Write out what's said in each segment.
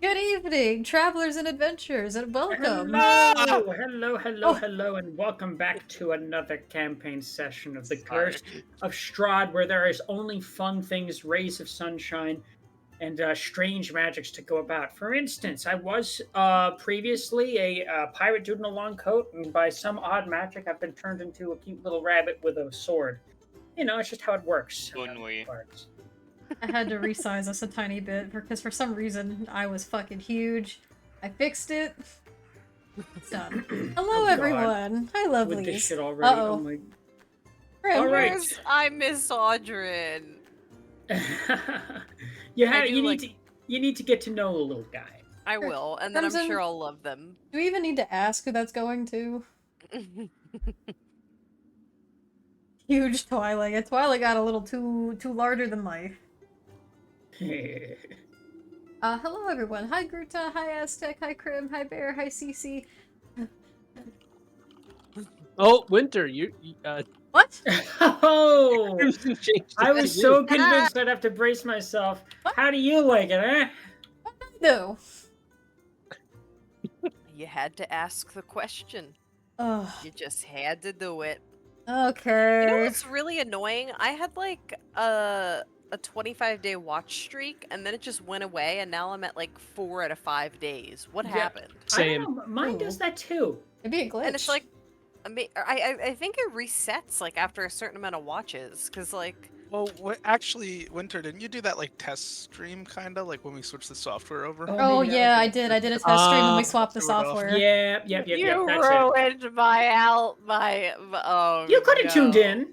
Good evening, travelers and adventurers, and welcome. Hello, and welcome back to another campaign session of the Curse of Strahd, where there is only fun things, rays of sunshine, and strange magics to go about. For instance, I was previously a pirate dude in a long coat, and by some odd magic, I've been turned into a cute little rabbit with a sword. You know, it's just how it works. I had to resize us a tiny bit because for some reason I was fucking huge. I fixed it. It's done. Hello, everyone. Hi, lovelies. With this shit already. Uh-oh. Oh my. Grim. All right. I miss Audrin. You need to get to know a little guy. I will, and then I'm sure I'll love them. Do we even need to ask who that's going to? Huge Twilight. Twilight got a little too larger than life. Hello everyone. Hi Gruta, hi Aztec, hi Krim, hi Bear, hi Cece. Oh, Winter, you What? Oh! I was so convinced I'd have to brace myself. What? How do you like it, eh? What did I do? You had to ask the question. Ugh. You just had to do it. Okay. You know what's really annoying? I had like a 25-day watch streak, and then it just went away, and now I'm at like 4 out of 5 days. What happened? Same. I don't know. Mine does that too. It'd be a glitch. And it's like, I think it resets like after a certain amount of watches, because like. Well, actually, Winter, didn't you do that like test stream kind of like when we switched the software over? Oh yeah, I did. I did a test stream when we swapped the software. Yep. You That's ruined my oh. You could have tuned in.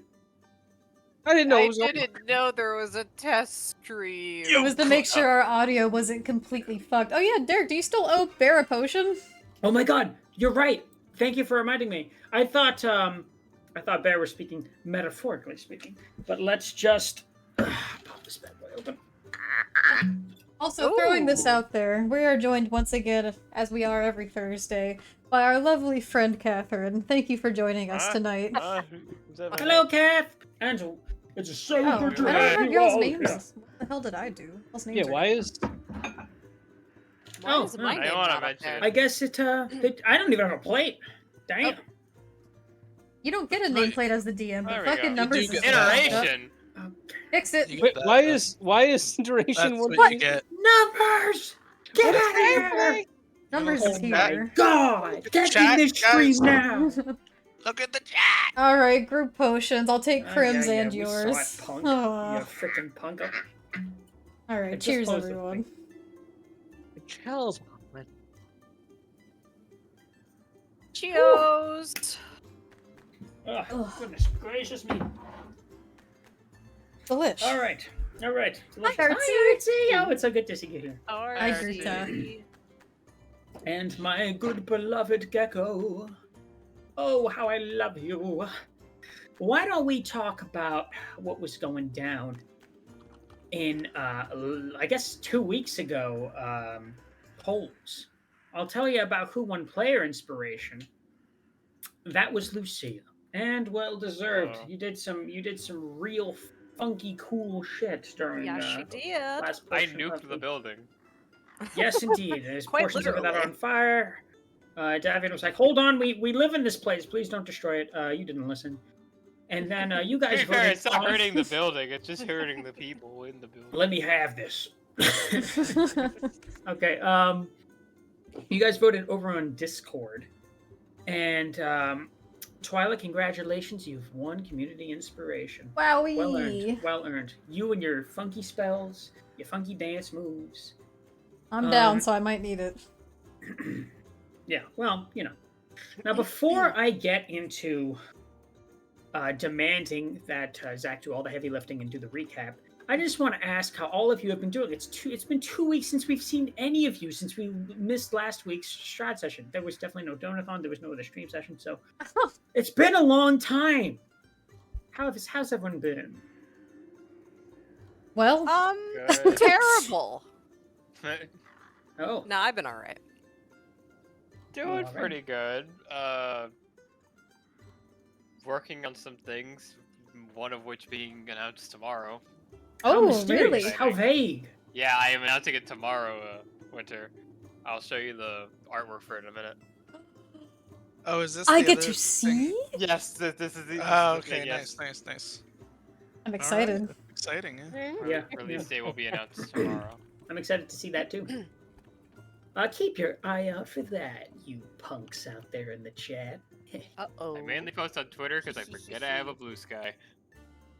I didn't know. I didn't know there was a test stream. It was to make sure our audio wasn't completely fucked. Oh yeah, Derek, do you still owe Bear a potion? Oh my god, you're right. Thank you for reminding me. I thought Bear was speaking metaphorically speaking, but let's just pop this bad boy open. Also, throwing this out there, we are joined once again, as we are every Thursday, by our lovely friend Catherine. Thank you for joining us tonight. Hello, Kath. Angel, it's so good to I have don't you have girls' all names. here. What the hell did I do? Yeah, why is? Why is my name not up there? I guess it. I don't even have a plate. Damn. Oh. You don't get a nameplate as the DM, but fucking numbers is iteration. Fix it. Wait, why is duration one? What you get. Numbers. Get out of here. Numbers is here. God, get in this stream now. Look at the chat. All right, group potions. I'll take Crim's and we yours. saw it, punk. Oh. You freaking punk. All right, cheers, everyone. Chills, man. Cheers. Oh, goodness gracious me. Delish. All right. Hi, Hi, Artsy. Oh, it's so good to see you here. Hi, Gruta. And my good beloved gecko. Oh, how I love you. Why don't we talk about what was going down in, I guess 2 weeks ago, polls. I'll tell you about who won player inspiration. That was Lucia. And well deserved. You did some real funky cool shit during she did. last I portion nuked of the building. Yes, indeed. There's Quite portions of it that are literally. on fire. Davian was like, "Hold on, we live in this place. Please don't destroy it." You didn't listen. And then you To guys be fair, voted. it's not hurting the building. It's just hurting the people in the building. Let me have this. Okay. You guys voted over on Discord, and Twyla, congratulations! You've won community inspiration. Wowie. Well earned. Well earned. You and your funky spells, your funky dance moves. I'm down, so I might need it. Yeah, well, you know. Now, before I get into demanding that Zach do all the heavy lifting and do the recap, I just want to ask how all of you have been doing. It's been 2 weeks since we've seen any of you, since we missed last week's Strahd session. There was definitely no Donathon. There was no other stream session, so it's been a long time. How's everyone been? Well, Good. Terrible. Oh, No, I've been all right. Doing Alright. pretty good. Working on some things, one of which being announced tomorrow. how oh, mysterious, really? how vague. Yeah, I am announcing it tomorrow, Winter. I'll show you the artwork for it in a minute. Oh, is this? I the get other to thing? see? Yes, this is the. This Oh, is the okay, thing, yes. nice. I'm All right, excited. that's exciting. Yeah. Yeah. Release date will be announced tomorrow. I'm excited to see that too. Keep your eye out for that, you punks out there in the chat. Uh-oh. I mainly post on Twitter because I forget I have a blue sky.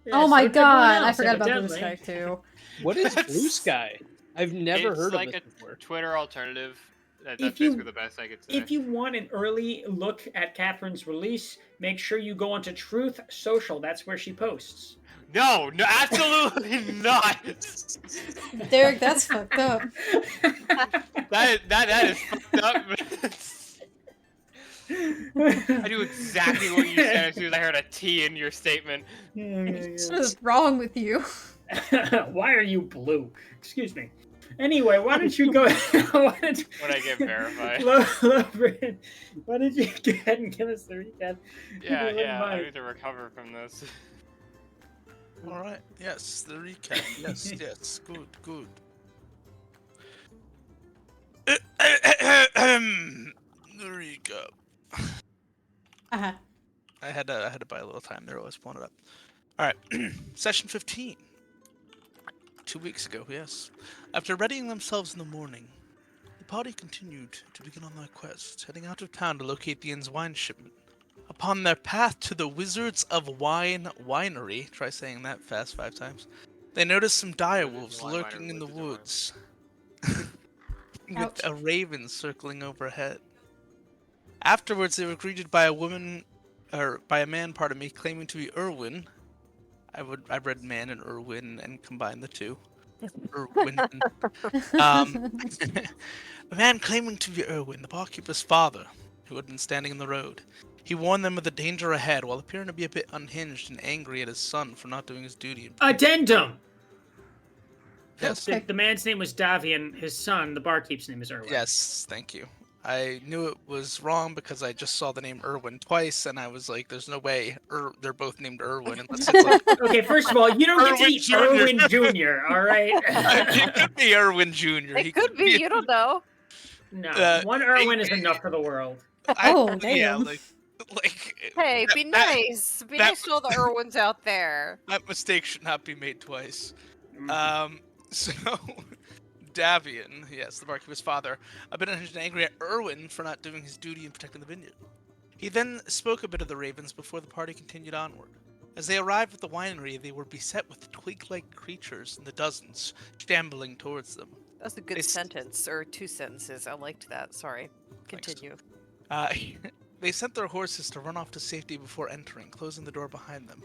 Yeah, Oh so my did everyone god, I else, forgot about Blue evidently. Sky too. What is Blue Sky? I've never It's heard like of a it before. Twitter alternative. That's If you- basically the best I could say. If you want an early look at Catherine's release, make sure you go onto Truth Social. That's where she posts. No, absolutely not. Derek, that's fucked up. That is fucked up. I do exactly what you said as soon as I heard a T in your statement. What is wrong with you? Why are you blue? Excuse me. Anyway, why don't you go why don't you... When I get verified. Lovren, why don't you go ahead and give us the recap? Yeah, If you wouldn't I mind. need to recover from this. All right. Yes, the recap. Yes. Good. The recap. Uh-huh. I had to buy a little time there. I was pulling it up. All right, session 15. 2 weeks ago, yes. After readying themselves in the morning, the party continued to begin on their quest, heading out of town to locate the inn's wine shipment. Upon their path to the Wizards of Wine winery, try saying that fast 5 times, they noticed some direwolves Wine lurking winery, in the Wizards woods, Ouch. with a raven circling overhead. Afterwards, they were greeted by a woman, or by a man, pardon me, claiming to be Erwin. I read man and Erwin and combined the two. Erwin. A man claiming to be Erwin, the barkeeper's father, who had been standing in the road. He warned them of the danger ahead, while appearing to be a bit unhinged and angry at his son for not doing his duty. Addendum. Yes. The man's name was Davian. His son, the barkeep's name is Erwin. Yes, thank you. I knew it was wrong because I just saw the name Erwin twice, and I was like, "There's no way they're both named Erwin." Unless it's like, Okay, first of all, you don't get to Erwin be Jr.. Erwin Jr., all right? it could be Erwin Jr. It could be, you don't know. No, one Erwin is enough for the world. Oh, Yeah, damn. like Hey, be nice. Be that- nice to all the Irwins out there. that mistake should not be made twice. Mm. So Davian, yes, the barkeeper's father, a bit unhinged and angry at Erwin for not doing his duty in protecting the vineyard. He then spoke a bit of the ravens before the party continued onward. As they arrived at the winery, they were beset with twig-like creatures in the dozens, shambling towards them. That's a good It's- sentence, or 2 sentences. I liked that. Sorry. Thanks. Continue. They sent their horses to run off to safety before entering, closing the door behind them.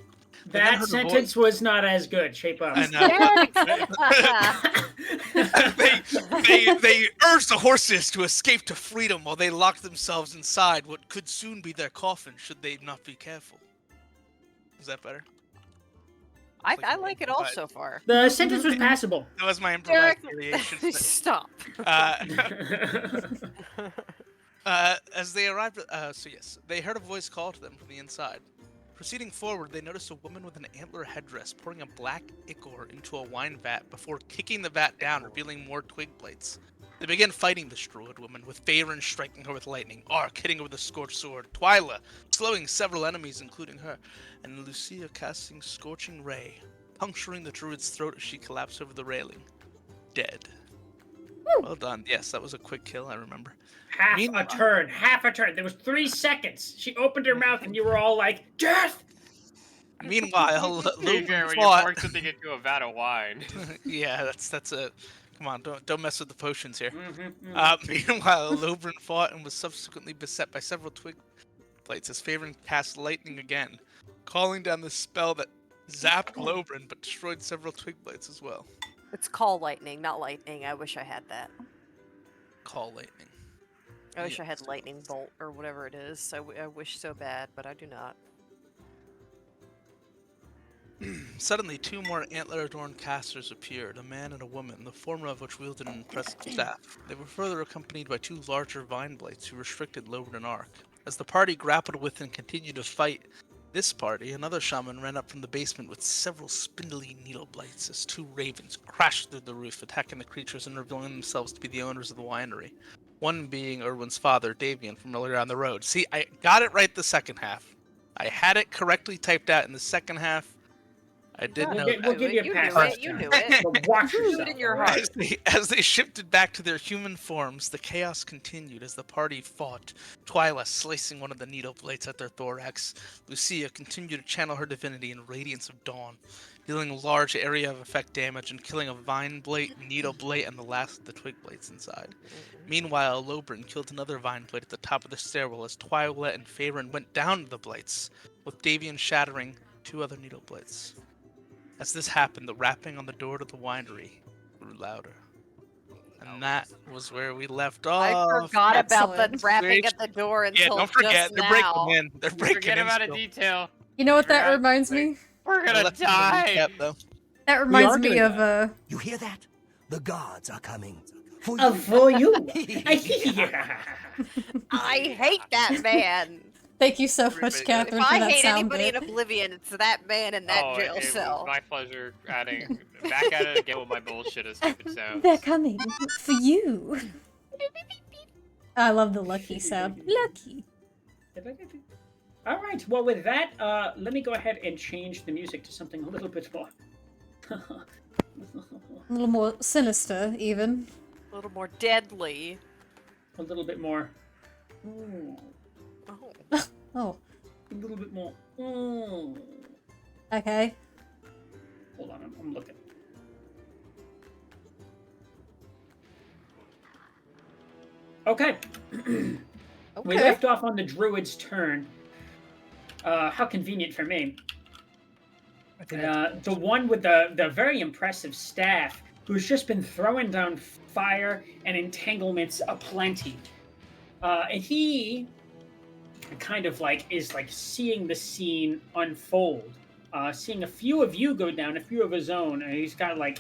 That heard a sentence was not as good. Shape up. I know. they urged the horses to escape to freedom while they locked themselves inside what could soon be their coffin should they not be careful. Is that better? I like it all so far. The sentence was passable. That was my improvised Derek, variation. stop. As they arrived, they heard a voice call to them from the inside. Proceeding forward, they noticed a woman with an antler headdress pouring a black ichor into a wine vat before kicking the vat down, revealing more twig plates. They began fighting the Strahd woman, with Faerun striking her with lightning, Ark hitting her with a scorched sword, Twyla slowing several enemies, including her, and Lucia casting Scorching Ray, puncturing the druid's throat as she collapsed over the railing. Dead. Well done. Yes, that was a quick kill, I remember. Half a turn. There was 3 seconds. She opened her mouth and you were all like, death! Meanwhile, To be fair, when you fought... pour something into a vat of wine. Yeah, that's a... Come on, don't mess with the potions here. Mm-hmm. Meanwhile, Lobren fought and was subsequently beset by several twig plates as Faerun cast lightning again, calling down the spell that zapped Lobren but destroyed several twig plates as well. It's call lightning, not lightning. I wish I had that. Call lightning. I wish I Yes. had lightning bolt or whatever it is. I wish so bad, but I do not. Suddenly, 2 more antler-adorned casters appeared, a man and a woman, the former of which wielded an impressive staff. They were further accompanied by 2 larger vine blades who restricted Lobren and Ark. As the party grappled with and continued to fight this party, another shaman ran up from the basement with several spindly needle blights as 2 ravens crashed through the roof, attacking the creatures and revealing themselves to be the owners of the winery. One being Erwin's father, Davian, from earlier on the road. See, I got it right the second half. I had it correctly typed out in the second half. I did know We'll that. give you a You pass. knew this it. You time. knew it. But watch You knew yourself. it in your alright? heart. As they shifted back to their human forms, the chaos continued as the party fought. Twyla slicing one of the needle blades at their thorax. Lucia continued to channel her divinity in Radiance of Dawn, dealing large area of effect damage and killing a vine blade, needle blade, and the last of the twig blades inside. Meanwhile, Lobrin killed another vine blade at the top of the stairwell as Twyla and Faerun went down to the blades, with Davian shattering 2 other needle blades. As this happened, the rapping on the door to the winery grew louder. And that was where we left I off. forgot about the Excellent. rapping at the door Yeah, until don't forget. just They're now. breaking in. They're breaking Forget in about a still. detail. You know what that Forgot- reminds like, me? We're I gonna left it in the die. recap, though. That are reminds me doing of that. You hear that? The guards are coming. For Oh, for you. Yeah. I hate that man. Thank you so much, Everybody- Catherine, If for I that hate sound anybody bit. in Oblivion, it's that man in that jail it cell. was my pleasure adding back at it again with my bullshit as stupid sounds. They're coming for you. I love the lucky sound. Lucky. All right. Well, with that, let me go ahead and change the music to something a little bit more. A little more sinister, even. A little more deadly. A little bit more. Ooh, Oh. Oh, a little bit more. Ooh. okay. Hold on, I'm looking. Okay. We Okay. left off on the druid's turn. How convenient for me. The one with the very impressive staff, who's just been throwing down fire and entanglements aplenty. And he kind of is seeing the scene unfold, seeing a few of you go down, a few of his own, and he's got like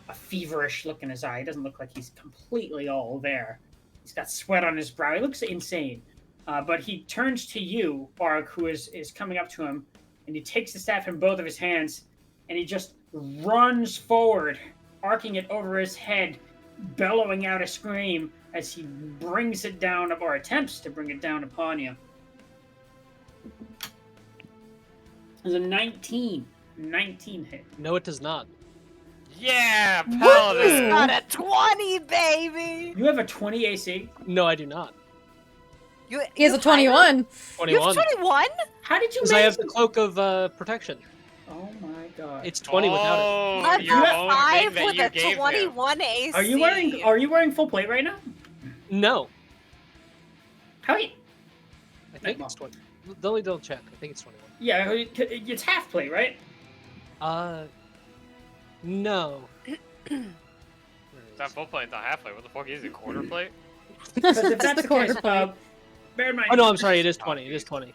a feverish look in his eye. He doesn't look like he's completely all there. He's got sweat on his brow. He looks insane. But he turns to you, Bark, who is coming up to him, and he takes the staff in both of his hands, and he just runs forward, arcing it over his head, bellowing out a scream as he brings it down, or attempts to bring it down upon you. There's a 19 hit. No, it does not. Yeah, Woo! paladin. Got a 20, baby! You have a 20 AC? No, I do not. He has a 21. You 21. have 21? How did you Because I manage have the cloak of protection. Oh my god. It's 20 without it. Oh, I've your got own 5 thing that with you a gave him. 21 AC. Are you wearing full plate right now? No, How I think it's 20. Don't double check. I think it's 21. Yeah, it's half plate, right? No. It's not full plate, it's not half plate. What the fuck is it? Quarter plate? Because if Just that's the the quarter case, plate. bear in mind. Oh no, I'm sorry. It is 20. It is 20.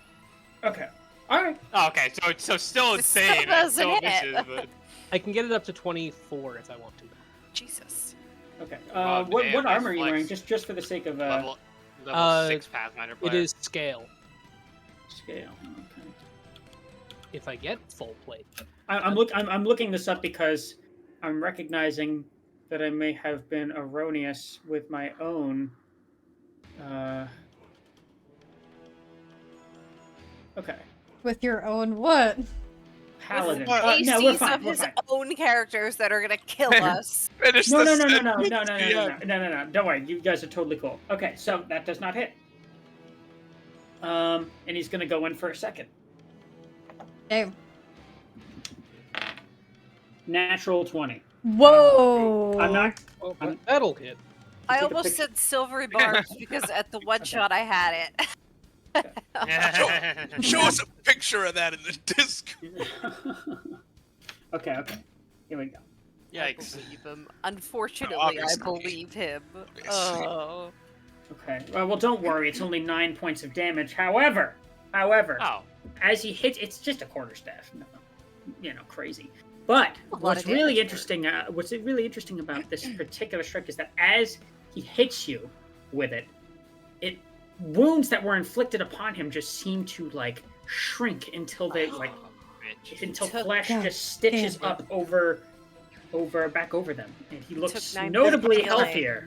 Okay. All right. Oh, okay, so still It insane. still It doesn't still hit. misses, but I can get it up to 24 if I want to. Jesus. Okay. Oh, What damn, armor are you nice wearing? flex. Just for the sake of level 6 Pathfinder player. It is scale. scale. Okay. If I get full plate. I'm looking this up because I'm recognizing that I may have been erroneous with my own. Okay. With your own what? Paladin. What? No, we're ACs fine. of We're his fine. own characters that are gonna kill us. Finish No, the no. sentence, yeah. No. Don't worry. You guys are totally cool. Okay, so that does not hit. And he's gonna go in for a second. Damn. Natural 20. Whoa. I'm not. Oh, I'm- that'll hit. I Take a almost picture. said silvery barbs because at the one shot I had it. Show us a picture of that in the disc. Okay. Here we go. Yikes. I believe him. Unfortunately, Obviously. I believe him. Obviously. Oh. Okay. Well, don't worry. It's only 9 points of damage. However, Oh. as he hits, it's just a quarterstaff. Nothing, crazy. But A lot what's of really damage. interesting, what's really interesting about this particular strike is that as he hits you with it, wounds that were inflicted upon him just seem to shrink until they Bitch. until Took- flesh God just stitches damn it. up back over them, and he looks Took 9 notably points of healing. healthier.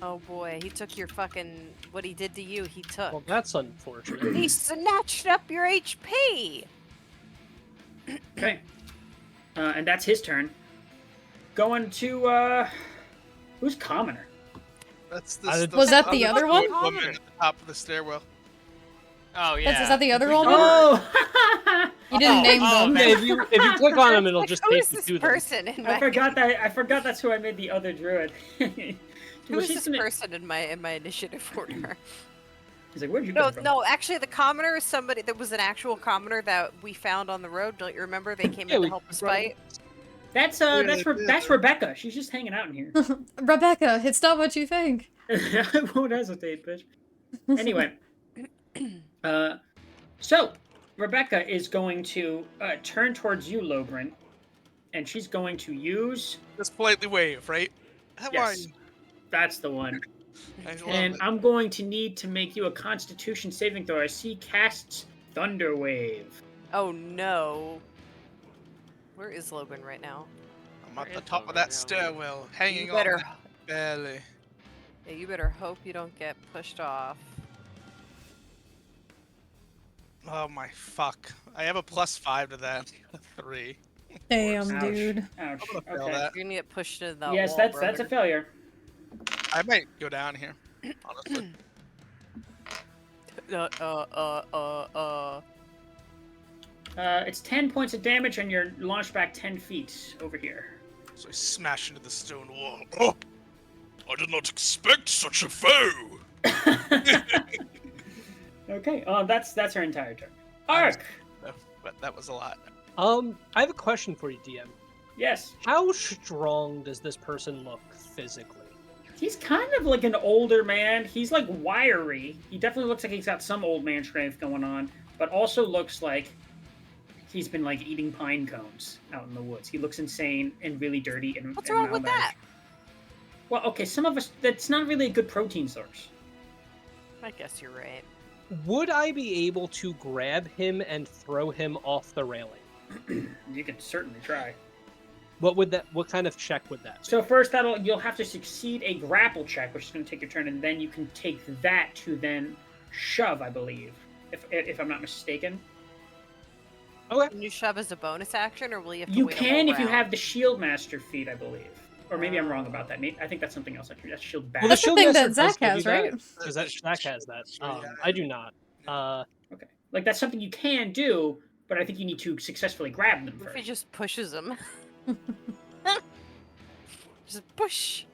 Oh boy, he took your fucking what he did to you. He took. Well, that's unfortunate. He snatched up your HP. Okay. And that's his turn. Going to who's commoner? That's Was that the other one? Woman at the top of the stairwell. Oh yeah. Is that the other one? Oh, You didn't name oh, them. man. Yeah, if you click on them, it'll Like, just who take is you this to them. person in my? I forgot that. I forgot that's who I made the other druid. Who is this person in my initiative order? He's like, where'd you No, come from? no. Actually, the commoner is somebody that was an actual commoner that we found on the road. Don't you remember? They came Yeah, in to we help us brought- fight. That's that's Rebecca. She's just hanging out in here. Rebecca, it's not what you think. I won't hesitate, bitch. Anyway, so Rebecca is going to turn towards you, Logrin, and she's going to use. Just politely wave, right? How are Yes, you? that's the one. I love And it. I'm going to need to make you a Constitution saving throw. I see casts Thunder Wave. Oh no. Where is Logan right now? I'm at Where the is top of Logan? that Yeah, stairwell, hanging You better. on barely. Yeah, you better hope you don't get pushed off. Oh my fuck! I have a +5 to that. 3. Damn, Ouch. dude. Ouch. I'm gonna fail Okay. that. You're gonna get pushed into that Yes, wall, that's brother. a failure. I might go down here. Honestly. It's 10 points of damage, and you're launched back 10 feet over here. So I smash into the stone wall. Oh! I did not expect such a foe! Okay. That's her entire turn. Ark. But that was a lot. I have a question for you, DM. Yes. How strong does this person look physically? He's kind of like an older man. He's like wiry. He definitely looks like he's got some old man strength going on, but also looks like he's been like eating pine cones out in the woods. He looks insane and really dirty and What's and wrong with malnourished. that? Well, okay, some of us that's not really a good protein source. I guess you're right. Would I be able to grab him and throw him off the railing? You can certainly try. What kind of check would that be? So first, you'll have to succeed a grapple check, which is going to take your turn, and then you can take that to then shove, I believe, if I'm not mistaken. Okay. Can you shove as a bonus action, or will you have to You wait a can whole if you round? have the shield master feat, I believe, or maybe I'm wrong about that. I think that's something else. Actually, that's shield back. Well, That's the shield thing master that Zach does give you has, that, right? Because Zach has that. Yeah. I do not. Okay, like that's something you can do, but I think you need to successfully grab them If he first. just pushes him. Just push.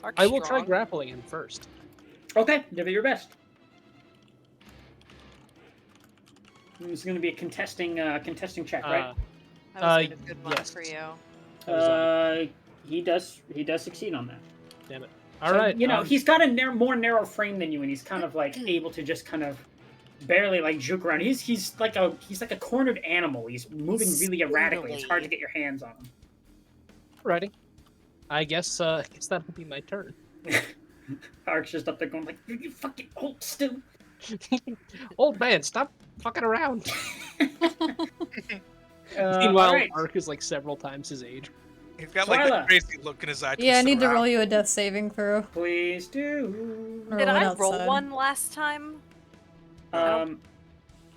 Arc's I will try strong. grappling him first. Okay, give it your best. It's going to be a contesting check, right? That was a good one yes. for you. He does succeed on that. Damn it. So, All right. you know, he's got a more narrow frame than you, and he's kind of like able to just kind of barely like juke around. He's like a cornered animal. He's moving really erratically. It's hard to get your hands on him. Alrighty. I guess that'll be my turn. Ark's just up there going like, "You fucking hold still." Old man, stop fucking around. All Meanwhile, right. Ark is like several times his age. He's got like Twyla. that crazy look in his eye. Yeah, I need to around. roll you a death saving throw. Please do. Or Did one I roll outside. one last time? I don't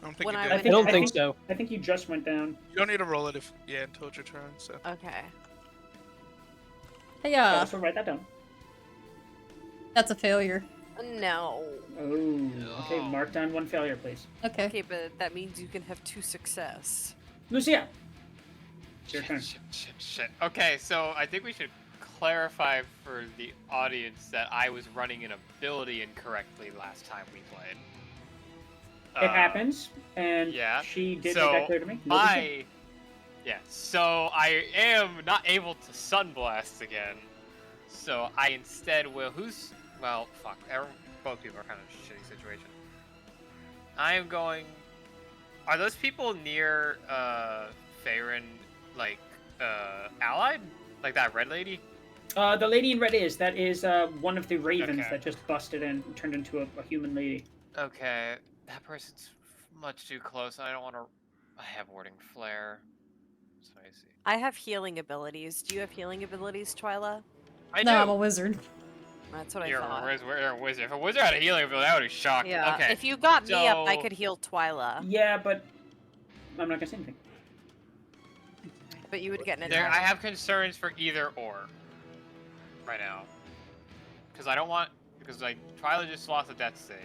think When you I did. went I don't I think think- so. I think you just went down. You don't need to roll it if until it's your turn. So Okay. Hey, So write that down. that's a failure. No. Oh, okay. Mark down one failure, please. Okay. Okay, but that means you can have 2 success. Lucia. It's your turn. Shit. Okay, so I think we should clarify for the audience that I was running an ability incorrectly last time we played. It happens, and yeah. she did So, make that clear to me. No big deal. So I am not able to sunblast again. So I instead will. Well, fuck. Both people are kind of a shitty situation. I am going. Are those people near Faerun, like allied, like that red lady? The lady in red is one of the ravens Okay. that just busted in and turned into a human lady. Okay, that person's much too close. I don't want to. I have warding flare. So I see. I have healing abilities. Do you have healing abilities, Twyla? I No, I'm a do. wizard. That's what I You're thought. a wizard. If a wizard had a healing ability, I would be shocked. Yeah. Okay. If you got me up, I so- could heal Twyla, Yeah, but I'm not gonna say anything. but you would get an There, attack. I have concerns for either or. Right now. Because I don't want... Because, like, Twyla just lost a death save.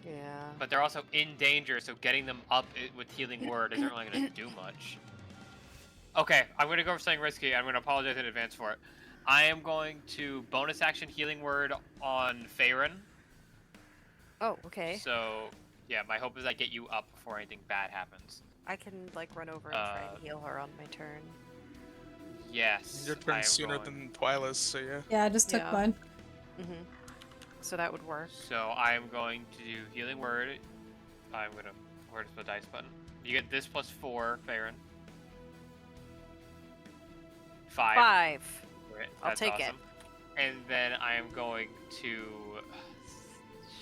Yeah. But they're also in danger, so getting them up with healing word isn't really going to do much. Okay, I'm going to go for something risky. I'm going to apologize in advance for it. I am going to bonus action healing word on Faerun. Oh, okay. So, yeah, my hope is I get you up before anything bad happens. I can like run over and try and heal her on my turn. Yes. Your I turn am sooner going. than Twyla's, so yeah. Yeah, I just took Yeah. mine. So that would work. So I am going to do healing word. I'm going to... Where's the dice button? You get this plus 4, Faerun. 5. 5. Great, I'll that's take it. awesome. And then I am going to...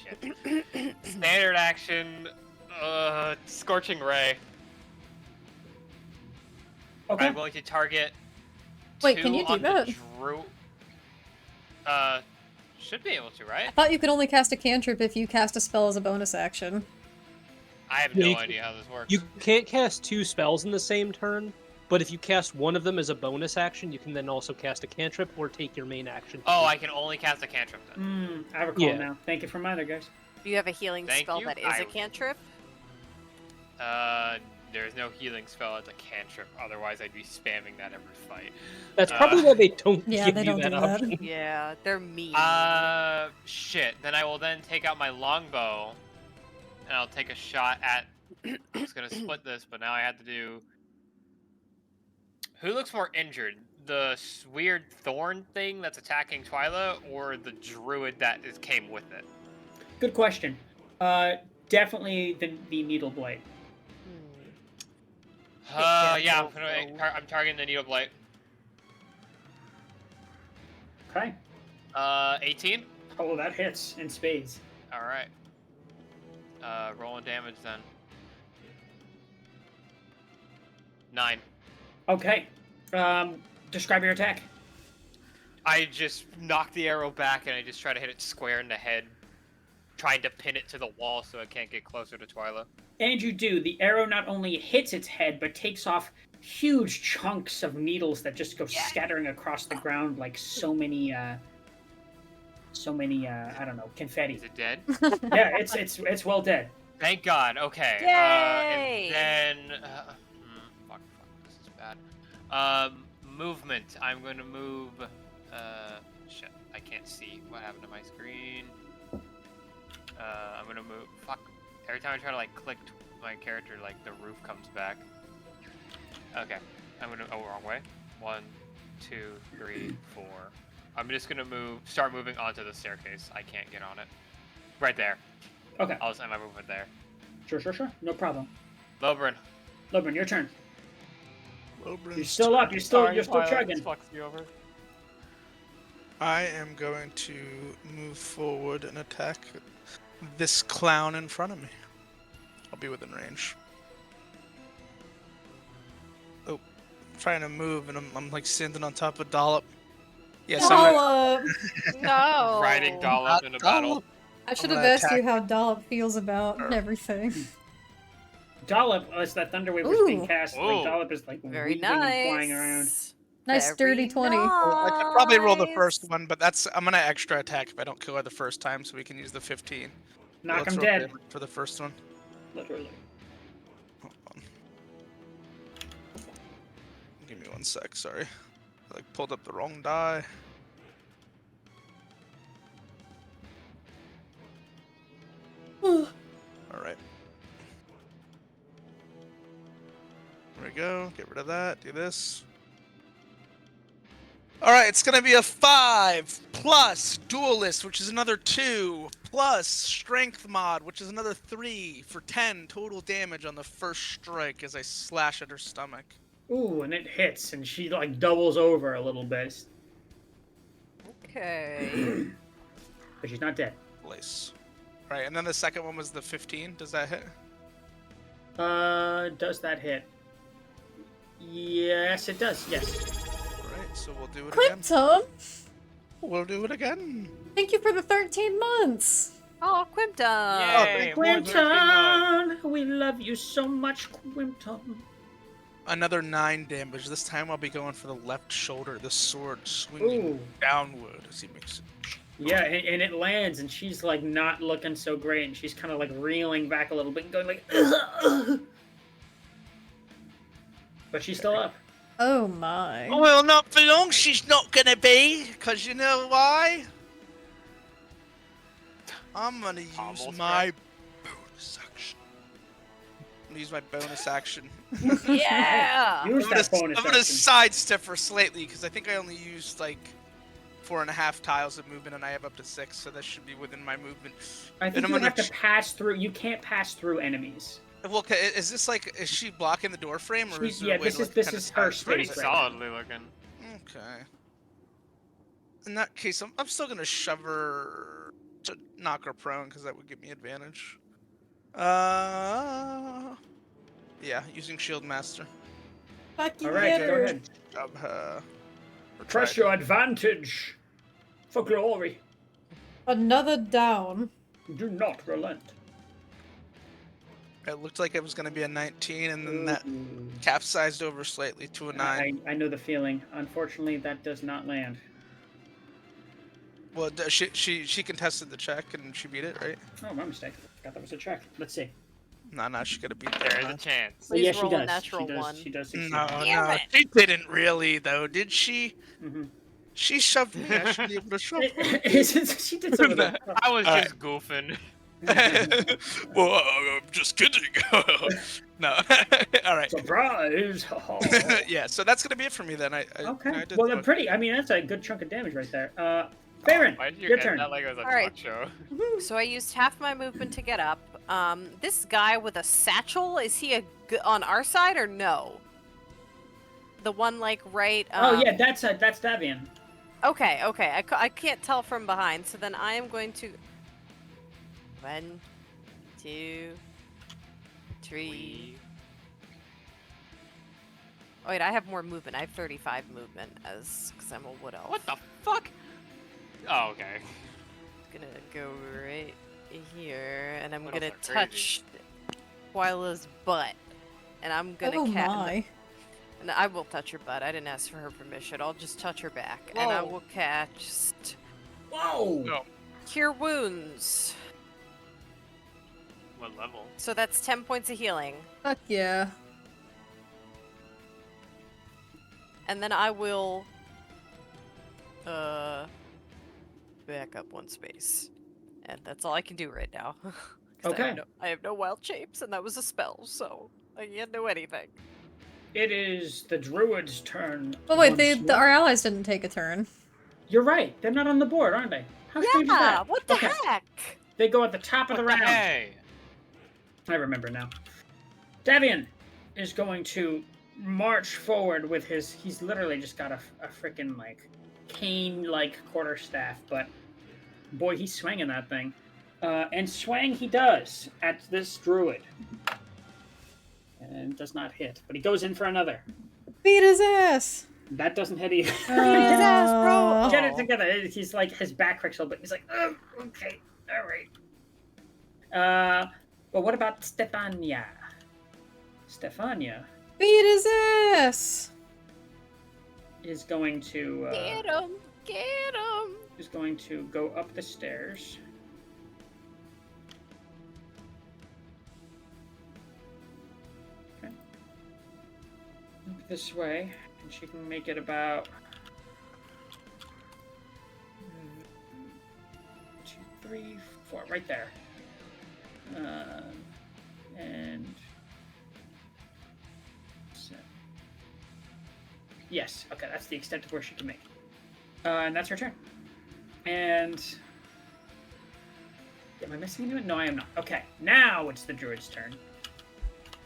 Shit. Standard action... Scorching Ray. Okay. I'm going to target... Wait, 2 can you do on the that? Should be able to, right? I thought you could only cast a cantrip if you cast a spell as a bonus action. I have Yeah, no you idea how this works. You can't cast 2 spells in the same turn, but if you cast one of them as a bonus action, you can then also cast a cantrip or take your main action. to Oh, do I it. can only cast a cantrip then. I recall Yeah. now. Thank you for mine, guys. Do you have a healing Thank spell you. that is I- a cantrip? There's no healing spell as a cantrip. Otherwise, I'd be spamming that every fight. That's probably why they don't Yeah, give they you don't that do that. option. Yeah, they're mean. Shit. Then I will then take out my longbow, and I'll take a shot at... I was gonna split this, but now I have to do... Who looks more injured? The weird thorn thing that's attacking Twyla, or the druid that came with it? Good question. Definitely the needle blade. Yeah, I'm targeting the needle blight. Okay. 18? Oh, that hits in spades. Alright. Rolling damage then. 9. Okay. Describe your attack. I just knock the arrow back and I just try to hit it square in the head, trying to pin it to the wall so it can't get closer to Twyla. And you do. The arrow not only hits its head, but takes off huge chunks of needles that just go scattering across the ground like so many, I don't know, confetti. Is it dead? Yeah, it's well dead. Thank God. Okay. Yay! And then, fuck, this is bad. Movement. I'm going to move. Shit, I can't see what happened to my screen. I'm gonna move. Fuck. Every time I try to like click my character, like the roof comes back. Okay. I'm gonna. Oh, wrong way. 1, 2, 3, 4. I'm just gonna start moving onto the staircase. I can't get on it. Right there. Okay. I'll send my movement there. Sure. No problem. Lobrin. Lobrin, your turn. Lobrin's You're still up. You're still chugging. Fucks me over. I am going to move forward and attack this clown in front of me. I'll be within range. Oh, I'm trying to move and I'm like standing on top of Dollop. Yes, Dollop! No. Riding Dollop in a battle. I should I'm have gonna asked you attack- how Dollop feels about everything. Dollop, as that Thunderwave was being Ooh. cast, like Ooh. Dollop is like Very weaving nice. and flying around. Nice sturdy 20. I could probably roll the first Nice. one, but I'm gonna extra attack if I don't kill her the first time, so we can use the 15. Knock Let's him roll dead. damage for the first one. Literally. Hold on. Give me 1 sec. Sorry, I like pulled up the wrong die. All right. There we go. Get rid of that. Do this. Alright, it's gonna be a 5 plus Duelist, which is another 2, plus Strength Mod, which is another 3 for 10 total damage on the first strike as I slash at her stomach. Ooh, and it hits, and she like doubles over a little bit, Okay. but she's not dead. Place. Alright, and then the second one was the 15. Does that hit? Does that hit? Yes, it does. Yes. Alright, so we'll do it again. Quintum! we'll do it again. Thank you for the 13 months. Oh, Quimton. Yay! more than 13 months. Quinton, we love you so much, Quinton. Another 9 damage. This time I'll be going for the left shoulder. The sword swinging Ooh. downward as he makes it. Yeah, and it lands, and she's like not looking so great, and she's kind of like reeling back a little bit, and going like, ugh. But she's still up. Oh my. Well, not for long. She's not gonna be, cause you know why? I'm gonna use Almost my bonus action. I'm gonna use my bonus action. Yeah. Use that bonus I'm gonna action. sidestep her slightly because I think I only used like 4.5 tiles of movement, and I have up to 6, so that should be within my movement. I And think I'm you gonna have to pass through. You can't pass through enemies. Well, okay, is this like, is she blocking the door frame, or is there Yeah, a way this to, is- like, this kinda is her sidestep Pretty space it? right now. solidly looking. Okay. In that case, I'm still gonna shove her to knock her prone because that would give me advantage. Yeah, using Shield Master. Fucking All right, get go her. ahead. Shove her. Or Press try your advantage for glory. Another down. Do not relent. It looked like it was gonna be a 19, and then that Ooh. capsized over slightly to a 9. I know the feeling. Unfortunately, that does not land. Well, she contested the check and she beat it, right? Oh, my mistake. Forgot that was a check. Let's see. No, she gotta beat that. There is a one. chance. Well, yeah, Please she roll a does. natural she does. one. She does succeed. No, Damn no, it. she didn't really though, did she? Mm-hmm. She shoved me. I should be able to shove her. She did some of that. I was Alright. just goofing. Well, I'm just kidding. No. All right. Surprise! Yeah. So that's gonna be it for me then. I Okay. I did Well, the- they're pretty. I mean, that's a good chunk of damage right there. Farron, Why did you your end turn. that like it was a All right. talk show? So I used half my movement to get up. This guy with a satchel, is he on our side or no? The one like right. Oh yeah, that's Davian. Okay. I can't tell from behind, so then I am going to. 1, 2, 3. Oh wait, I have more movement. I have 35 movement because I'm a wood elf. What the fuck? Oh, okay. Gonna go right here, and I'm What gonna else are crazy? touch Twyla's butt, and I'm gonna Oh my. And I will touch her butt. I didn't ask for her permission. I'll just touch her back, and I Whoa. will cast Whoa! No. Cure Wounds. What level? So that's 10 points of healing, Fuck yeah. and then I will back up 1 space, and that's all I can do right now. 'Cause Okay. I have no wild shapes, and that was a spell, so I can't do anything. It is the druid's turn. Oh wait, once more. our allies didn't take a turn. You're right. They're not on the board, aren't they? How strange is Yeah, that? what the Okay. heck? They go at the top of the round. Hey! I remember now. Davian is going to march forward with his. He's literally just got a freaking like cane-like quarterstaff, but boy, he's swinging that thing. And swang he does at this druid, and does not hit. But he goes in for another. Beat his ass. That doesn't hit either. Beat his ass, bro. Get it together. He's like his back cracks a little bit. He's like, oh, okay, all right. Well, what about Stefania? Stefania Beat his ass. is going to Get him! Get him! is going to go up the stairs. Okay. Up this way, and she can make it about 2, 3, 4, right there. And so, yes, okay, that's the extent of where she can make. And that's her turn. And am I missing anyone? No, I am not. Okay, now it's the druid's turn.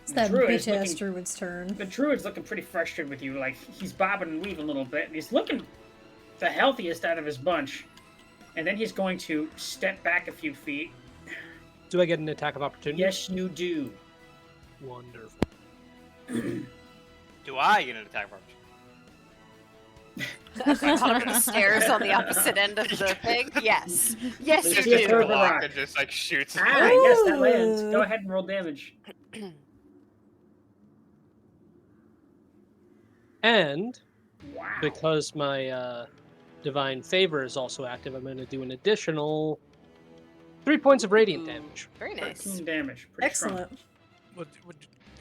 It's The that druid is bitch ass looking- druid's turn. The druid's looking pretty frustrated with you. Like, he's bobbing and weaving a little bit, and he's looking the healthiest out of his bunch. And then he's going to step back a few feet. Do I get an attack of opportunity? Yes, you do. Wonderful. Do I get an attack of opportunity? At the top of the stairs on the opposite end of the thing? Yes. Yes, Let's you see if Just they're do. the block rock. and just like shoots. Ah, yes, that lands. Ooh. Go ahead and roll damage. And Wow. because my divine favor is also active, I'm going to do an additional 3 points of radiant Ooh, damage. Very nice. 13 damage. Pretty Excellent.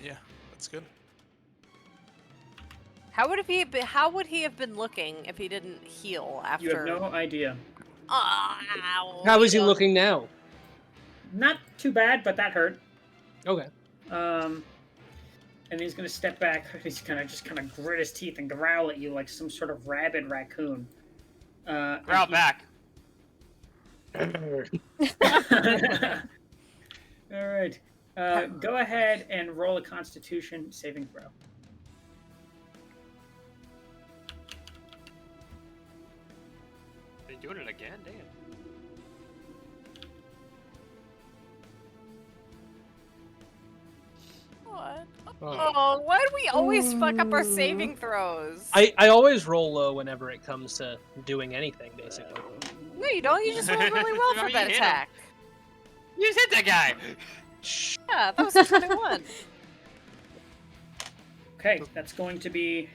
Yeah, that's good. How would he have been looking if he didn't heal strong. after? You have no idea. Ow, How is he don't- looking now? Not too bad, but that hurt. Okay. And he's gonna step back. He's gonna just kind of grit his teeth and growl at you like some sort of rabid raccoon. Growl back. All right. Go ahead and roll a Constitution saving throw. They doing it again? Damn. What? Oh. Oh, why do we always fuck up our saving throws? I always roll low whenever it comes to doing anything, basically. No, you don't. You just rolled really well No, for you that hit him. attack. You just hit that guy. Yeah, that was a 21. Okay, that's going to be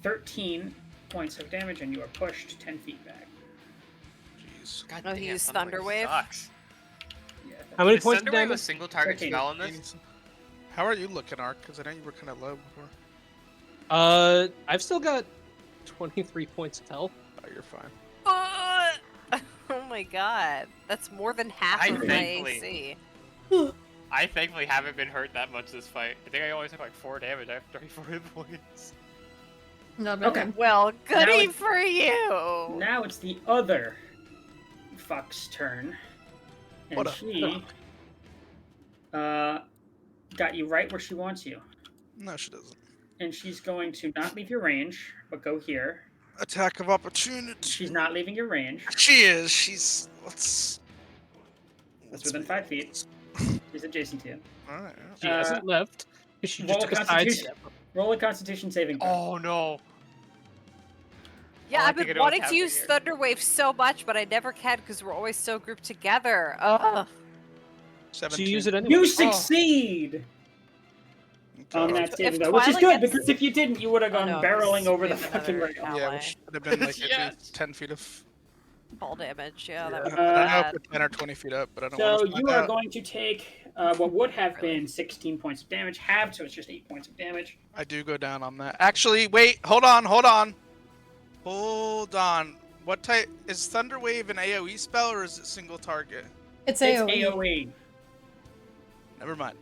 13 points of damage, and you are pushed 10 feet back. Jeez. God Oh, he damn, used Thunderwave Thunder Wave? Sucks. Yeah, How many Is points of Thunderwave a damage? single target 13. spell in this? How are you looking, Ark? Because I know you were kind of low before. I've still got 23 points of health. Oh, you're fine. Oh my god. That's more than half I of my thankfully- AC. I thankfully haven't been hurt that much this fight. I think I only took like 4 damage. I have 34 hit points. Not bad. Okay. Well, goody it's- for you! Now it's the other fuck's turn. And What a she got you right where she wants you. No, she doesn't. And she's going to not leave your range, but go here. Attack of opportunity. She's not leaving your range. She is. She's. Let's. That's within 5 feet. She's adjacent to you. All right. She hasn't left. She roll just a took a Constitution. sidestep. Roll a Constitution saving throw. Oh no. Yeah, Oh, I I've think been I know what's wanting to use happening Thunder Wave so much, but I never can because we're always so grouped together. Ugh. 17. So you use it anyway. You succeed on that If saving throw, which is Twyla good gets- because if you didn't, you would have gone no, barreling because over we the have fucking another rail. Yeah, ally. which would have been like Yes. at least 10 feet of. Fall damage, yeah, Yeah, that I would don't be know bad. if we're 10 or 20 feet up, but I don't So want to you are going to take what would have been 16 points of damage, halved, so it's just 8 points of damage. I do go down on that. Actually, wait. Hold on. What type is Thunder Wave an AOE spell or is it single target? It's It's AoE. AoE. Never mind.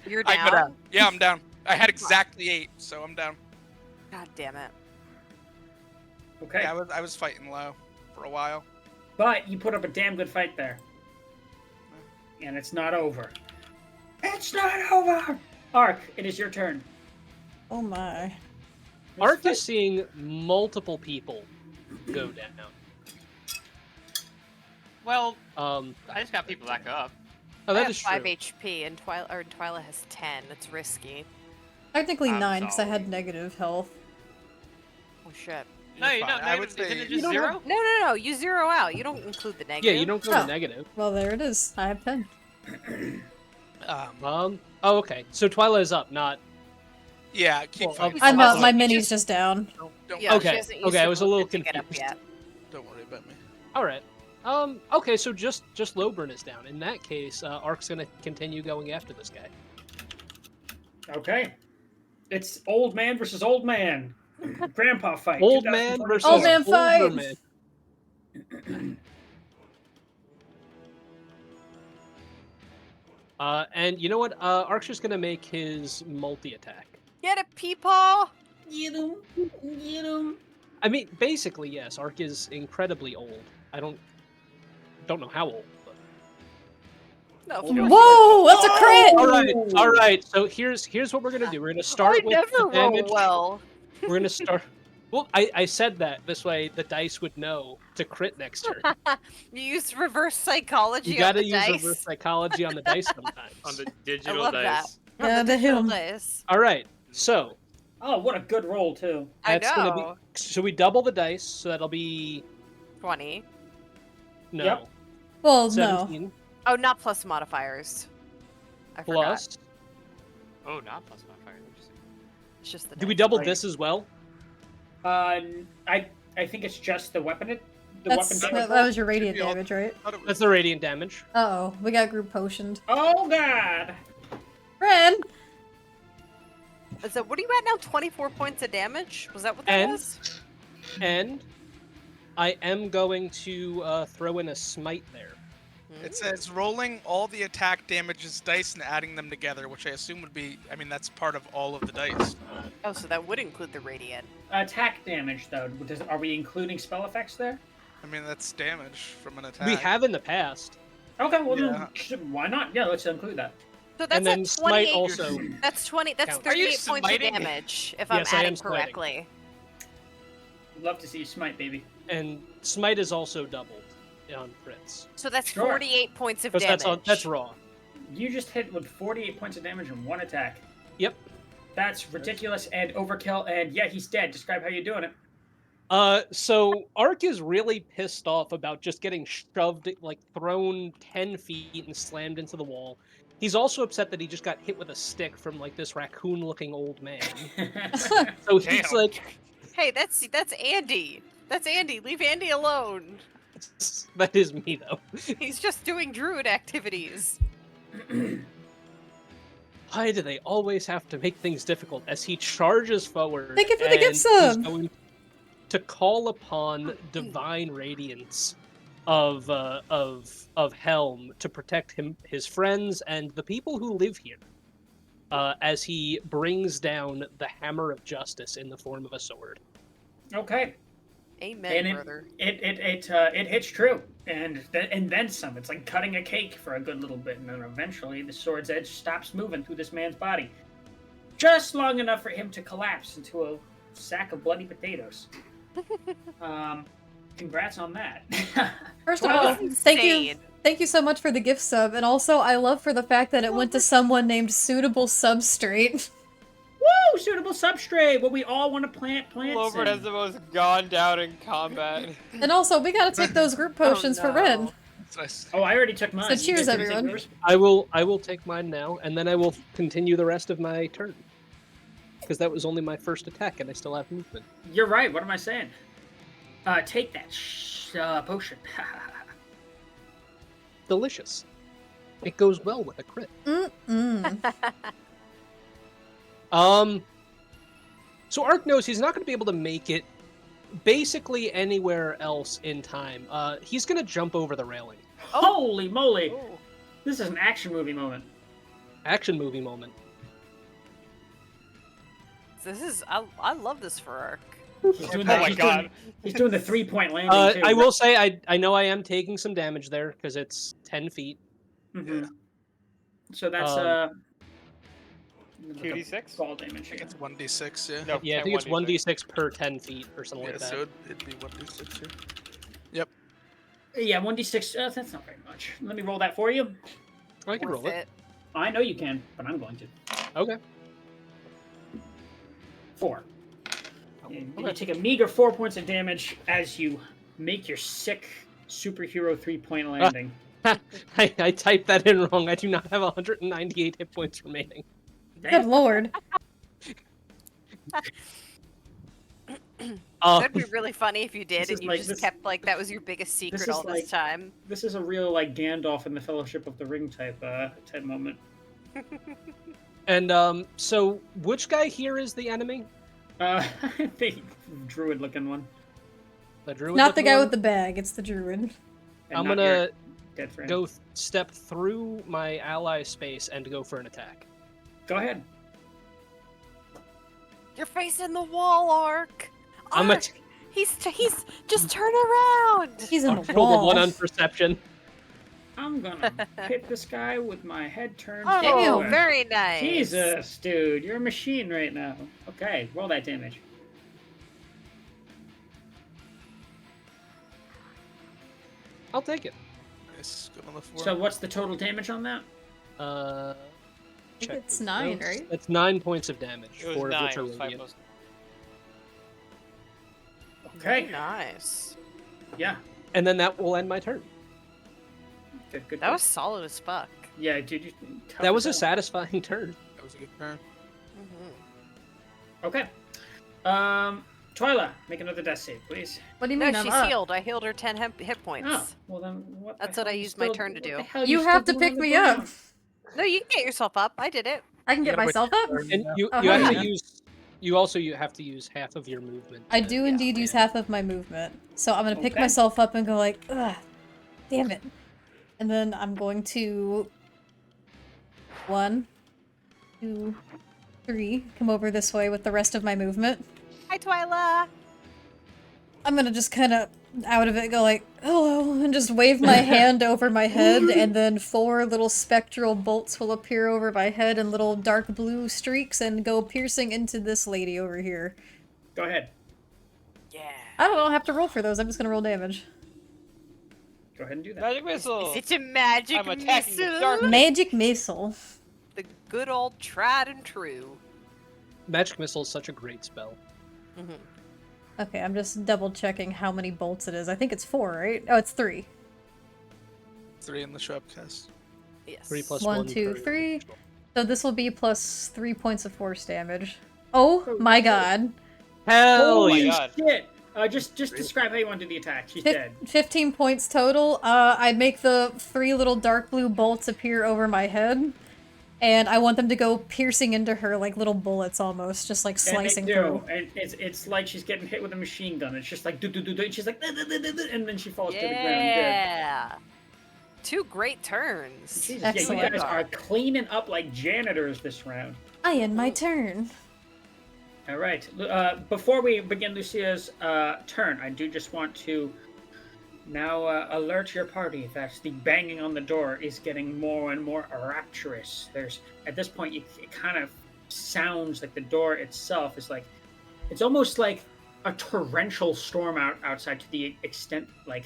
You're I go down? down. Yeah, I'm down. I had exactly 8, so I'm down. God damn it. Okay. Yeah, I was fighting low for a while. But you put up a damn good fight there. And it's not over. It's not over! Ark, it is your turn. Oh my. Ark is seeing multiple people go down. Well, Um, I just got people back up. oh, I that have is 5 true. HP, and Twyla has 10. It's risky. Technically I'm 9 because I had sorry. negative health. Oh shit. No, You're you're fine. not I would negative. Isn't say it You just don't 0? No. You zero out. You don't include the negative. Yeah, you don't go Oh. to negative. Well, there it is. I have 10. Oh, okay. So Twyla is up, not. Yeah, keep Well, fighting. I'm Well, up. My you mini's just down. Don't, Yeah, Okay, she hasn't used okay, I her was a little movement to get up confused. yet. don't worry about me. All right. Okay, so just Lowburn is down. In that case, Ark's gonna continue going after this guy. Okay. It's old man versus old man. Grandpa fight. Old man 2024. versus Old man older fight! man. And you know what? Ark's just gonna make his multi-attack. Get it, Peepaw! Get him. Get him. I mean, basically, yes. Ark is incredibly old. I don't know how old. But... No, Oh, for real. Whoa! That's a crit! All right. So here's what we're gonna do. We're gonna start I with never the roll damage. well. We're gonna start. Well, I said that this way the dice would know to crit next turn. You used reverse psychology You gotta on the use dice. reverse psychology on the dice sometimes. On the I digital love dice. that. On Yeah, the to digital him. dice. All right. So Oh, what a good roll too. I That's gonna know. be. Should we double the dice? So that'll be 20. no. Yep. Well, no. 17 Oh, not plus modifiers. I forgot. plus. Oh, not plus modifier. Interesting. It's just the Do we dice. double Right. this as well? I think it's just the weapon. The That's, weapon that, damage. that was your radiant Should be all- damage, right? I thought it was- That's the radiant damage. Uh-oh, we got group potioned. Oh god. Ren! So what are you at now? 24 points of damage? Was that what that And- was? And I am going to throw in a smite there. It says rolling all the attack damages dice and adding them together, which I assume would be. I mean, that's part of all of the dice. Oh, so that would include the radiant. Attack damage though. Are we including spell effects there? I mean, that's damage from an attack. We have in the past. Okay, well Yeah. then, why not? Yeah, let's include that. So that's And then at smite 28. also. That's 20. That's counts. Are you 38 points of smiting? damage if Yes, I I'm am adding smiting. correctly. Love to see you smite, baby. And smite is also doubled on crits. So that's Sure. 48 points of Because damage. that's raw. You just hit with 48 points of damage in one attack. Yep. That's ridiculous and overkill. And yeah, he's dead. Describe how you're doing it. So Ark is really pissed off about just getting shoved, like thrown 10 feet and slammed into the wall. He's also upset that he just got hit with a stick from like this raccoon-looking old man. So he's Damn. like, Hey, that's Andy. That's Andy. Leave Andy alone. that is me though. He's just doing druid activities. Why do they always have to make things difficult? As he charges forward, Thank you for the and gift he's sub. going to call upon divine radiance of Helm to protect his friends, and the people who live here. As he brings down the hammer of justice in the form of a sword. Okay. Amen, And brother. it hits true, and then some. It's like cutting a cake for a good little bit, and then eventually the sword's edge stops moving through this man's body, just long enough for him to collapse into a sack of bloody potatoes. Congrats on that. First of That all, was thank you. insane. Thank you so much for the gift sub, and also I love for the fact that it went to someone named Suitable Substrate. Woo! Suitable substrate. What we all want to plant plants. Clover has the most gone down in combat. And also, we gotta take those group potions for Ren. no. That's nice. Oh, I already took mine. So You cheers, guys didn't take everyone. yours? I will take mine now, and then I will continue the rest of my turn. Because that was only my first attack, and I still have movement. You're right. What am I saying? Take that potion. Delicious. It goes well with a crit. Mm-mm. So Ark knows he's not going to be able to make it basically anywhere else in time. He's going to jump over the railing. Holy moly! Oh. This is an action movie moment. Action movie moment. This is I love this for Ark. He's doing Oh that. my he's god. Doing, he's doing the 3-point landing too. I will say I know I am taking some damage there because it's 10 feet. Mhm. So that's Two D6? fall damage. I think it's 1d6, yeah. No, Yeah, I think it's 1d6 per 10 feet or something Yeah, like that. so it'd be 1d6 here. Yeah, 1d6. That's not very much. Let me roll that for you. I can Worth roll it. I know you can, but I'm going to. Okay. 4. And you Okay. take a meager 4 points of damage as you make your sick superhero 3-point landing. I typed that in wrong. I do not have 198 hit points remaining. Good lord. That'd be really funny if you did, this and is you like- just this- kept like that was your biggest secret is all like- this time. This is a real like Gandalf in the Fellowship of the Ring type moment. And so which guy here is the enemy? The druid looking one. The druid. Not the guy looking with the bag, it's the druid. And I'm not your gonna dead friend. go step through my ally space and go for an attack. Go ahead. You're facing the wall, Ark. I'm a Ark, he's just turn around. He's in I'll the roll a wall. 1 on perception. I'm gonna hit this guy with my head turned Oh, forward. very nice. Jesus, dude, you're a machine right now. Okay, roll that damage. I'll take it. Nice. Good on the 4. So what's the total damage on that? think check it's those 9, notes. right? That's 9 points of damage. It was 4 of 9. which are It was 5 radiant. plus. Okay. Nice. Yeah. And then that will end my turn. Good. That was solid as fuck. Yeah, dude. That was a sad. satisfying turn. That was a good turn. Mm-hmm. Okay. Twyla, make another death save, please. What do you No, mean I'm she's up? healed. I healed her 10 hit points. Oh, well then what? That's the what I hell you used my still- turn to what do. the hell You still have to doing pick on the me up. ground? No, you can get yourself up. I did it. I can get Yeah, but myself up. And you Oh, have hell to yeah. use. You also have to use half of your movement. I to- do indeed use land. half of my movement. So I'm gonna pick Okay. myself up and go like, ugh, damn it. And then I'm going to 1, 2, 3, come over this way with the rest of my movement. Hi, Twyla. I'm gonna just kind of out of it go like, hello, and just wave my hand over my head, and then 4 little spectral bolts will appear over my head in little dark blue streaks and go piercing into this lady over here. Go ahead. Yeah. I don't have to roll for those, I'm just gonna roll damage. Go ahead and do that. Magic missile. It's a magic I'm attacking the missile. dark- Magic missile. The good old tried and true. Magic missile is such a great spell. Mm-hmm. Okay, I'm just double checking how many bolts it is. I think it's 4, right? Oh, it's 3. 3 in the shrubcast. Yes. 3 plus 1, 1, 2, per 3. individual. So this will be plus 3 points of force damage. Oh my god. Hell Holy yeah! God. shit! Just describe how you want to do the attack. She's dead. 15 points total. I make the 3 little dark blue bolts appear over my head. And I want them to go piercing into her like little bullets almost, just like slicing and they through. do. And it's like she's getting hit with a machine gun. It's just like do, and she's like and then she falls to the ground Yeah. 2 great turns. dead. Jesus, Excellent. yeah, you guys are cleaning up like janitors this round. I end my turn. All right. Before we begin Lucia's turn, I do just want to now alert your party that the banging on the door is getting more and more rapturous. At this point, it kind of sounds like the door itself is like, it's almost like a torrential storm outside, to the extent like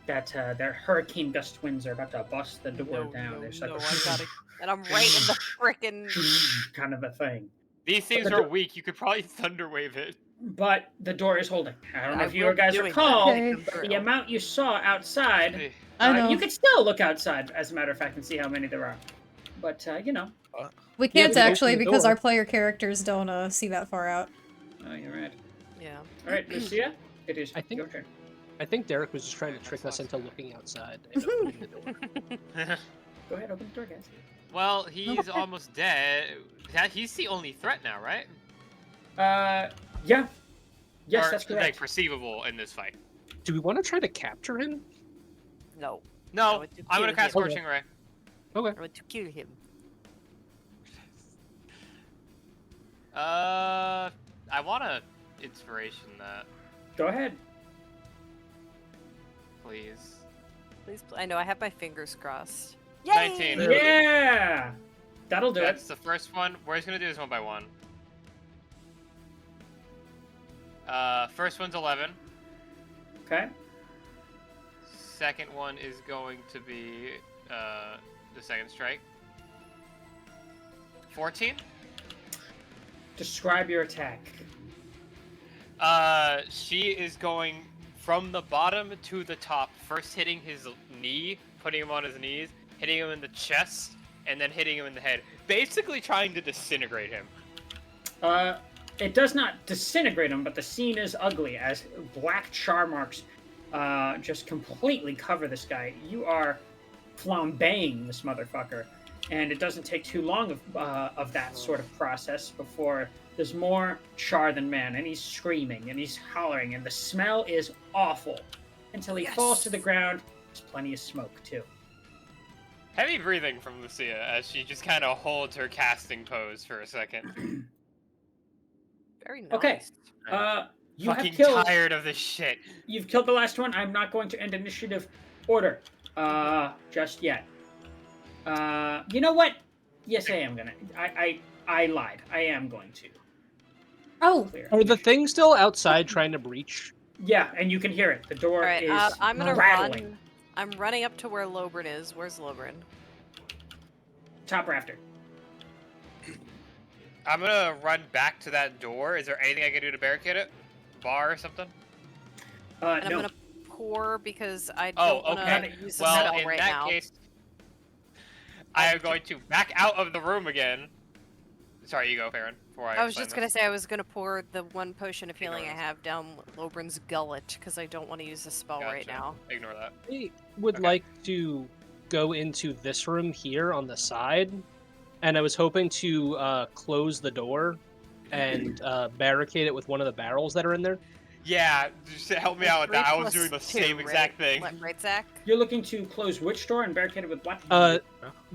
that their hurricane gust winds are about to bust the door down. There's like no, a I got it. And I'm right in the frickin'. kind of a thing. These things are weak. You could probably thunderwave it. But the door is holding. I don't know I if you will guys doing recall, that. Okay. but the amount you saw outside, Hey, I know. you could still look outside, as a matter of fact, and see how many there are. But, you know. We Yeah, can't but open actually the because door. our player characters don't see that far out. Oh, you're right. Yeah. All right, Lucia, it is I think- your turn. I think Derek was just trying to trick us into looking outside and opening the door. Go ahead, open the door, guys. well, he's almost dead. He's the only threat now, right? Yeah. Yes, Or, that's like, correct. perceivable in this fight. Do we want to try to capture him? No. I No, want to I'm gonna kill cast him. Scorching Ray. I want to kill him. I want to inspiration that, Go ahead. please. Please, I know I have my fingers crossed. 19. Yay! Yeah! That'll do That's it. the first one. We're just gonna do this one by one. First one's 11. Okay. Second one is going to be the second strike. 14. Describe your attack. She is going from the bottom to the top, first hitting his knee, putting him on his knees, hitting him in the chest, and then hitting him in the head. Basically trying to disintegrate him. It does not disintegrate him, but the scene is ugly as black char marks just completely cover this guy. You are flambeing this motherfucker, and it doesn't take too long of that sort of process before there's more char than man, and he's screaming and he's hollering, and the smell is awful until he falls to the ground. There's plenty of smoke too. Heavy breathing from Lucia as she just kind of holds her casting pose for a second. Very nice. Okay. You have Fucking killed. tired of this shit. You've killed the last one. I'm not going to end initiative order just yet. You know what? Yes, I am gonna. I lied. I am going to. Oh, Clear. Are the things still outside trying to breach? Yeah, and you can hear it. The door All right, is I'm gonna rattling. run. I'm running up to where Lobrin is. Where's Lobrin? Top rafter. I'm gonna run back to that door. Is there anything I can do to barricade it? Bar or something? And I'm No. gonna pour because I Oh, don't want okay. to use a Well, spell in right that now. case, I am going to back out of the room again. Sorry, you go, Farron. Before I I was explain just gonna say I was gonna pour the one potion of healing I Ignore this. have down Lobrin's gullet because I don't want to use a spell right Gotcha. now. Ignore that. I would Okay. like to go into this room here on the side, and I was hoping to close the door and barricade it with one of the barrels that are in there. Yeah, just help me Like out with that. I was 3 doing the plus 2, same exact right? thing. Right, Zach? You're looking to close which door and barricade it with what?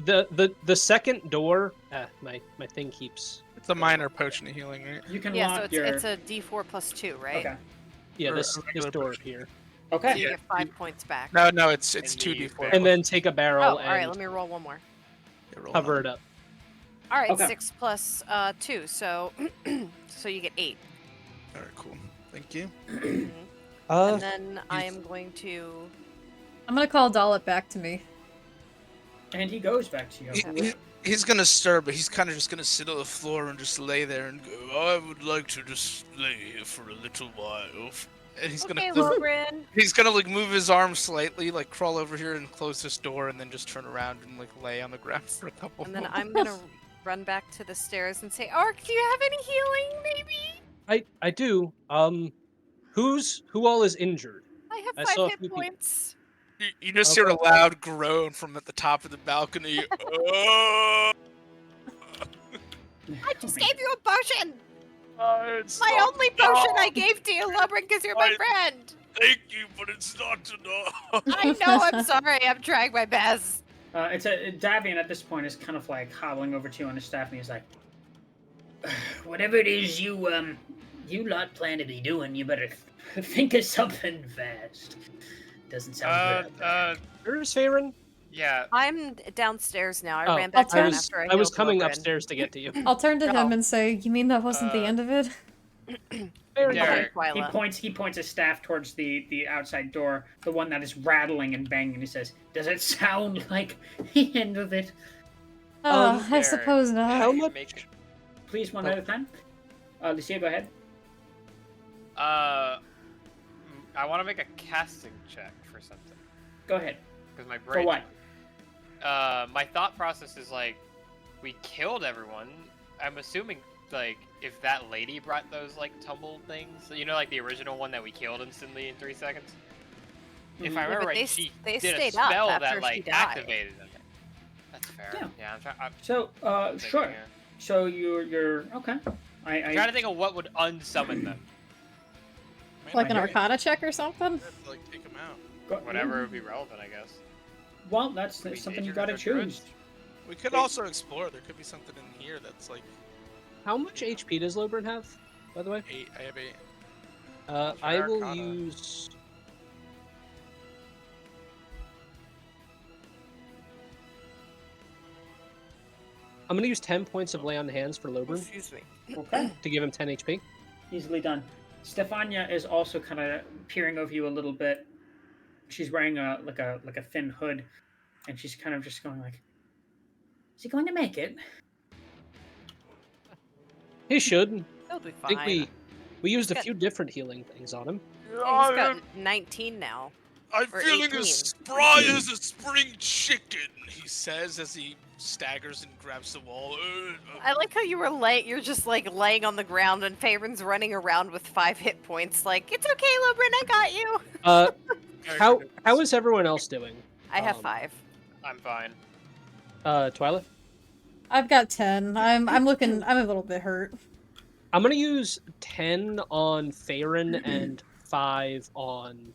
The second door. My thing keeps. It's a minor potion of healing, right? You can Yeah, so lock it's your. a D4 plus 2, right? Okay. Yeah, Or this a regular door potion. here, So Okay. you get 5 points back. No, it's And 2d4. the and then take a barrel Oh, alright, and let me roll one more. Yeah, roll cover another. it up. Alright, Okay. 6 plus 2, so so you get 8. All right, cool. Thank you. And then I am going to... I'm gonna call Dollop back to me. And he goes back to you. He's gonna stir, but he's kind of just gonna sit on the floor and just lay there and go, I would like to just lay here for a little while. And he's Okay, gonna Lobrin. he's gonna like move his arm slightly, like crawl over here and close this door, and then just turn around and like lay on the ground for a couple. And then moments. I'm gonna run back to the stairs and say, Ark, do you have any healing, maybe? I do. Who all is injured? I I have saw 5 a hit few people. points. You just hear a loud groan from at the top of the balcony. Oh, I just gave you a potion! it's My not only potion I enough. gave to you, Lobrin, because you're my friend! Thank you, but it's not enough. I know, I'm sorry, I'm trying my best. Davian at this point is kind of like hobbling over to you on his staff, and he's like, "Whatever it is you lot plan to be doing, you better think of something fast. Doesn't sound good." Where's Farron? Yeah. I'm downstairs now. I Oh, ran back I down was- after I I was healed coming Lobrin. upstairs to get to you. I'll turn to No. him and say, "You mean that wasn't the Uh, end of it?" Farron, Derek, Behind He Twyla. points his staff towards the outside door, the one that is rattling and banging. He says, "Does it sound like the end of it?" I Derek, suppose not. how you much- make- Please, one at a time. Lucia, go ahead. I want to make a casting check for something. Go ahead. Because my brain. For what? My thought process is like, we killed everyone. I'm assuming, like, if that lady brought those, like, tumble things, you know, like the original one that we killed instantly in 3 seconds? If I Yeah, remember but right, they she they did a stayed up spell after that, she like, died. activated them. That's fair. Yeah. I'm So, thinking sure. here. So you're okay. I'm trying to think of what would unsummon them. Like an I- Arcana check or something? Like take him out. Whatever would be relevant, I guess. Well, that's Could be something you nature gotta of the choose. We could Wait. also explore. There could be something in here that's like How much HP does Lobrin have, by the way? 8. I have 8. I Try will Arcana. use. I'm gonna use 10 points of lay on hands for Lobrin Excuse me. Okay. to give him 10 HP. Easily done. Stefania is also kind of peering over you a little bit. She's wearing a thin hood, and she's kind of just going like, "Is he going to make it?" He should. He'll be I think fine. we used a He's got- few different healing things on him. Yeah, he's got 19 now. I'm Or feeling 18. as spry as a spring chicken, he says as he staggers and grabs the wall. I like how you were you're just like laying on the ground and Faerun's running around with 5 hit points like, it's okay, Lobrin, I got you. How is everyone else doing? I have Um, 5. I'm fine. Twyla? I've got 10. I'm a little bit hurt. I'm gonna use 10 on Farron and 5 on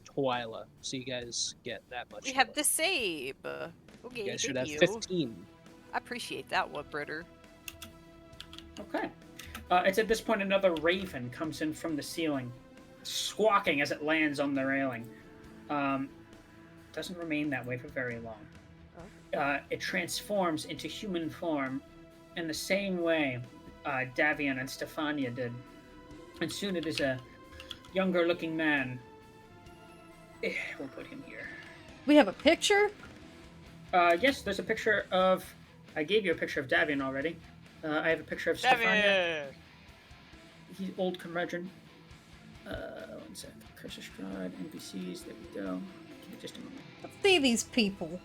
Twyla, so you guys get that much. We have healing. the save. Okay, You guys should thank have you. 15. I appreciate that one, Britter. Okay. It's at this point another raven comes in from the ceiling, squawking as it lands on the railing. Doesn't remain that way for very long. It transforms into human form in the same way Davian and Stefania did. And soon it is a younger-looking man. We'll put him here. We have a picture? Yes, there's a picture of... I gave you a picture of Davian already. I have a picture of Stefania. Davian! He's old curmudgeon. One sec. Cursor Strahd, NPCs. There we go. Give me just a moment. Let's see these people.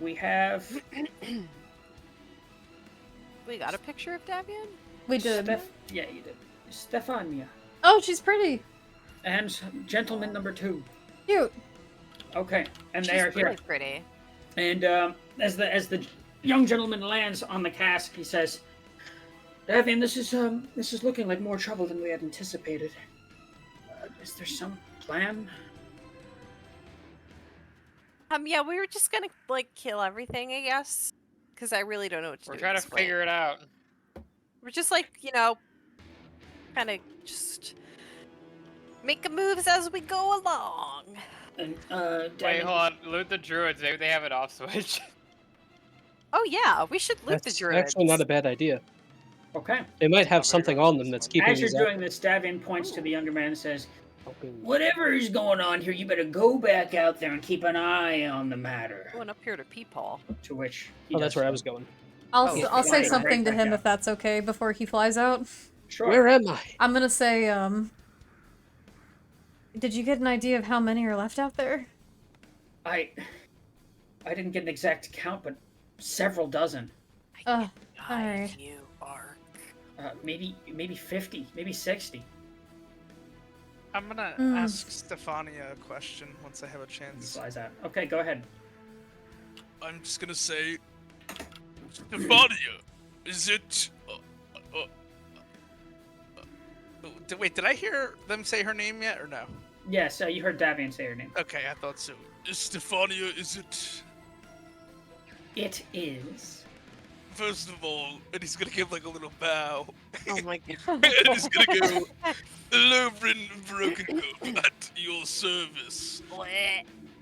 We have We got a picture of Davian? We did. Yeah, you did. Stefania Oh, she's pretty. and gentleman number 2. Cute. Okay, and She's they are really here. pretty. And as the young gentleman lands on the cask, he says, "Davian, this is looking like more trouble than we had anticipated. Is there some plan?" Yeah, we were just gonna like kill everything, I guess, because I really don't know what to We're do. trying to figure it out. We're just like, kind of just making moves as we go along. And Wait, Davian, hold on. Loot the druids. Maybe they have it off switch. Oh yeah, we should loot the That's druids. actually not a bad idea. Okay. They might have Not very something good. on them that's keeping As you're these out. doing this, Davian points to the younger man and says, Helping- "Whatever is going on here, you better go back out there and keep an eye on the matter." Going up here to Peepaw. To which he Oh, that's does where I so. was going. I'll, Oh, I'll say fine. something to Right him back if that's okay before he flies out. Sure. Where am I? I'm gonna say, did you get an idea of how many are left out there? I didn't get an exact count, but several dozen. Alright. You are. Maybe 50, maybe 60. I'm gonna Mm. ask Stefania a question once I have a He chance. flies out. Okay, go ahead. I'm just gonna say, Stefania, is it? Wait, did I hear them say her name yet or no? Yes, you heard Davian say her name. Okay, I thought so. Stefania, is it? It is. First of all, and he's gonna give like a little bow. Oh my god. And he's gonna go, "Hello, Bryn Broken Goat, at your service.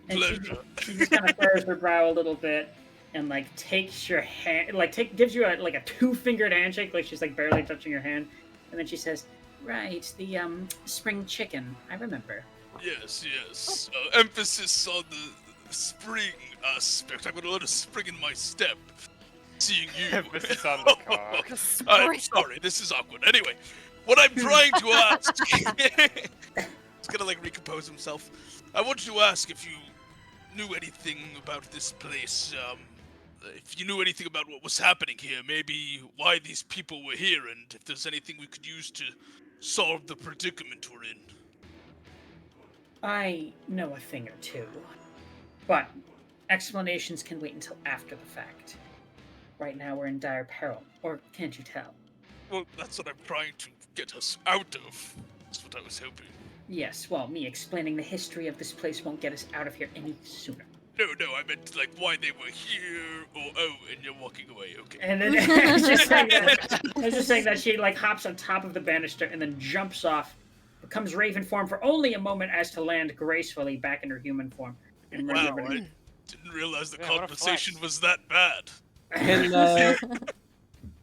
And Pleasure." she just kind of furrows her brow a little bit and like takes your hand, gives you a 2-fingered handshake, like she's like barely touching your hand, and then she says, "Right, the spring chicken. I remember." Yes. Emphasis on the spring aspect. I'm gonna let a spring in my step. Seeing you. Emphasis on the car. I'm sorry, this is awkward. Anyway, what I'm trying to ask. He's gonna like recompose himself. I want to ask if you knew anything about this place. If you knew anything about what was happening here, maybe why these people were here, and if there's anything we could use to solve the predicament we're in. I know a thing or two, but explanations can wait until after the fact. Right now we're in dire peril, or can't you tell? Well, that's what I'm trying to get us out of. That's what I was hoping. Yes, well, me explaining the history of this place won't get us out of here any sooner. No, I meant like why they were here, or and you're walking away, okay. And then I was just saying that she like hops on top of the banister and then jumps off, becomes raven form for only a moment as to land gracefully back in her human form. And Wow, remember I didn't realize the Yeah, what a conversation flex. was that bad.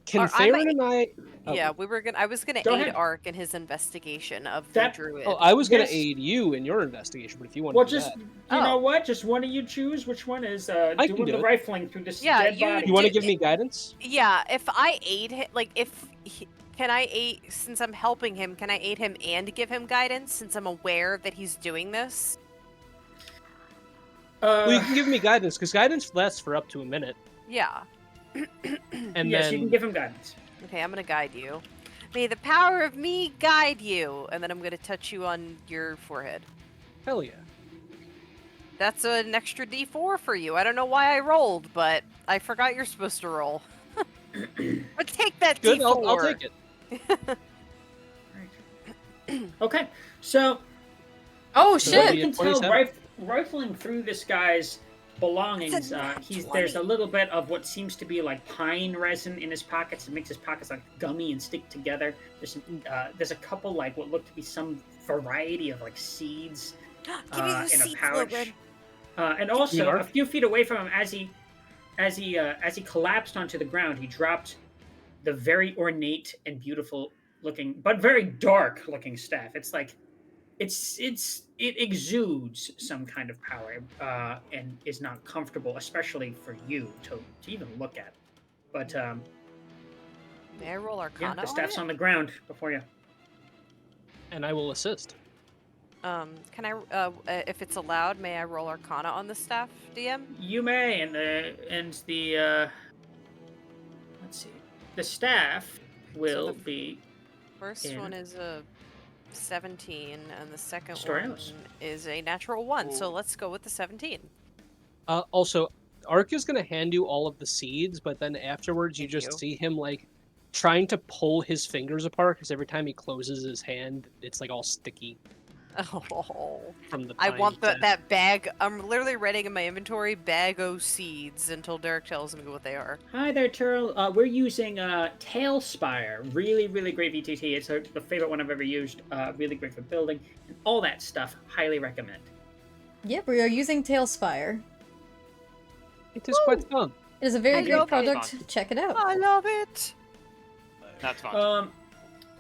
Can Or I Farron might- and I? Oh, Yeah, I was gonna Go aid ahead. Ark in his investigation of That- the druid. Oh, I was gonna Yes. aid you in your investigation, but if you want Well, to do just that, you know Oh. what? Just one of you choose which one is can doing do the it. rifling through this Yeah, dead you body. you want to do- give me guidance? Yeah, if I aid him, can I aid, since I'm helping him, can I aid him and give him guidance since I'm aware that he's doing this? Well, you can give me guidance because guidance lasts for up to a minute, Yeah. and yes, then you can give him guidance. Okay, I'm gonna guide you. May the power of me guide you, and then I'm gonna touch you on your forehead. hell yeah. That's an extra D4 for you. I don't know why I rolled, but I forgot you're supposed to roll. But take that Good, D4. I'll take it. Okay, so Oh So shit! you can tell 27? rifling through this guy's belongings, It's a nat there's a 20. little bit of what seems to be like pine resin in his pockets. It makes his pockets like gummy and stick together. There's a couple like what look to be some variety of like seeds Give me in those a seeds, pouch. Logan. And also Mark? a few feet away from him, as he collapsed onto the ground, he dropped the very ornate and beautiful looking, but very dark looking staff. It's like it exudes some kind of power and is not comfortable, especially for you to even look at. But May I roll Yeah, Arcana the staff's on on the ground before you. And I will assist. it? Can I, if it's allowed, may I roll Arcana on the staff, DM? You may, and the let's see, the staff will be First in one is a 17, and the second Story one notes. is a natural 1, so Ooh. let's go with the 17. Also, Ark is going to hand you all of the seeds, but then afterwards you Thank just you. see him like trying to pull his fingers apart because every time he closes his hand, it's like all sticky Oh, from the I time want he that that bag. I'm literally writing in my inventory bag o' seeds until Derek tells me what they are. Hi there, Turl. We're using Tailspire. Really, really great VTT. It's the favorite one I've ever used. Really great for building and all that stuff. Highly recommend. Yep, we are using Tailspire. It is quite fun. It is a very I great love it. product. Fun. Check it out. I love it. That's fine.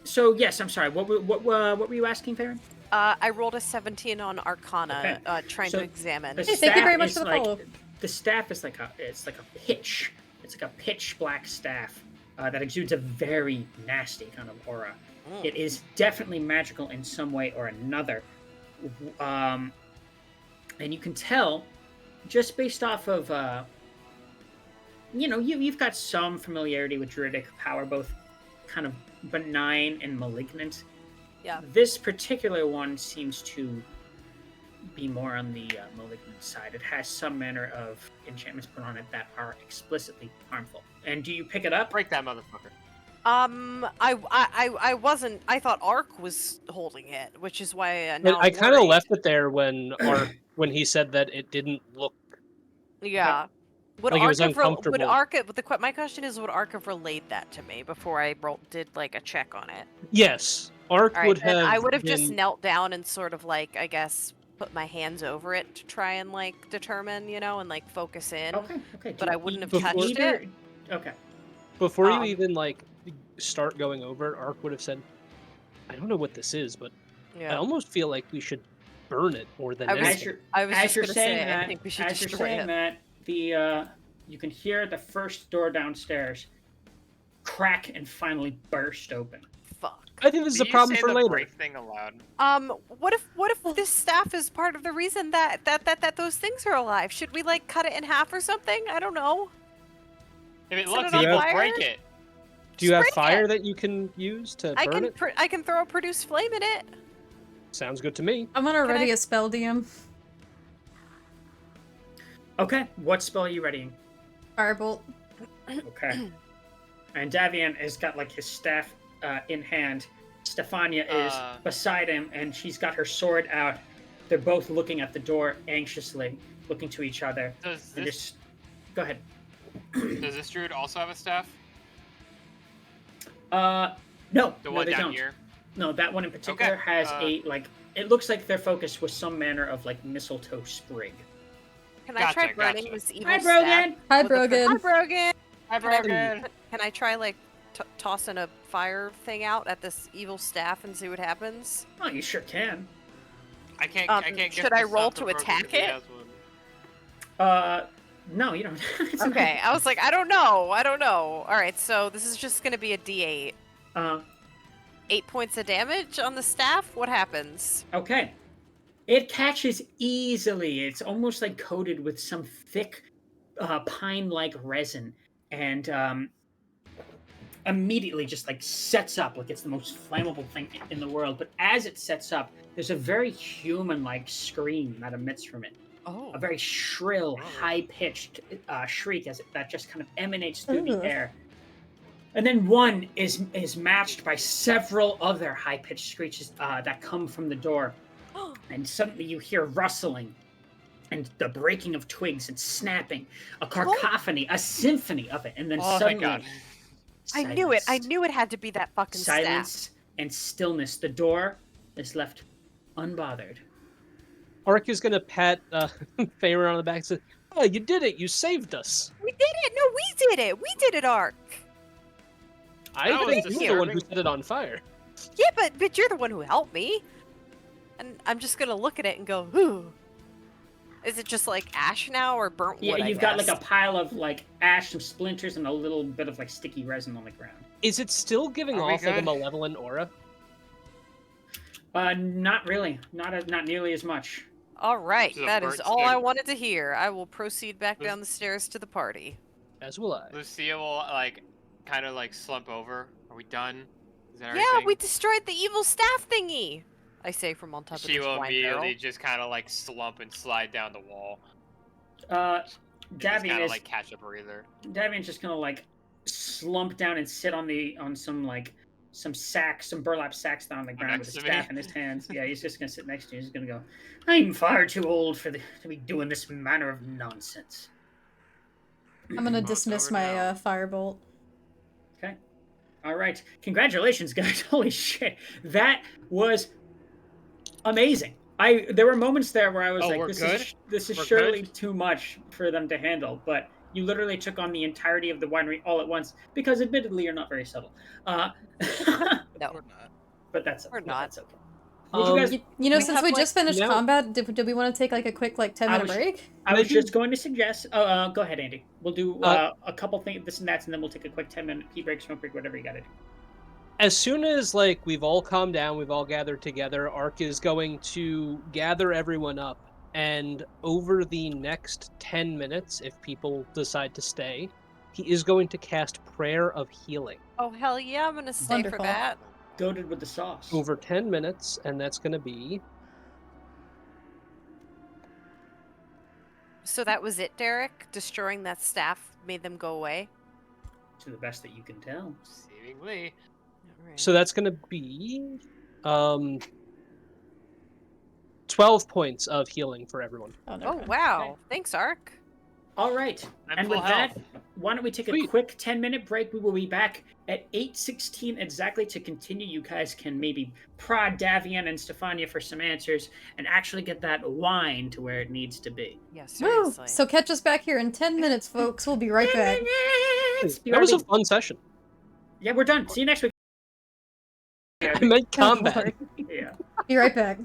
So yes, I'm sorry. What were you asking, Farron? I rolled a 17 on Arcana, Okay. trying So to examine. The Hey, thank you very staff much is for the like- follow. The staff is like a pitch. It's like a pitch black staff that exudes a very nasty kind of aura. Mm. It is definitely magical in some way or another, and you can tell just based off of you've got some familiarity with druidic power, both kind of benign and malignant. Yeah. This particular one seems to be more on the malignant side. It has some manner of enchantments put on it that are explicitly harmful. And do you pick it up? Break that motherfucker. I wasn't. I thought Ark was holding it, which is why now I I'm kind of worried. left it there when when he said that it didn't look. Yeah. Would Like it was Ark have uncomfortable. my question is, would Ark have relayed that to me before I did like a check on it? Yes, Ark All right, would then have. I would have just been- knelt down and sort of like, I guess, put my hands over it to try and like determine, and like focus in. Okay. But I wouldn't have Before- touched it. Okay. Before you Um, even like start going over it, Ark would have said, "I don't know what this is, but I Yeah. almost feel like we should burn it more than I was- anything." I was As just you're gonna saying say, that, I think we should as you're destroy saying it. that, the you can hear the first door downstairs crack and finally burst open. Fuck. I think this is a Did you problem say for the later. break thing aloud? What if this staff is part of the reason that those things are alive? Should we like cut it in half or something? I don't know. If it Set looks it on evil, fire? break it. Do you have Spray fire it. that you can use to I burn can it? I can throw a produce flame in it. Sounds good to me. I'm gonna Can ready I- a spell, DM. Okay, what spell are you readying? Firebolt. Okay. And Davian has got like his staff in hand. Stefania is beside him, and she's got her sword out. They're both looking at the door anxiously, looking to each other. Does And this just go ahead. does this druid also have a staff? No, The no, one they down don't. here. No, that one in particular Okay, has a like. It looks like their focus was some manner of like mistletoe sprig. Can I try Gotcha, burning gotcha. this evil Hi, staff? Brogan. Hi, with a pro- Brogan. Hi, Brogan. Hi, Can I- Brogan. Can I try like tossing a fire thing out at this evil staff and see what happens? Oh, you sure can. I can't. Um, I can't. should get I this roll up to Brogan attack if he it? has one. No, you don't. It's Okay, I was like, I don't know. All right, so this is just gonna be a D8. Uh, 8 points of damage on the staff. What happens? okay. It catches easily. It's almost like coated with some thick, pine-like resin, and immediately just like sets up like it's the most flammable thing in the world. But as it sets up, there's a very human-like scream that emits from it. Oh. A very shrill, high-pitched shriek that just kind of emanates through the Ugh. air. And then one is matched by several other high-pitched screeches that come from the door. And suddenly you hear rustling and the breaking of twigs and snapping, a cacophony, a symphony of it. And then Oh my suddenly, God. I knew it. I silence. knew it had to be that fucking Silence and stillness. The door is left unbothered. Ark is gonna pat Faerun on the back and say, "Oh, you did it! You saved us!" staff. We did it. No, we did it. We did it, Ark. I That was think you're the one who disturbing. set it on fire. Yeah, but you're the one who helped me. And I'm just gonna look at it and go, ooh. Is it just like ash now or burnt wood? Yeah, I you've got like guess? a pile of like ash, some splinters, and a little bit of like sticky resin on the ground. Is it still giving Are we off like a good? malevolent aura? Not really. Not nearly as much. All right, This is a that is burnt all I stick. wanted to hear. I will proceed back This- down the stairs to the party. As will I. Lucia will like kind of like slump over. Are we done? Is that Yeah, everything? we destroyed the evil staff thingy. I say from on top She of this will wine immediately barrel. just kind of like slump and slide down the wall. Davian Just kind of is like catch a breather. Davian's just gonna like slump down and sit on some sacks, some burlap sacks down on the ground with next his to me? staff in his hands. Yeah, he's just gonna sit next to you. He's gonna go, "I'm far too old to be doing this manner of nonsense." I'm gonna it's dismiss over my now. firebolt. Okay. All right. Congratulations, guys. Holy shit. That was amazing. There were moments there where I was Oh, like, we're good? this is We're surely good? too much for them to handle, but you literally took on the entirety of the winery all at once because admittedly you're not very subtle. No, Or not. But that's we're not. that's okay. Would you guys You know, We since have, we like, just finished no- combat, do we want to take like a quick 10-minute was- break? I was Maybe- just going to suggest go ahead, Andy. We'll do a couple things this and that, and then we'll take a quick 10-minute pee break, smoke break, whatever you gotta do. As soon as like we've all calmed down, we've all gathered together, Ark is going to gather everyone up, and over the next 10 minutes, if people decide to stay, he is going to cast Prayer of Healing. Oh hell yeah, I'm gonna stay Wonderful. for that. Goated with the sauce. Over 10 minutes, and that's going to be... So that was it, Derek? Destroying that staff made them go away? To the best that you can tell. Seemingly. Alright. So that's going to be 12 points of healing for everyone. Oh, never Oh mind. wow. Thanks, Ark. All right. I'm And full with health. that, why don't we take a Sweet. quick 10-minute break? We will be back at 8:16 exactly to continue. You guys can maybe prod Davian and Stefania for some answers and actually get that wine to where it needs to be. Yeah, Woo! seriously. So catch us back here in 10 minutes, folks. We'll be right back. That was a fun session. Yeah, we're done. See you next week. I meant Oh, combat. Lord. Yeah. Be right back.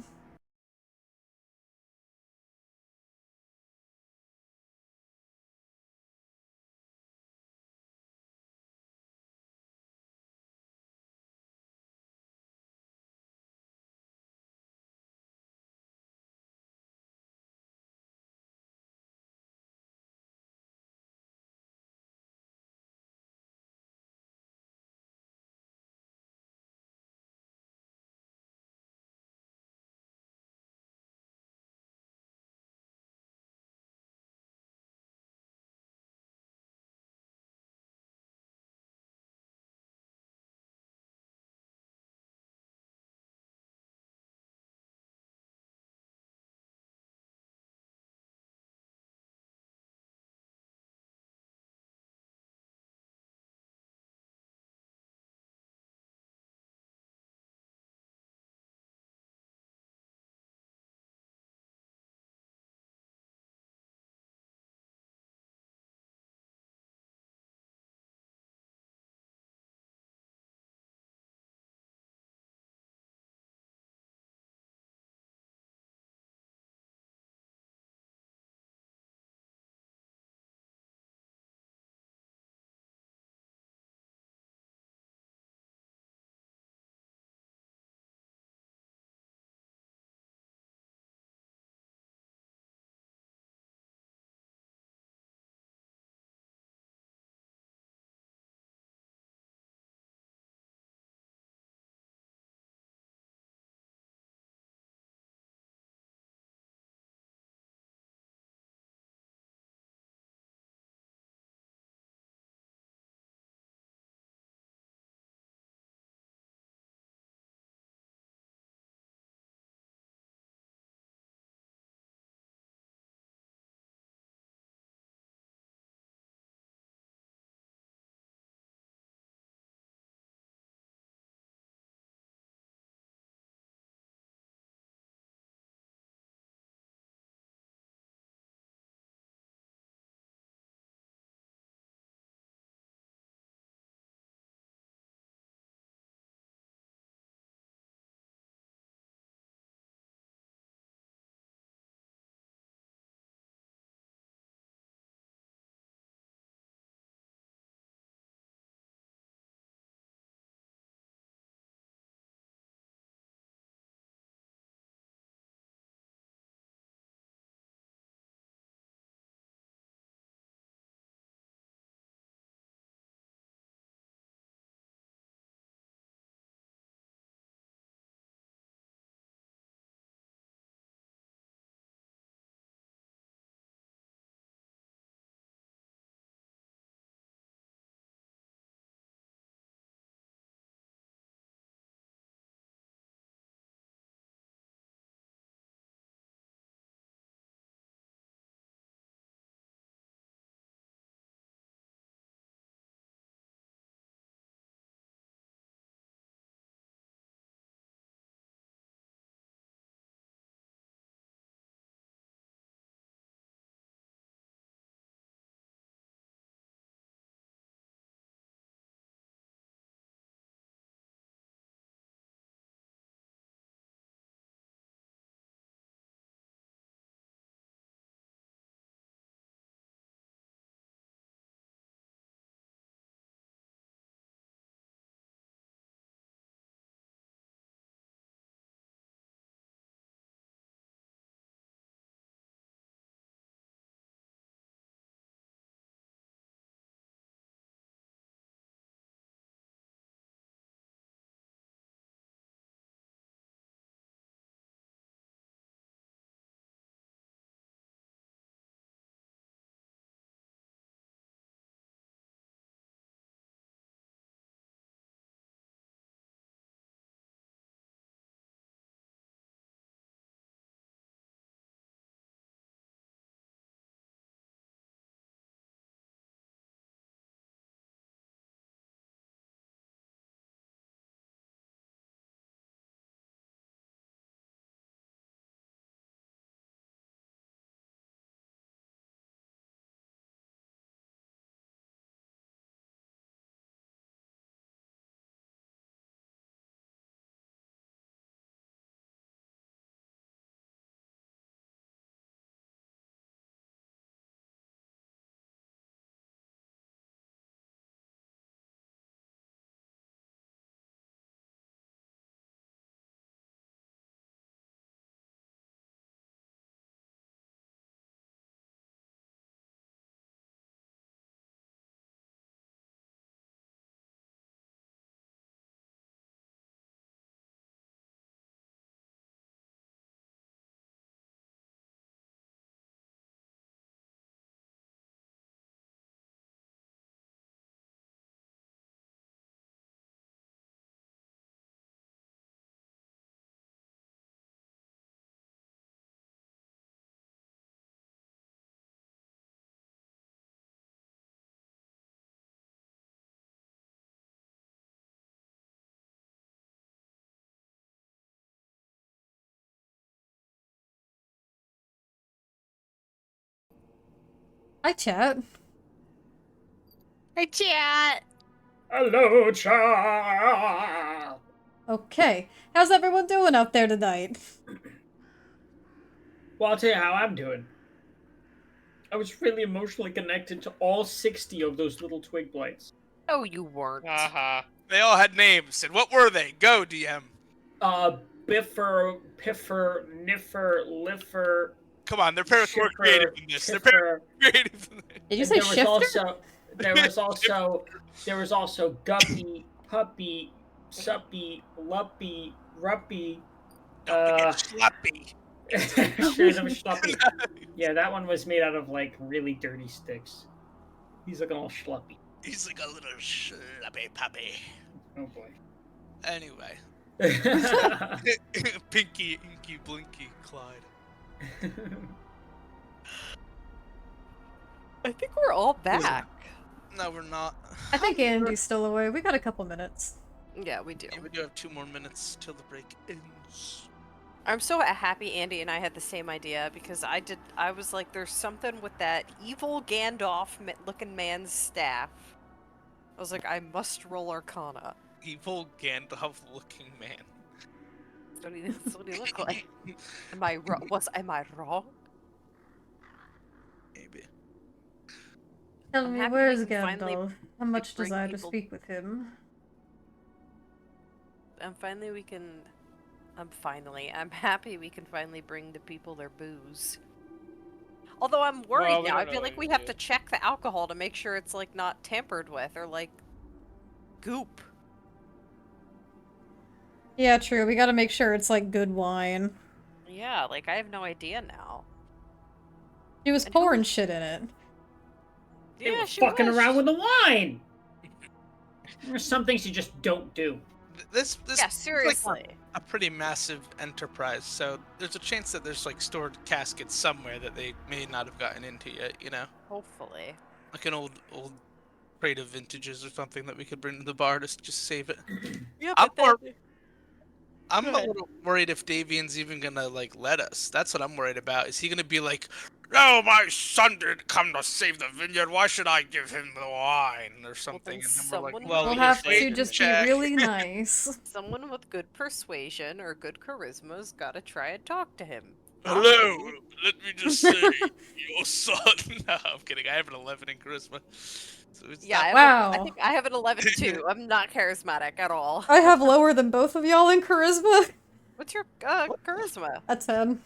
Hi, chat. Hey, chat. Hello, child. Okay. How's everyone doing out there tonight? Well, I'll tell you how I'm doing. I was really emotionally connected to all 60 of those little twig blights. Oh, you weren't. Uh-huh. They all had names, and what were they? Go, DM. Biffer, Piffer, Niffer, Liffer, Come on, they're parents more Shiffer, creative than this. They're Tiffer. creative than this. Did you And say shifter? there was also Guppy, Puppy, Suppy, Luppy, Ruppy. Don't forget Slappy. Sure, that was Schluppy. Yeah, that one was made out of like really dirty sticks. He's looking all schluppy. He's like a little slappy puppy. Oh boy. Anyway. Pinky, Inky, Blinky, Clyde. I think we're all back. No, we're not. I think Andy's still away. We got a couple minutes. Yeah, we do. Yeah, we do have 2 more minutes till the break ends. I'm so happy Andy and I had the same idea because I was like, there's something with that evil Gandalf looking man's staff. I was like, I must roll Arcana. Evil Gandalf looking man. That's what he looked like. Am I wrong? Maybe. Tell I'm me, happy where's we can finally, Gandalf? How much bring desire to people- speak with him? I'm happy we can finally bring the people their booze. Although I'm worried Well, we now. I don't feel know like what we have to check the alcohol to make sure it's like not tampered with or like goop. Yeah, true. We gotta make sure it's like good wine. Yeah, like I have no idea now. She was And who pouring was- shit in it. They Yeah, were she fucking was. around with the wine. There's some things you just don't do. This Yeah, is like seriously. a pretty massive enterprise, so there's a chance that there's like stored caskets somewhere that they may not have gotten into yet, you know? Hopefully. Like an old crate of vintages or something that we could bring to the bar to just save it. Yeah, I'm but more- then- I'm Go a ahead. little worried if Davian's even gonna like let us. That's what I'm worried about. Is he gonna be like, "No, my son didn't come to save the vineyard. Why should I give him the wine?" or something? then And then we're like, someone "Well, We'll will have to persuade just check. be really nice. Someone with good persuasion or good charisma's gotta try and talk to him. Hello, let me just say, your son." No, I'm kidding. I have an 11 in charisma. So it's Yeah, not- I Wow. think I have an 11 too. I'm not charismatic at all. I have lower than both of y'all in charisma. What's your charisma? A 10.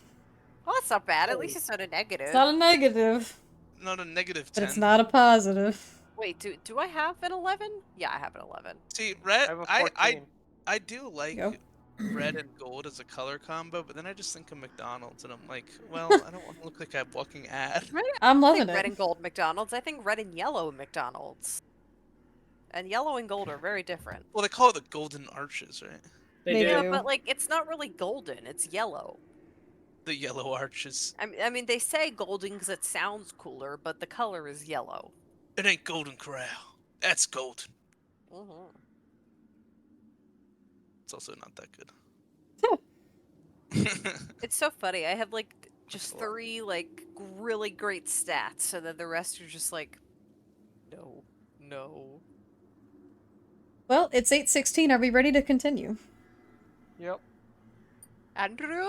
Well, that's not bad. At least it's not a negative. It's not a negative, not a negative but 10. it's not a positive. Wait, do I have an 11? Yeah, I have an 11. See, red. I have a I 14. I do like Go. red and gold as a color combo, but then I just think of McDonald's and I'm like, well, I don't want to look like a walking ad. I'm I loving think red it. and gold McDonald's. I think red and yellow McDonald's. And yellow and gold are very different. Well, they call it the golden arches, right? They They do. Yeah, do. but like it's not really golden. It's yellow. The yellow arches. I mean, they say golden because it sounds cooler, but the color is yellow. It ain't golden corral. That's golden. Mm-hmm. It's also not that good. It's so funny. I have like just a lot. 3 like really great stats, and then the rest are just like, no. Well, it's 8:16. Are we ready to continue? Yep. Andrew,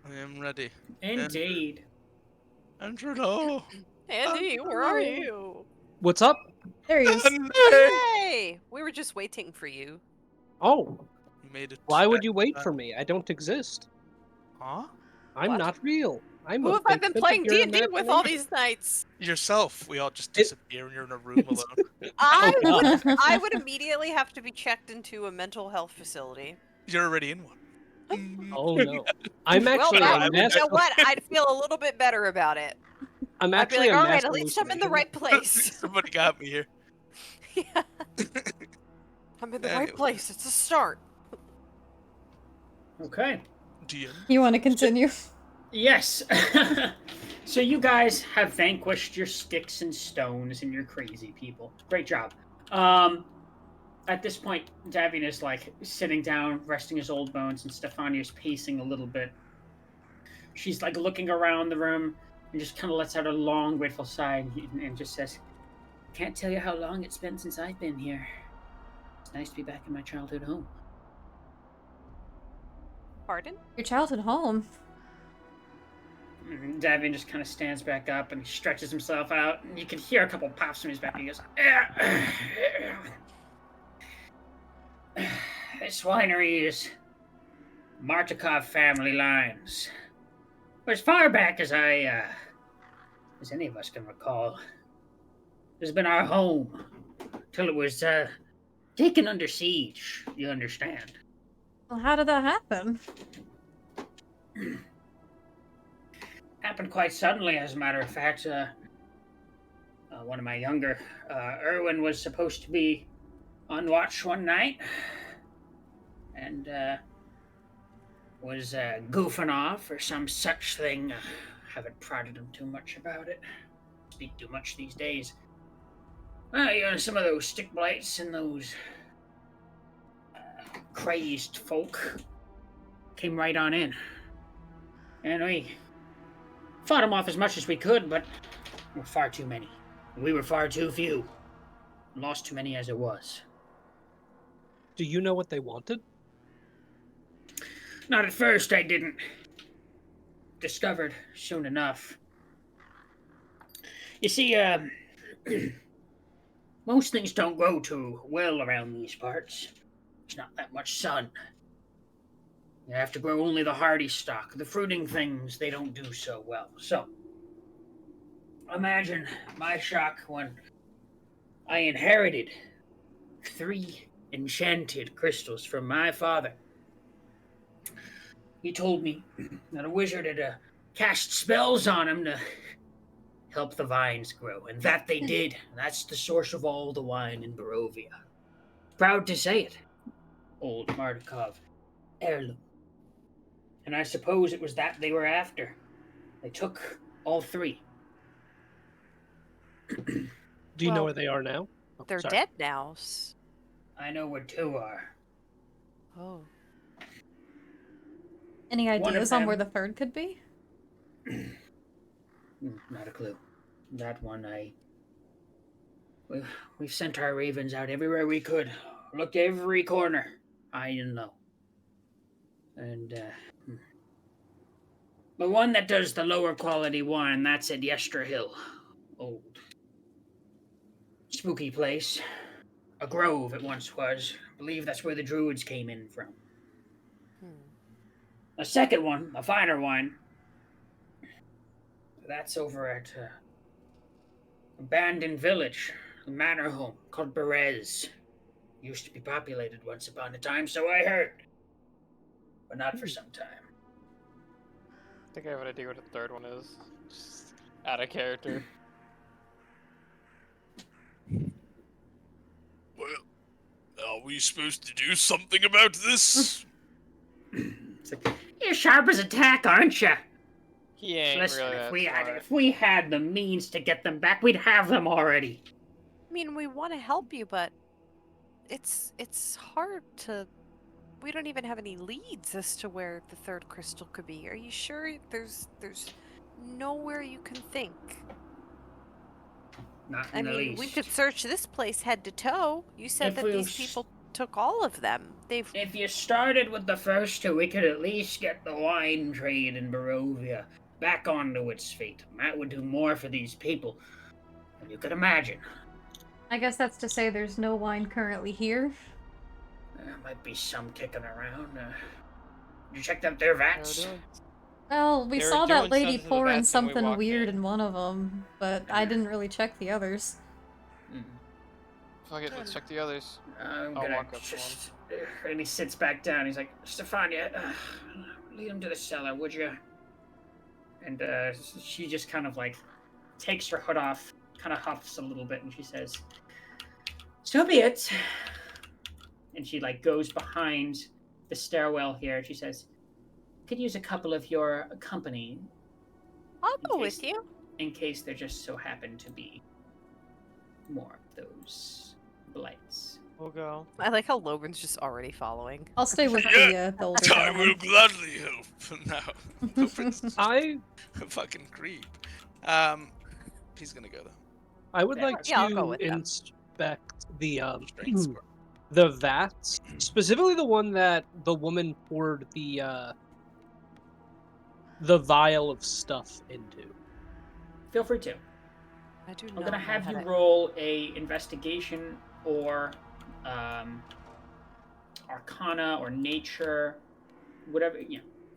I am ready. Indeed. Andrew, no. Andy, where are you? What's up? There he is. Hey, we were just waiting for you. Oh, You made it. why would you wait for me? I don't exist. Huh? I'm What? not real. I'm Who a have I been figment of playing your D&D with all imagination. these nights? Yourself. We all just disappear and you're in a room alone. I would immediately have to be checked into a mental health facility. You're already in one. Oh no. I'm actually well, a you master. know what? I'd feel a little bit better about it. I'm I'd be actually like, a all right, master at least I'm in the hallucination. right place. Somebody got me here. Yeah. I'm in the right Anyway. place. It's a start. Okay. DM. You want to continue? Yes. So you guys have vanquished your sticks and stones and your crazy people. Great job. At this point, Davian is like sitting down, resting his old bones, and Stefania's pacing a little bit. She's like looking around the room, and just kind of lets out a long, grateful sigh and just says, "Can't tell you how long it's been since I've been here. It's nice to be back in my childhood home." Pardon? Your childhood home. And Davian just kind of stands back up and stretches himself out, and you can hear a couple pops from his back, and he goes, "This winery is Martikov family lines. As far back as as any of us can recall, has been our home till it was taken under siege. You understand?" Well, how did that happen? Happened quite suddenly, as a matter of fact. One of my younger, Erwin, was supposed to be on watch one night, and was goofing off or some such thing. Haven't prodded him too much about it. Speak too much these days. Well, you know, some of those stick blights and those crazed folk came right on in. And we fought them off as much as we could, but we're far too many. We were far too few. Lost too many as it was. Do you know what they wanted? Not at first, I didn't. Discovered soon enough. You see, most things don't grow too well around these parts. There's not that much sun. You have to grow only the hardy stock. The fruiting things, they don't do so well. So, imagine my shock when I inherited 3 enchanted crystals from my father. He told me that a wizard had cast spells on him to help the vines grow, and that they did. That's the source of all the wine in Barovia. Proud to say it. Old Martikov heirloom. And I suppose it was that they were after. They took all 3. Do you know Well, where they are now? Oh, They're sorry. dead now. I know where 2 are. Oh. Any One of ideas on where them- the third could be? Not a clue. That one, we've sent our ravens out everywhere we could. Looked every corner, high and low. And, the one that does the lower quality wine, that's at Yester Hill. Old spooky place. A grove it once was. I believe that's where the druids came in from. The second one, a finer wine, that's over at abandoned village, a manor home called Berez. Used to be populated once upon a time, so I heard. But not for some time. I think I have an idea what the third one is. Just out of character. Well, are we supposed to do something about this? It's like, you're sharp as a tack, aren't you? He ain't Listen, really that smart. if we had the means to get them back, we'd have them already. I mean, we want to help you, but it's hard to. We don't even have any leads as to where the third crystal could be. Are you sure there's nowhere you can think? Not I in the mean, least. we could search this place head to toe. You said If that we these was- people took all of them. They've If you started with the first 2, we could at least get the wine trade in Barovia back onto its feet. That would do more for these people than you could imagine. I guess that's to say there's no wine currently here. There might be some kicking around. You checked out their vats? Well, we They were saw that doing lady something to the pouring vats when we something walked weird in. in one of them, but I didn't really check the others. Fuck it, let's check the others. I'm I'll gonna walk up to just... And he sits back down. He's like, Stefania, lead him to the cellar, would you? And she just kind of like takes her hood off, kind of huffs a little bit, and she says, "So be it." And she like goes behind the stairwell here. She says, "Could use a couple of your company I'll go case- with you. in case there just so happen to be more of those blights." We'll go. I like how Logan's just already following. I'll stay with Yeah, the older I will gentleman. gladly help. No, Logan's I a fucking creep. He's gonna go though. I would like Yeah, I'll go to with them. inspect the Strength score. the vats, specifically the one that the woman poured the vial of stuff into. Feel free to. I do I'm not gonna know have how you to- roll a investigation or arcana or nature, whatever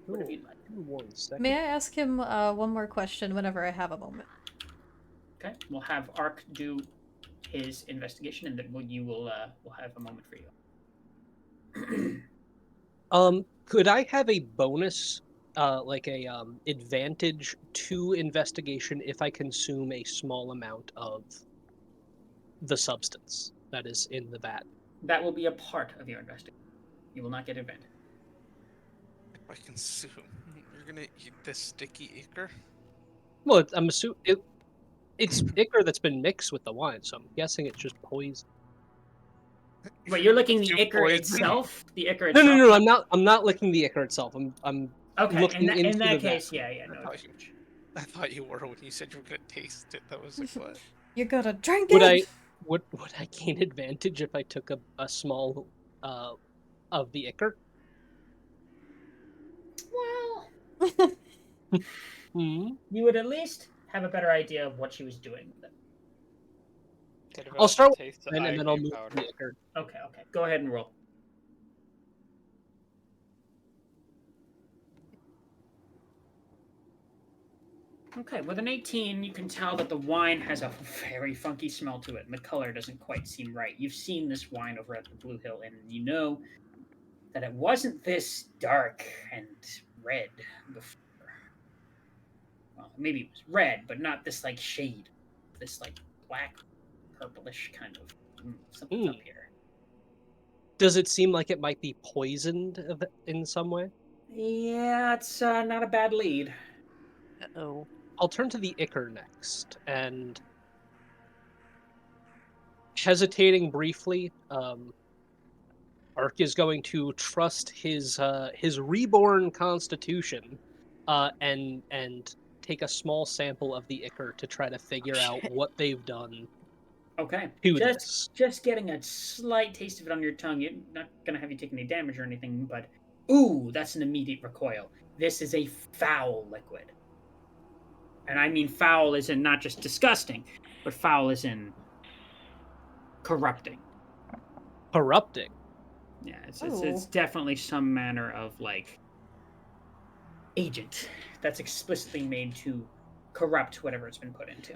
whatever you'd like. Give me 1 second. May I ask him one more question whenever I have a moment? Okay, we'll have Ark do his investigation, and then we'll have a moment for you. Could I have a bonus, like a advantage to investigation if I consume a small amount of the substance that is in the vat? That will be a part of your investigation. You will not get advantage. If I consume, you're gonna eat this sticky ichor. Well, I'm assuming it's ichor that's been mixed with the wine, so I'm guessing it's just poison. Wait, you're licking the You ichor poison. itself? The ichor No, itself? no, no. I'm not licking the ichor itself. I'm Okay, looking into in that the case, vat. yeah, no I thought advantage. I thought you were when you said you were gonna taste it. That was like what? You're gonna drink Would it! would I gain advantage if I took a small of the ichor? Well, Hmm. you would at least have a better idea of what she was doing with it. Get I'll about start with taste of and then I'll IV move to powder. the ichor. Okay. Go ahead and roll. Okay, with an 18, you can tell that the wine has a very funky smell to it, and the color doesn't quite seem right. You've seen this wine over at the Blue Hill Inn, and you know that it wasn't this dark and red before. Well, maybe it was red, but not this like shade, this like black, purplish kind of something's up here. Does it seem like it might be poisoned in some way? Yeah, it's not a bad lead. Uh-oh. I'll turn to the ichor next, and hesitating briefly, Ark is going to trust his reborn constitution, and take a small sample of the ichor to try to figure out what they've done Okay, to this. just getting a slight taste of it on your tongue. You're not gonna have you take any damage or anything, but ooh, that's an immediate recoil. This is a foul liquid. And I mean foul is in not just disgusting, but foul is in corrupting. Corrupting. Yeah, it's definitely some manner of like agent that's explicitly made to corrupt whatever it's been put into.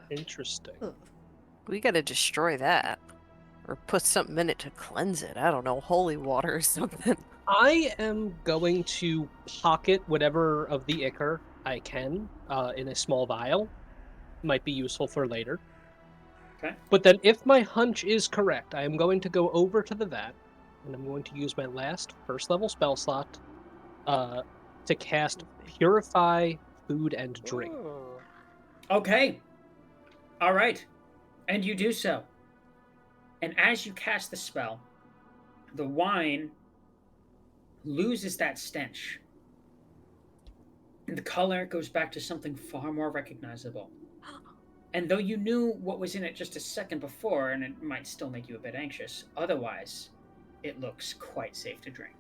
Interesting. Ugh. We gotta destroy that. Or put something in it to cleanse it. I don't know, holy water or something. I am going to pocket whatever of the ichor I can in a small vial. Might be useful for later. Okay. But then if my hunch is correct, I am going to go over to the vat, and I'm going to use my last first level spell slot to cast Purify Food and Drink. Ooh. Okay. All right. And you do so. And as you cast the spell, the wine loses that stench. And the color goes back to something far more recognizable. And though you knew what was in it just a second before, and it might still make you a bit anxious, otherwise, it looks quite safe to drink.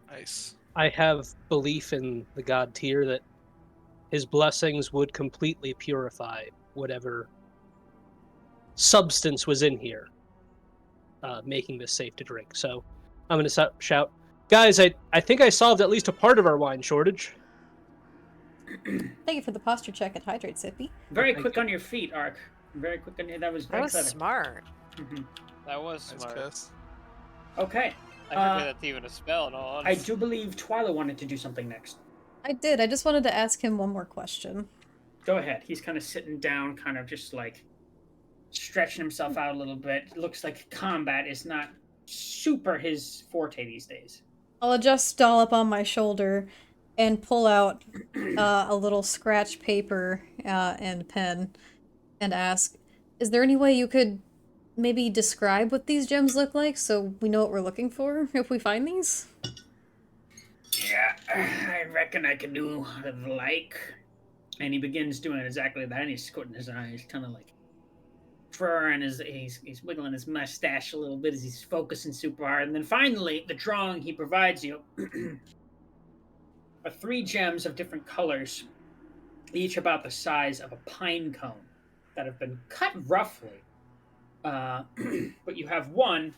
Nice. I have belief in the god Tyr that his blessings would completely purify whatever substance was in here, making this safe to drink. So I'm going to shout, guys, I think I solved at least a part of our wine shortage. Thank you for the posture check and hydrate, Sippy. Very Thank quick you. on your feet, Ark. Very quick on your. That was That very was clever. smart. Mhm. That was Nice smart. kiss. Okay. I forget that's even a spell. No, I do believe Twyla wanted to do something next. I did. I just wanted to ask him one more question. Go ahead. He's kind of sitting down, kind of just like stretching himself out a little bit. Looks like combat is not super his forte these days. I'll adjust doll up on my shoulder and pull out a little scratch paper and pen and ask, is there any way you could maybe describe what these gems look like so we know what we're looking for if we find these? Yeah, I reckon I can do the like. And he begins doing exactly that, and he's squinting his eyes, kind of like furrowing he's wiggling his mustache a little bit as he's focusing super hard. And then finally, the drawing he provides you are 3 gems of different colors, each about the size of a pine cone, that have been cut roughly. But you have one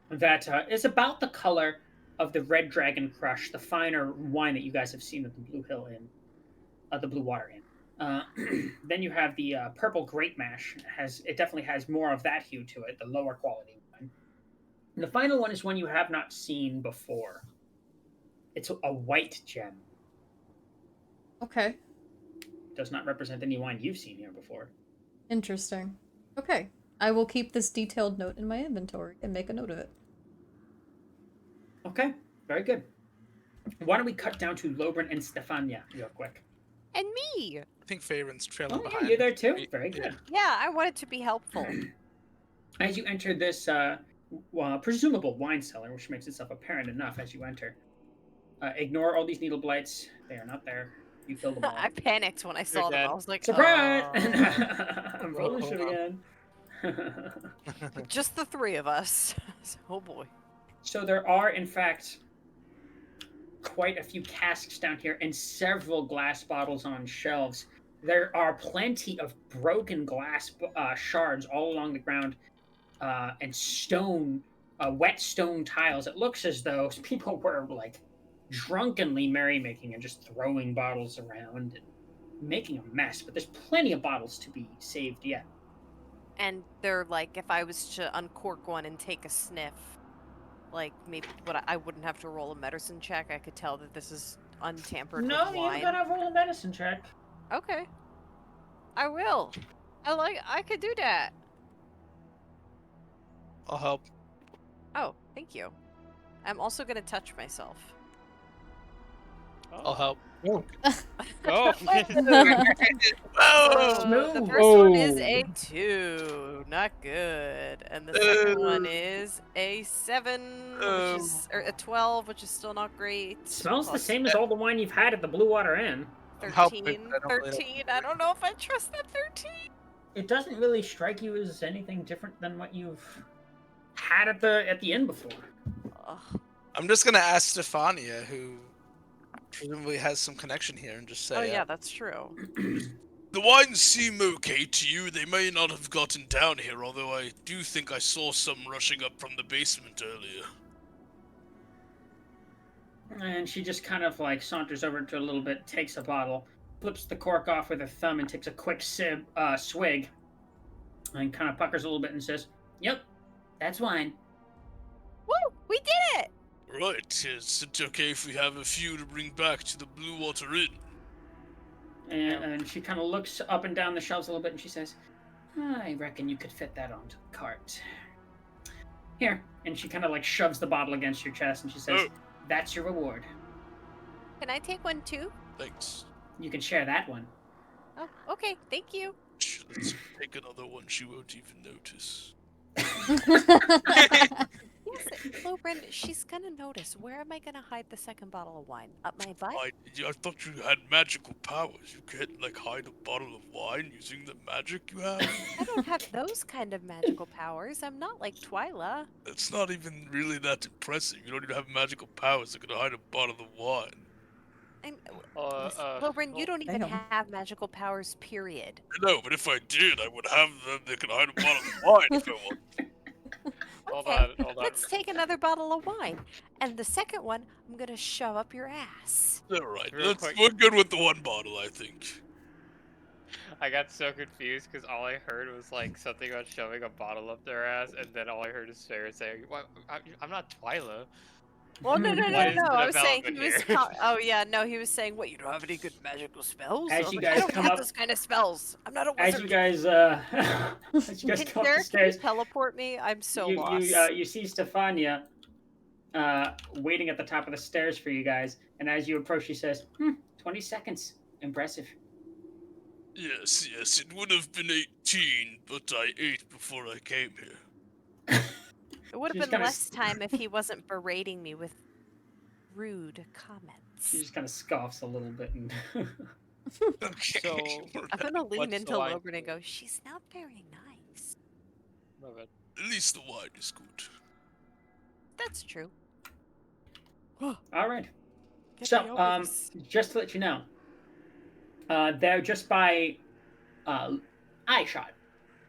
that is about the color of the Red Dragon Crush, the finer wine that you guys have seen at the Blue Hill Inn, the Blue Water Inn. Then you have the Purple Great Mash. It definitely has more of that hue to it, the lower quality wine. And the final one is one you have not seen before. It's a white gem. Okay. Does not represent any wine you've seen here before. Interesting. Okay. I will keep this detailed note in my inventory and make a note of it. Okay, very good. Why don't we cut down to Lobrin and Stefania real quick? And me! I think Faerun's trailing Oh, yeah, behind. you're there too? Very good. Yeah, I wanted to be helpful. As you enter this presumable wine cellar, which makes itself apparent enough as you enter, ignore all these needle blights. They are not there. You killed them all. I panicked when I saw them. dead. I was like, Surprise! "Oh." I'm rolling shit again. Just the 3 of us. Oh boy. So there are, in fact, quite a few casks down here and several glass bottles on shelves. There are plenty of broken glass shards all along the ground, and stone, wet stone tiles. It looks as though people were like drunkenly merrymaking and just throwing bottles around and making a mess. But there's plenty of bottles to be saved yet. And they're like, if I was to uncork one and take a sniff, like maybe I wouldn't have to roll a medicine check. I could tell that this is untampered with No, wine. you gotta roll a medicine check. Okay. I will. I could do that. I'll help. Oh, thank you. I'm also gonna touch myself. I'll help. Oh. Oh! The first one is a 2, not good, and the second one is a 7, which is or a 12, which is still not great. Smells the Plus same as all the wine you've had at the Blue Water Inn. I'm helping, 13. but I don't really 13. I don't know if I trust that 13. It doesn't really strike you as anything different than what you've had at the inn before. Ugh. I'm just gonna ask Stefania, who presumably has some connection here, and just say, Oh yeah, that's true. the wines seem okay to you. They may not have gotten down here, although I do think I saw some rushing up from the basement earlier. And she just kind of like saunters over to a little bit, takes a bottle, flips the cork off with her thumb, and takes a quick swig, and kind of puckers a little bit and says, "Yep, that's wine." Woo! We did it! Right, is it okay if we have a few to bring back to the Blue Water Inn? And she kind of looks up and down the shelves a little bit, and she says, "I reckon you could fit that onto the cart. Here." And she kind of like shoves the bottle against your chest, and she says, Oh. "That's your reward. Can I take one too? Thanks. You can share that one." Oh, okay. Thank you. Let's take another one, she won't even notice. Yes, Lobrin, she's gonna notice. Where am I gonna hide the second bottle of wine? Up my butt? I thought you had magical powers. You can't, like, hide a bottle of wine using the magic you have? I don't have those kind of magical powers. I'm not like Twyla. That's not even really that impressive. You don't even have magical powers that can hide a bottle of wine. Lobrin, you don't even Damn. have magical powers, period. No, but if I did, I would have them that can hide a bottle of wine if I want. Hold Okay, on. let's take another bottle of wine. And the second one, I'm gonna shove up your ass. Alright, Real quick. we're good with the one bottle, I think. I got so confused because all I heard was like something about shoving a bottle up their ass, and then all I heard is Sarah saying, "What? I'm not Twyla." Well, no. What is the I was saying he development was. here? Oh yeah, no, he was saying, "What? You don't have any good magical spells?" As I was you like, guys I don't come have up- those kind of spells. I'm not a As wizard. you guys, as you guys Can come up Derek the stairs, teleport me? I'm so you lost. you see Stefania waiting at the top of the stairs for you guys, and as you approach, she says, 20 seconds. Impressive." Yes, it would have been 18, but I ate before I came here. It would She's have been kinda less time if he wasn't berating me with rude comments. She just kind of scoffs a little bit and Okay. So, I'm gonna lean What's the into line? Lobrin and go, she's not very nice. Love it. At least the wine is good. That's true. All right. Get So, me over this. just to let you know, they're just by eye shot.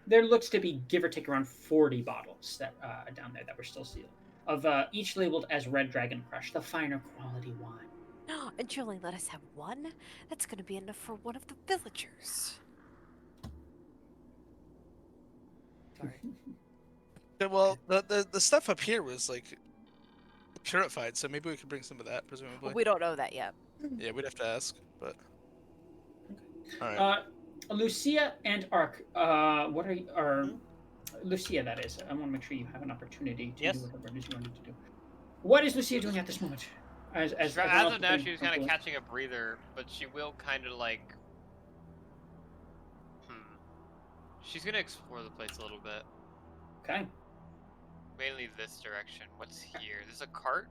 There looks to be give or take around 40 bottles that down there that were still sealed, of each labeled as Red Dragon Crush, the finer quality wine. And you only let us have one? That's gonna be enough for one of the villagers. Sorry. Yeah, well, the stuff up here was like purified, so maybe we could bring some of that, presumably. We don't know that yet. Yeah, we'd have to ask, but. All right. Lucia and Ark, what are you, Lucia, that is. I want to make sure you have an opportunity to do Yes. whatever it is you wanted to do. What is Lucia doing at this moment? As As of now, she was kind of catching a breather, but she will kind of like. She's gonna explore the place a little bit. Okay. Mainly this direction. What's here? There's a cart.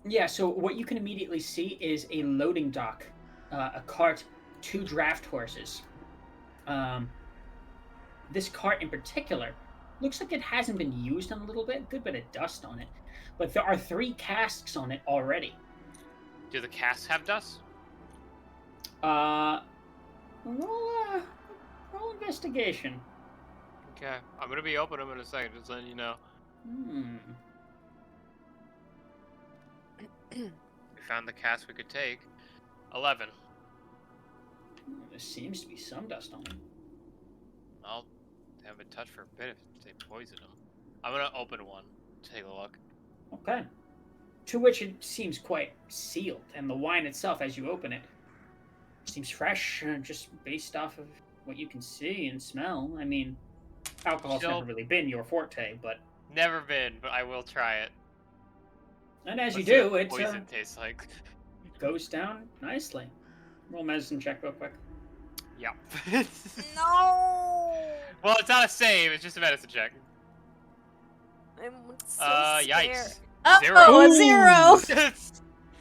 Yeah, so what you can immediately see is a loading dock, a cart, 2 draft horses. This cart in particular looks like it hasn't been used in a little bit, good bit of dust on it, but there are 3 casks on it already. Do the casks have dust? Roll investigation. Okay, I'm gonna be opening them in a second, just letting you know. We found the cask we could take. 11. There seems to be some dust on it. Well, they haven't been touched for a bit if they poison them. I'm gonna open one, take a look. Okay. To which it seems quite sealed, and the wine itself, as you open it, seems fresh, just based off of what you can see and smell. I mean, alcohol's never really been your forte, but... Never been, but I will try it. And as What's you do, the it poison tastes like. goes down nicely. Roll medicine check real quick. Yep. No! Well, it's not a save, it's just a medicine check. I'm so scared. Yikes. Oh, a 0!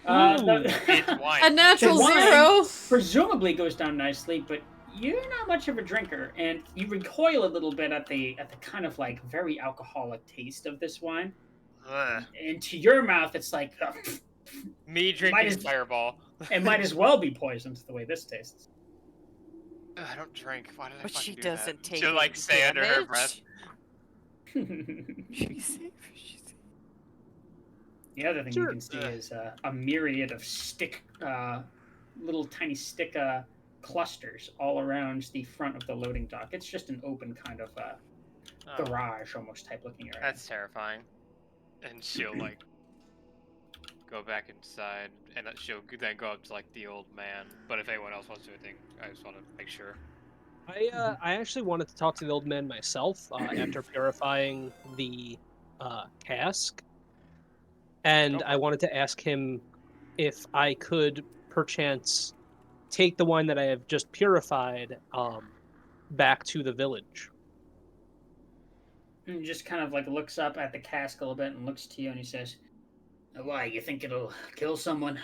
It's wine. A natural The wine 0! presumably goes down nicely, but you're not much of a drinker, and you recoil a little bit at the kind of like very alcoholic taste of this wine. Ugh. And to your mouth, it's like Me drinking Fireball. it might as well be poisoned the way this tastes. Ugh, I don't drink. Why did I But fucking she do doesn't that? take She'll like any say under her damage. breath. She's safe. She's safe. The other thing Sure. you can see is a myriad of stick, little tiny stick clusters all around the front of the loading dock. It's just an open kind of Oh, garage almost type looking area. that's terrifying. And she'll like go back inside, and she'll then go up to like the old man. But if anyone else wants to do anything, I just want to make sure. I actually wanted to talk to the old man myself after purifying the cask, and I wanted to ask him if I could perchance take the wine that I have just purified back to the village. And he just kind of like looks up at the cask a little bit and looks to you and he says, "Why, you think it'll kill someone?"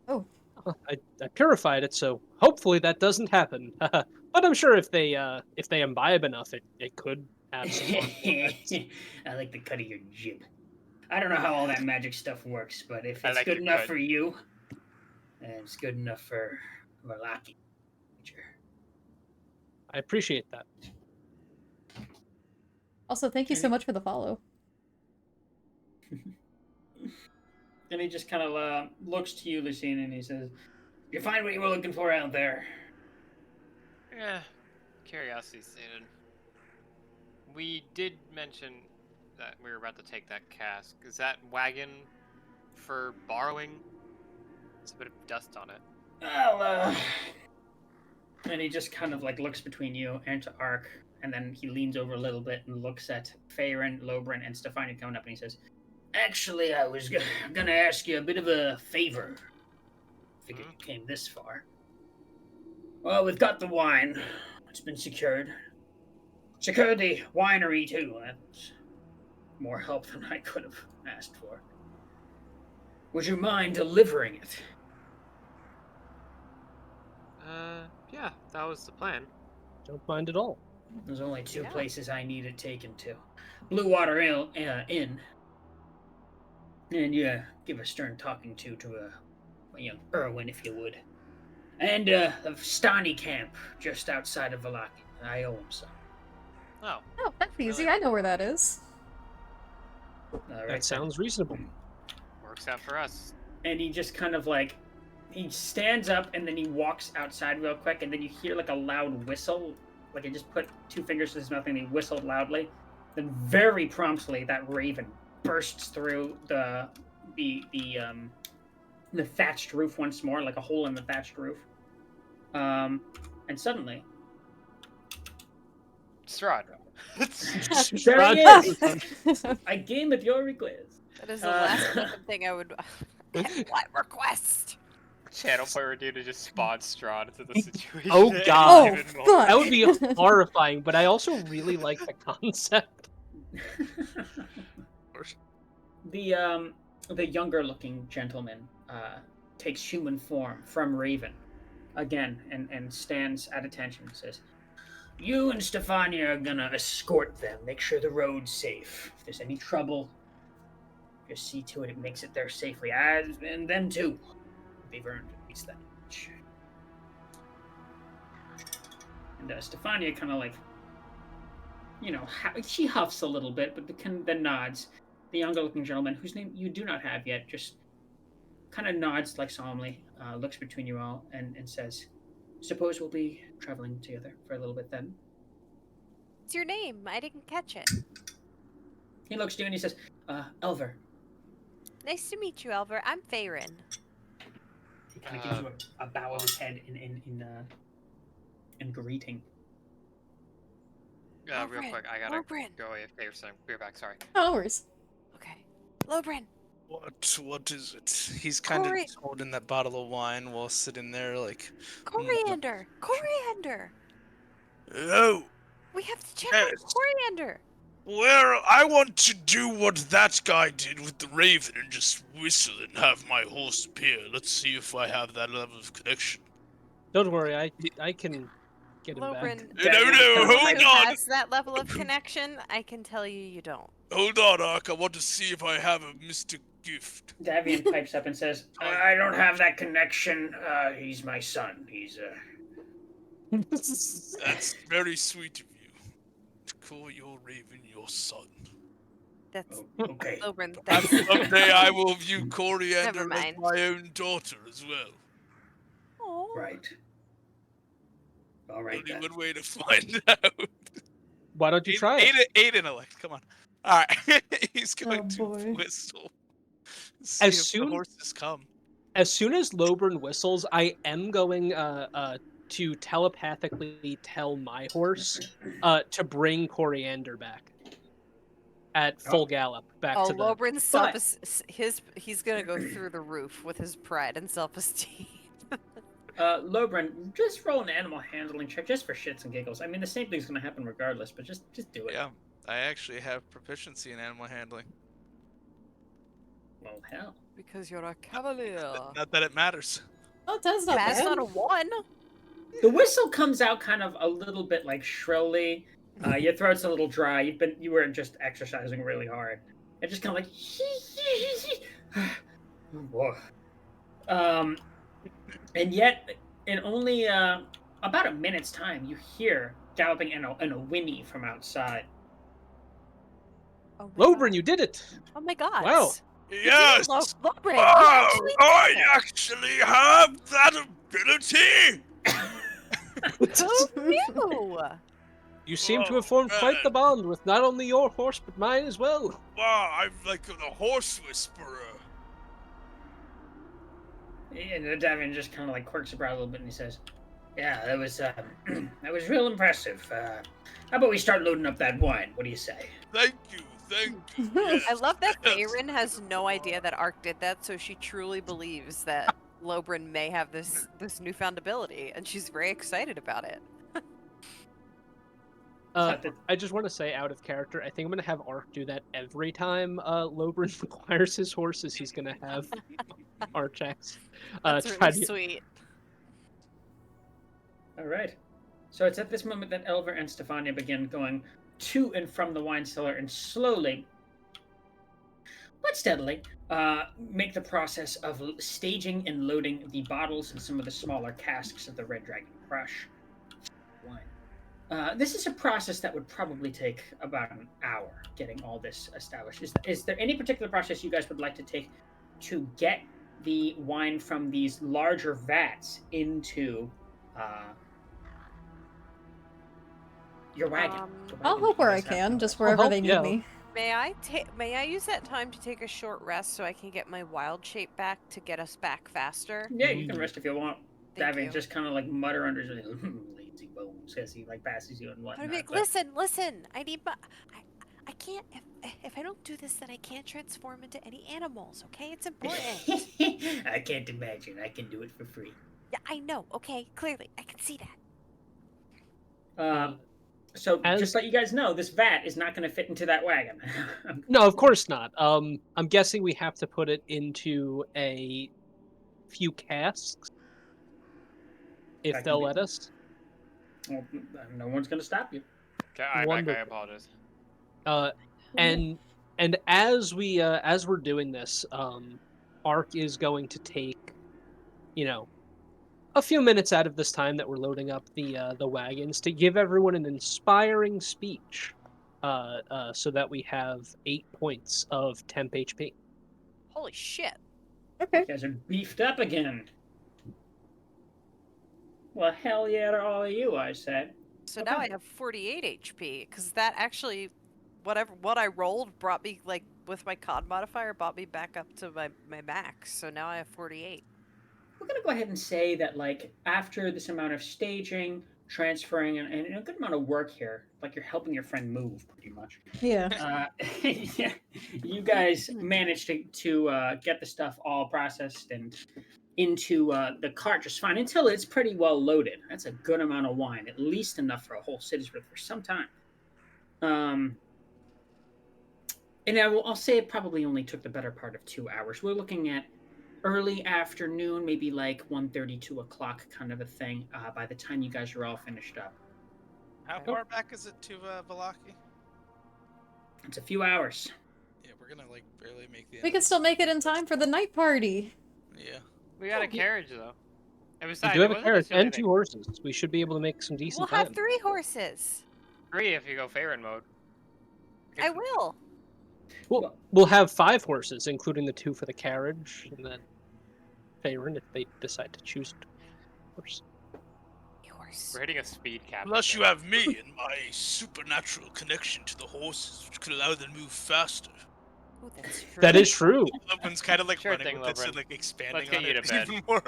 I purified it, so hopefully that doesn't happen. But I'm sure if they imbibe enough, it could have some harmful effects. I like the cut of your jib. I don't know how all that magic stuff works, but if I it's like good your enough cut. for you, then it's good enough for Malaki. I appreciate that. Also, thank you so much for the follow. And he just kind of looks to you, Lucine, and he says, "You find what you were looking for out there?" Yeah, curiosity stated. We did mention that we were about to take that cask. Is that wagon for borrowing? There's a bit of dust on it. Well, and he just kind of like looks between you and to Ark, and then he leans over a little bit and looks at Faerun, Lobrin, and Stefani coming up, and he says, "Actually, I was gonna ask you a bit of a favor. Figured you came this far. Well, we've got the wine. It's been secured. Secured the winery, too. That's more help than I could have asked for. Would you mind delivering it?" Yeah, that was the plan. Don't mind at all. There's only two Yeah. places I need it taken to. Blue Water Inn. And give a stern talking to a young Erwin, if you would. And the Stani camp, just outside of Valaki. I owe him some. Oh, Oh, that's easy. Really? I know where that is. All right, That sounds reasonable. works out for us. And he just kind of like, he stands up and then he walks outside real quick, and then you hear like a loud whistle. Like he just put two fingers to his mouth and he whistled loudly. Then very promptly, that raven bursts through the thatched roof once more, like a hole in the thatched roof. And suddenly, Strahd. there he is. I game at your request. That is the last fucking thing I would. What request? Channel player dude to just spawn Strahd into the situation. Oh, at God. any Oh, given fuck. moment. That would be horrifying, but I also really like the concept. The younger looking gentleman takes human form from Raven again and stands at attention and says, "You and Stefania are gonna escort them, make sure the road's safe. If there's any trouble, just see to it makes it there safely. And them too. They've earned at least that much." And Stefania kind of like, she huffs a little bit, but then nods. The younger looking gentleman, whose name you do not have yet, just kind of nods like solemnly, looks between you all, and says, "Suppose we'll be traveling together for a little bit then." What's your name? I didn't catch it. He looks to you and he says, "Elver." Nice to meet you, Elver. I'm Farin. He kind of gives you a bow of his head in greeting. Real Lobrin, quick, I gotta Lobrin. go AFK for a second. Be back, sorry. Oh, no worries. Okay. Lobrin. What is it? He's kind Cori- of holding that bottle of wine while sitting there like, Coriander. Coriander. "Oh, We have to check on Yes. Coriander. well, I want to do what that guy did with the raven and just whistle and have my horse appear. Let's see if I have that level of connection." Don't worry, I can get him back. Lobrin. No, hold Who on. has that level of connection? I can tell you don't. Hold on, Ark. I want to see if I have a mystic gift. Davian pipes up and says, "I don't have that connection. He's my son. He's That's very sweet of you to call your raven your son. That's okay." Lobrin. And That's someday I will view Coriander Never as mind. my own daughter as well. Aw. Right. All right. Only Then. one way to find out. Why don't you try it? Eight intellect. Come on. All right. He's going Oh, to boy. whistle. See As if soon- the horses come. As soon as Lobrin whistles, I am going to telepathically tell my horse to bring Coriander back at full gallop back Oh, to the. Lobrin's he's gonna go through the roof with his pride and self-esteem. Lobrin, just roll an animal handling check just for shits and giggles. I mean, the same thing's going to happen regardless, but just do it. Yeah, I actually have proficiency in animal handling. Well, hell. Because you're a cavalier. Not that it matters. Oh, that's not That's bad. not a 1. The whistle comes out kind of a little bit like shrilly. Your throat's a little dry. You were just exercising really hard. It just kind of like. Oh, boy. And yet, in only about a minute's time, you hear galloping and a whinny from outside. Oh my Lobrin, God. you did it! Oh my god. Wow. You did it, Yes! Lobrin, you Oh, actually did I it. actually have that ability! Who knew? You seem to Oh, have formed quite the man. bond with not only your horse but mine as well. Wow, I'm like the horse whisperer. And Davian just kind of like quirks a brow a little bit and he says, "Yeah, that was that was real impressive. How about we start loading up that wine? What do you say?" Thank you, yes. I love that Yes. Farin has no idea that Ark did that, so she truly believes that Lobrin may have this newfound ability, and she's very excited about it. I just want to say, out of character, I think I'm going to have Ark do that every time Lobrin acquires his horses. He's going to have Ark checks. That's try really to- sweet. All right. So it's at this moment that Elver and Stefania begin going to and from the wine cellar and slowly, but steadily, make the process of staging and loading the bottles and some of the smaller casks of the Red Dragon Crush wine. This is a process that would probably take about an hour getting all this established. Is there any particular process you guys would like to take to get the wine from these larger vats into your wagon? The I'll wagon help you where I guys have can, now. just I'll wherever help, they need yeah. me. May I use that time to take a short rest so I can get my wild shape back to get us back faster? Yeah, you can rest if you want. Thank Davin you. just kind of like mutter under his lazy bones as he like passes you and But whatnot. I'm like, but- listen. I need my. I can't. If I don't do this, then I can't transform into any animals. Okay, it's important. I can't imagine. I can do it for free. Yeah, I know. Okay, clearly, I can see that. So As- just let you guys know, this vat is not going to fit into that wagon. No, of course not. I'm guessing we have to put it into a few casks, if That can they'll be- let us. Well, no one's going to stop you. Okay, I Wonderful. apologize. And as we're doing this, Ark is going to take, a few minutes out of this time that we're loading up the wagons to give everyone an inspiring speech, so that we have 8 points of temp HP. Holy shit! Okay. You guys are beefed up again. Well, hell yeah to all of you, I said. So now Okay. I have 48 HP because that actually, what I rolled brought me like with my con modifier brought me back up to my max. So now I have 48. We're going to go ahead and say that, like, after this amount of staging, transferring, and a good amount of work here, like you're helping your friend move, pretty much. Yeah. Yeah, you guys managed to get the stuff all processed and into the cart just fine until it's pretty well loaded. That's a good amount of wine, at least enough for a whole city's worth for some time. And I'll say it probably only took the better part of 2 hours. We're looking at early afternoon, maybe like 1:30, 2 o'clock kind of a thing, by the time you guys are all finished up. How far back is it to Valaki? It's a few hours. Yeah, we're gonna like barely make the. We can still make it in time for the night party. Yeah. We got a carriage though. And We besides, do have it a wasn't carriage necessarily and 2 horses. We should be able to make some decent We'll have time. 3 horses. 3 if you go Faerun mode. I will. We'll have 5 horses, including the 2 for the carriage, and then Faerun if they decide to choose a horse. Yours. We're hitting a speed cap. Unless you have me and my supernatural connection to the horses, which could allow them to move faster. Ooh, that's true. That is true. Loveman's kind of like Sure running thing, with it, so Loveman. like expanding Let's get on you it to bed. even more.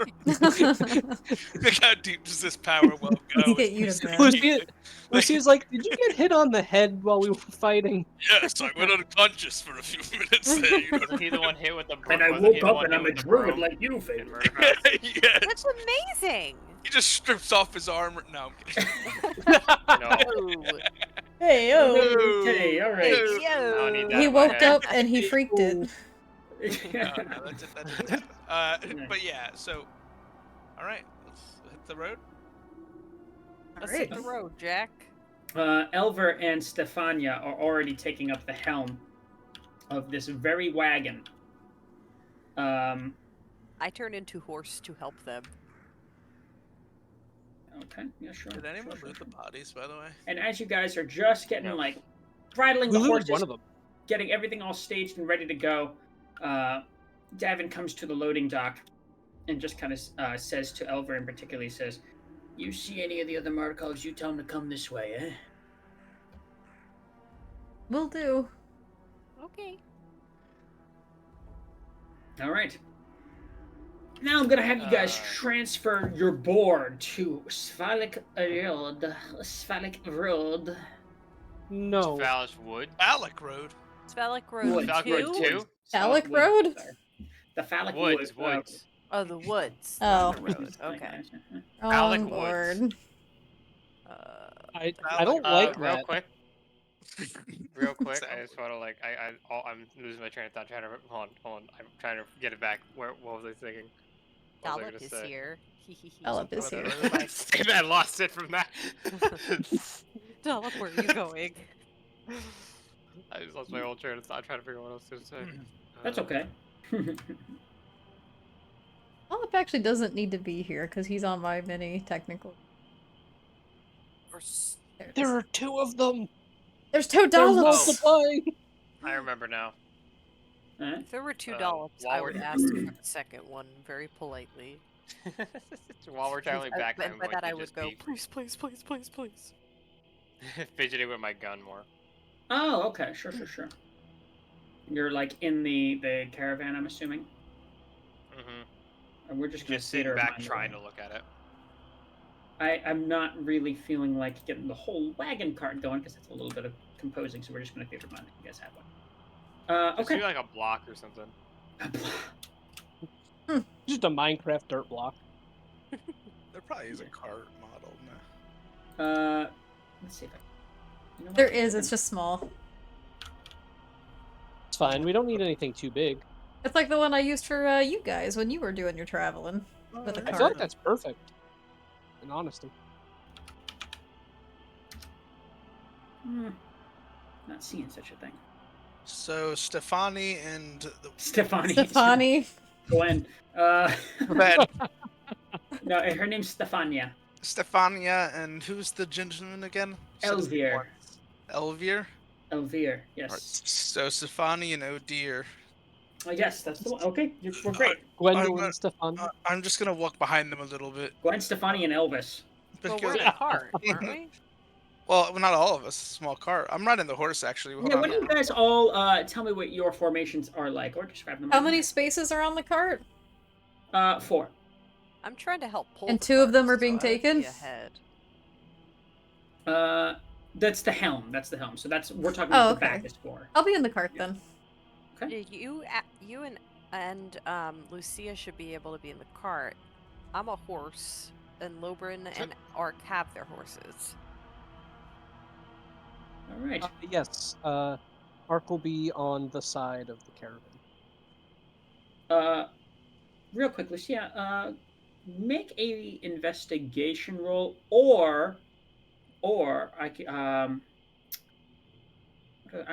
Like how deep does this power well go? Let's get you to bed. Lucy's like, did you get hit on the head while we were fighting? Yes, I went unconscious for a few minutes there. You know? Wasn't he the one hit with the And I wasn't he woke the up one and hit I'm a with the druid broom like you, in Favorite. Murder House? Yes. That's amazing. He just strips off his armor. No, I'm kidding. No. Oh. Hey, yo. Okay, all Hey, right. I don't need yo. that He in my woke head. up and he freaked it. No, that didn't happen. But yeah, so all right, let's hit the road. Let's hit the road, Jack. Elver and Stefania are already taking up the helm of this very wagon. I turn into horse to help them. Okay, yeah, sure. Did anyone sure, loot sure. the bodies, by the way? And as you guys are just getting No. like bridling We the looted horses, one of them. getting everything all staged and ready to go, Davin comes to the loading dock and just kind of says to Elver in particular, he says, "You see any of the other Markovs, you tell them to come this way, eh?" Will do. Okay. All right. Now I'm gonna have you guys Uh. transfer your board to Svalik Road. Svalik Road. No. Valish Wood. Alec Road. Svalak Wood. Road Svalak 2? Road 2? Phallic Wood, Road? sorry. The Phallic Woods. Wood. Woods. Oh, the woods. Oh. Not the road. Okay. Phallic On Woods. board. I don't like real that. quick. Real quick, Sound I just want to like I'm losing my train of thought. Hold on. I'm trying to get it back. What was I thinking? What was I Dollop gonna is say? here. Hee hee hee. Dollop is here. Same, I lost it from that. Dollop, where are you going? I just lost my whole train of thought trying to figure out what else to say. That's Uh, okay. Dollop actually doesn't need to be here because he's on my mini technical. There it There is. are two of them. There's two They're dollops. multiplying. I remember now. Alright. If there were two Uh, dollops, while I would we're- ask for the second one very politely. While we're traveling back, and I'm by going that to I would just go, be please, please, please, please, please. fidgeting with my gun more. Oh, okay. Sure. You're like in the caravan, I'm assuming. Mm-hmm. And we're just gonna Just sitting theater back mind trying it. to look at it. I'm not really feeling like getting the whole wagon cart going because that's a little bit of composing, so we're just gonna theater mind it. You guys have one. Just Okay. do like a block or something. Just a Minecraft dirt block. There probably is a cart model. Let's see if I. You know what? There is, it's just small. It's fine. We don't need anything too big. It's like the one I used for you guys when you were doing your traveling with a I feel cart. like that's perfect. In honesty. Not seeing such a thing. So Stefani and Stefani. Stefani. Gwen. Gwen. No, her name's Stefania. Stefania and who's the gentleman again? Said his name Elvir. once. Elvir? Elvir. Yes. Alright, so Stefani and Odir. Yes, that's the one. Okay, we're great. Gwendolyn, Stefan. I'm just gonna walk behind them a little bit. Gwen, Stefani, and Elvis. Well, we're in a cart, aren't we? Well, not all of us. Small cart. I'm riding the horse actually. Hold Yeah, on. why don't you guys all tell me what your formations are like, or describe them? How many spaces are on the cart? 4. I'm trying to help pull. And the 2 of them cart, are being so I would be taken? ahead. That's the helm. That's the helm. So that's we're talking Oh, about the okay. back is 4. I'll be in the cart then. Okay. Yeah, you and Lucia should be able to be in the cart. I'm a horse, and Lobrin and Ark have their horses. All right. Yes. Ark will be on the side of the caravan. Real quick, Lucia. Make a investigation roll, or I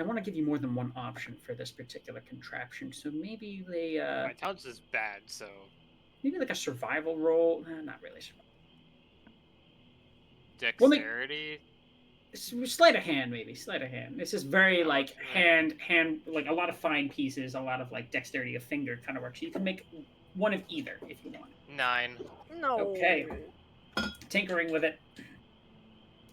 want to give you more than one option for this particular contraption. So maybe My intelligence is bad, so maybe like a survival roll. Not really survival. dexterity. Sleight of hand, maybe sleight of hand. This is very like hand, like a lot of fine pieces, a lot of like dexterity of finger kind of work. So you can make one of either if you want. 9. No. Okay. Tinkering with it.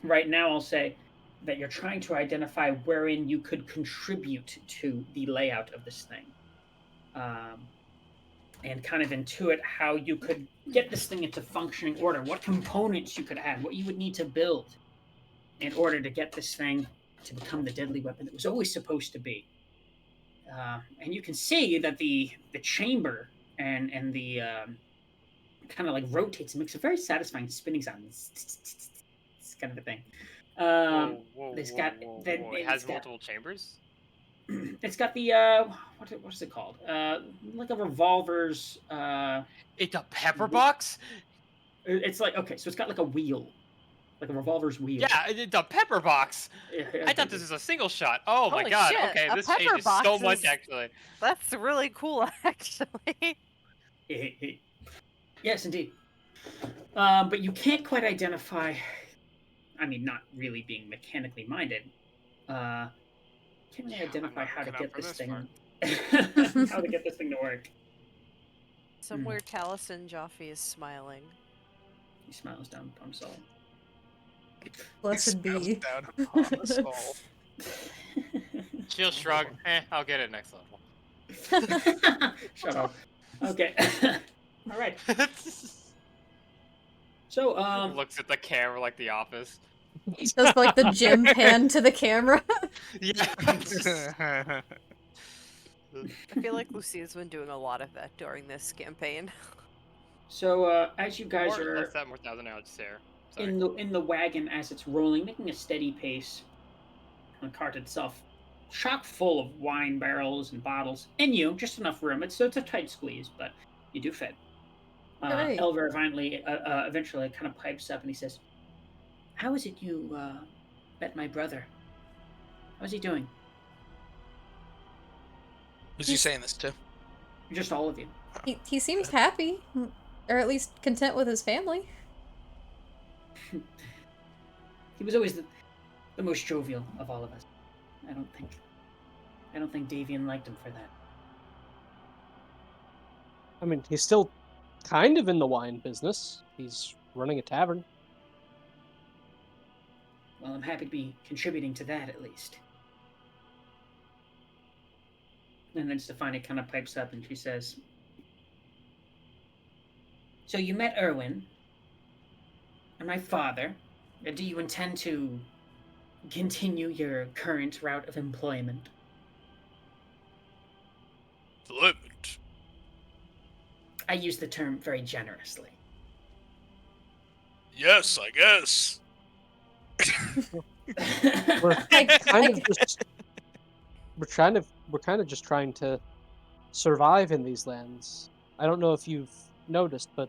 Right now, I'll say that you're trying to identify wherein you could contribute to the layout of this thing, and kind of intuit how you could get this thing into functioning order. What components you could add, what you would need to build in order to get this thing to become the deadly weapon it was always supposed to be. And you can see that the chamber and the kind of like rotates and makes a very satisfying spinning sound. It's kind of a thing. It has multiple chambers. It's got the what is it called? Like a revolver's. It's a pepper box. It's like, okay, so it's got like a wheel, like a revolver's wheel. Yeah, it's a pepper box. Yeah, I thought this was a single shot. Oh my Holy god. shit, Okay, a this pepper changes box so much is- actually. That's really cool, actually. Yes, indeed. But you can't quite identify. I mean, not really being mechanically minded. Can't really identify how to looking get out for this this thing. How to get this thing to work. Somewhere Taliesin Jaffe is smiling. He smiles down upon Saul. Blessed Smells be. down upon us all. She'll shrug. I'll get it next level. Shut up. Okay. All right. So, Looks at the camera like The Office. Does like the gym pan to the camera. Yeah. I feel like Lucia's been doing a lot of that during this campaign. so as you guys Or are less that more thousand hours stare. Sorry. in the wagon as it's rolling, making a steady pace, the cart itself, chock full of wine barrels and bottles, and just enough room. It's a tight squeeze, but you do fit. Great. Elver finally, eventually kind of pipes up and he says, "How is it you met my brother? How's he doing?" Who's he saying this to? Just all of you. He seems happy, or at least content with his family. He was always the most jovial of all of us. I don't think Davian liked him for that. I mean, he's still kind of in the wine business. He's running a tavern. Well, I'm happy to be contributing to that at least. And then Stefani kind of pipes up and she says, "So you met Erwin and my father. Do you intend to continue your current route of employment?" Employment. I use the term very generously. Yes, I guess. We're I, kind I, of just we're kind of just trying to survive in these lands. I don't know if you've noticed, but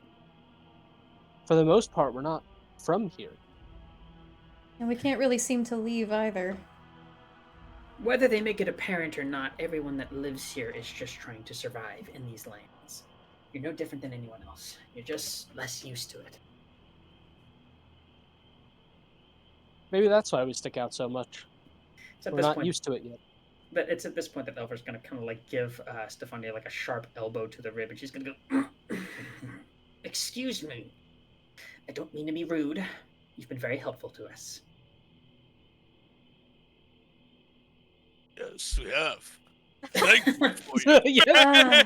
for the most part, we're not from here. and we can't really seem to leave either. Whether they make it apparent or not, everyone that lives here is just trying to survive in these lands. You're no different than anyone else. You're just less used to it. Maybe that's why we stick out so much. It's at We're this not point, used to it yet. but it's at this point that Elver's gonna kind of like give Stefania like a sharp elbow to the rib, and she's gonna go, "Excuse me. I don't mean to be rude. You've been very helpful to us." Yes, we have. Thank you for you. Yeah. Ah,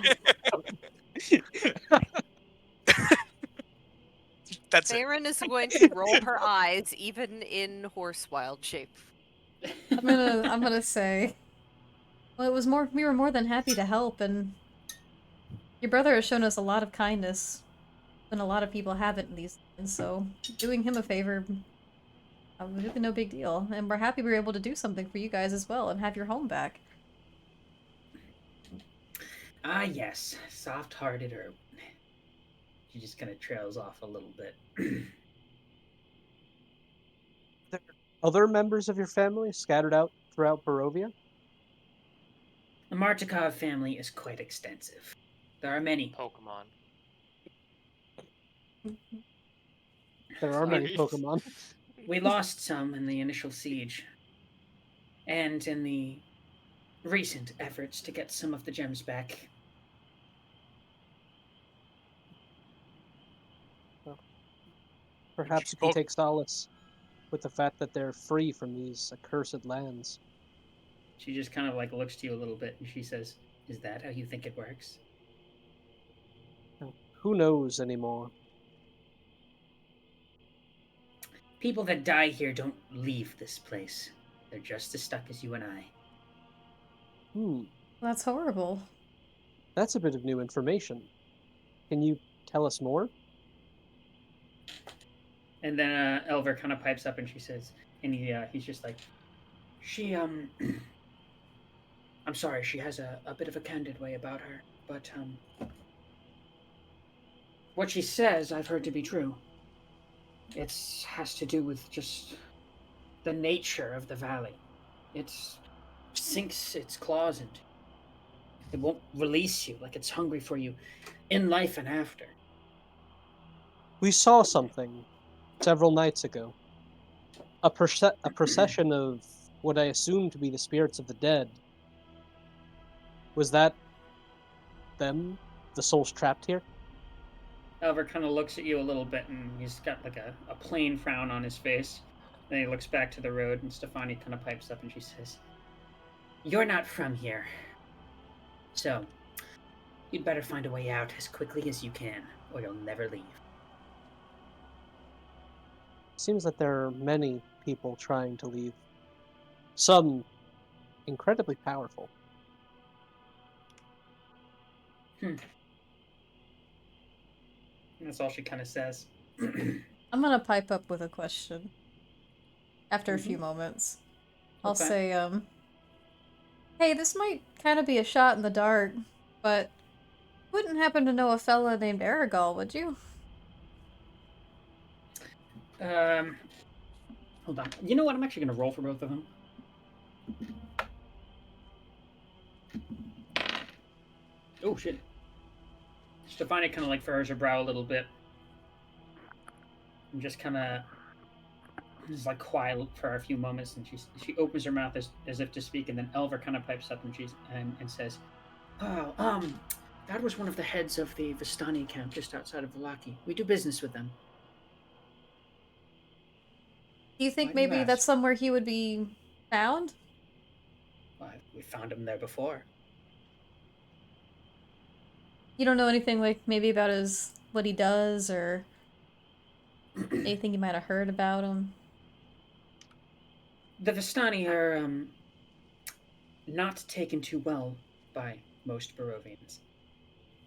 That's it. Farron is going to roll her eyes, even in horse wild shape. I'm gonna say, well, we were more than happy to help, and your brother has shown us a lot of kindness, and a lot of people haven't in these lands, so doing him a favor, really no big deal, and we're happy we were able to do something for you guys as well, and have your home back. Ah, yes, soft-hearted Erwin. She just kind of trails off a little bit. There are other members of your family scattered out throughout Barovia? The Martikov family is quite extensive. There are many. Pokemon. There are many Sorry. Pokemon. We lost some in the initial siege, and in the recent efforts to get some of the gems back. Perhaps you can take solace with the fact that they're free from these accursed lands. She just kind of like looks to you a little bit and she says, "Is that how you think it works?" Who knows anymore? People that die here don't leave this place. They're just as stuck as you and I. That's horrible. That's a bit of new information. Can you tell us more? And then Elver kind of pipes up and she says, and he's just like, she I'm sorry, she has a bit of a candid way about her, but what she says I've heard to be true. It has to do with just the nature of the valley. It sinks its claws into you. It won't release you, like it's hungry for you in life and after. We saw something several nights ago. A procession of what I assume to be the spirits of the dead. Was that them? The souls trapped here? Elver kind of looks at you a little bit and he's got like a plain frown on his face. Then he looks back to the road and Stefani kind of pipes up and she says, "You're not from here. So, you'd better find a way out as quickly as you can, or you'll never leave." Seems that there are many people trying to leave. Some incredibly powerful. And that's all she kind of says. I'm gonna pipe up with a question. After a few Mhm. moments, I'll Okay. say, hey, this might kind of be a shot in the dark, but Wouldn't happen to know a fella named Aragal, would you? Hold on. You know what? I'm actually going to roll for both of them. Oh, shit. Stefania kind of like furrows her brow a little bit. And just kind of is like quiet for a few moments, and she opens her mouth as if to speak, and then Elver kind of pipes up and says, "Oh, that was one of the heads of the Vistani camp just outside of Valaki. We do business with them." Do you think Why do you maybe ask? that's somewhere he would be found? Well, we found him there before. You don't know anything like maybe about what he does or anything you might have heard about him? The Vistani are not taken too well by most Barovians.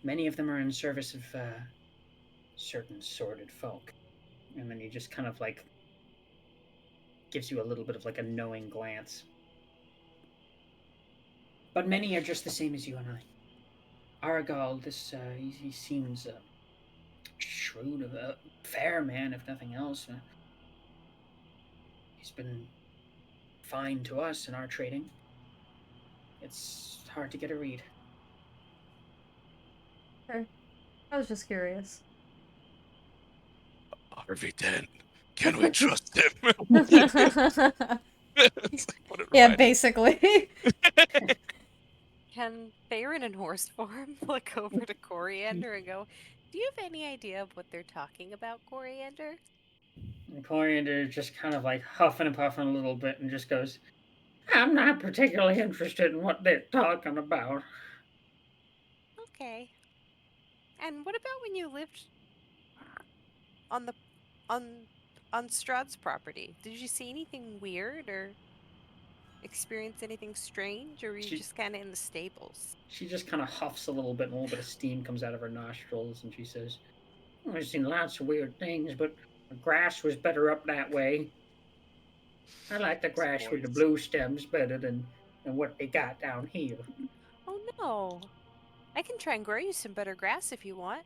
Many of them are in service of certain sordid folk. And then he just kind of like gives you a little bit of like a knowing glance. But many are just the same as you and I. Aragal, he seems shrewd, a fair man, if nothing else. He's been fine to us in our trading. It's hard to get a read. Okay. I was just curious. Harvey Dent. Can we trust him? It's like what it Yeah, reminded me. basically. Can Baron in horse form look over to Coriander and go, "Do you have any idea of what they're talking about, Coriander?" And Coriander just kind of like huffing and puffing a little bit and just goes, "I'm not particularly interested in what they're talking about." Okay. And what about when you lived on the on on Strahd's property? Did you see anything weird or experience anything strange, or were you She just kind of in the stables? she just kind of huffs a little bit, and a little bit of steam comes out of her nostrils, and she says, "I've seen lots of weird things, but the grass was better up that way. I like the grass with the blue stems better than what they got down here." Oh no. I can try and grow you some better grass if you want.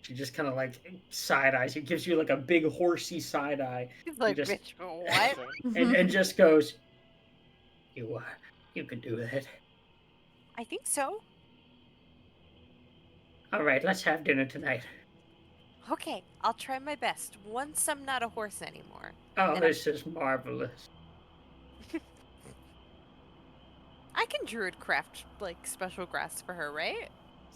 She just kind of like side eyes. It gives you like a big horsey side eye. He's like, just- "Bitch, what?" and just goes, You can do that. I think so. All right, let's have dinner tonight." Okay, I'll try my best once I'm not a horse anymore. Oh, And this is marvelous. I can druid craft like special grass for her, right?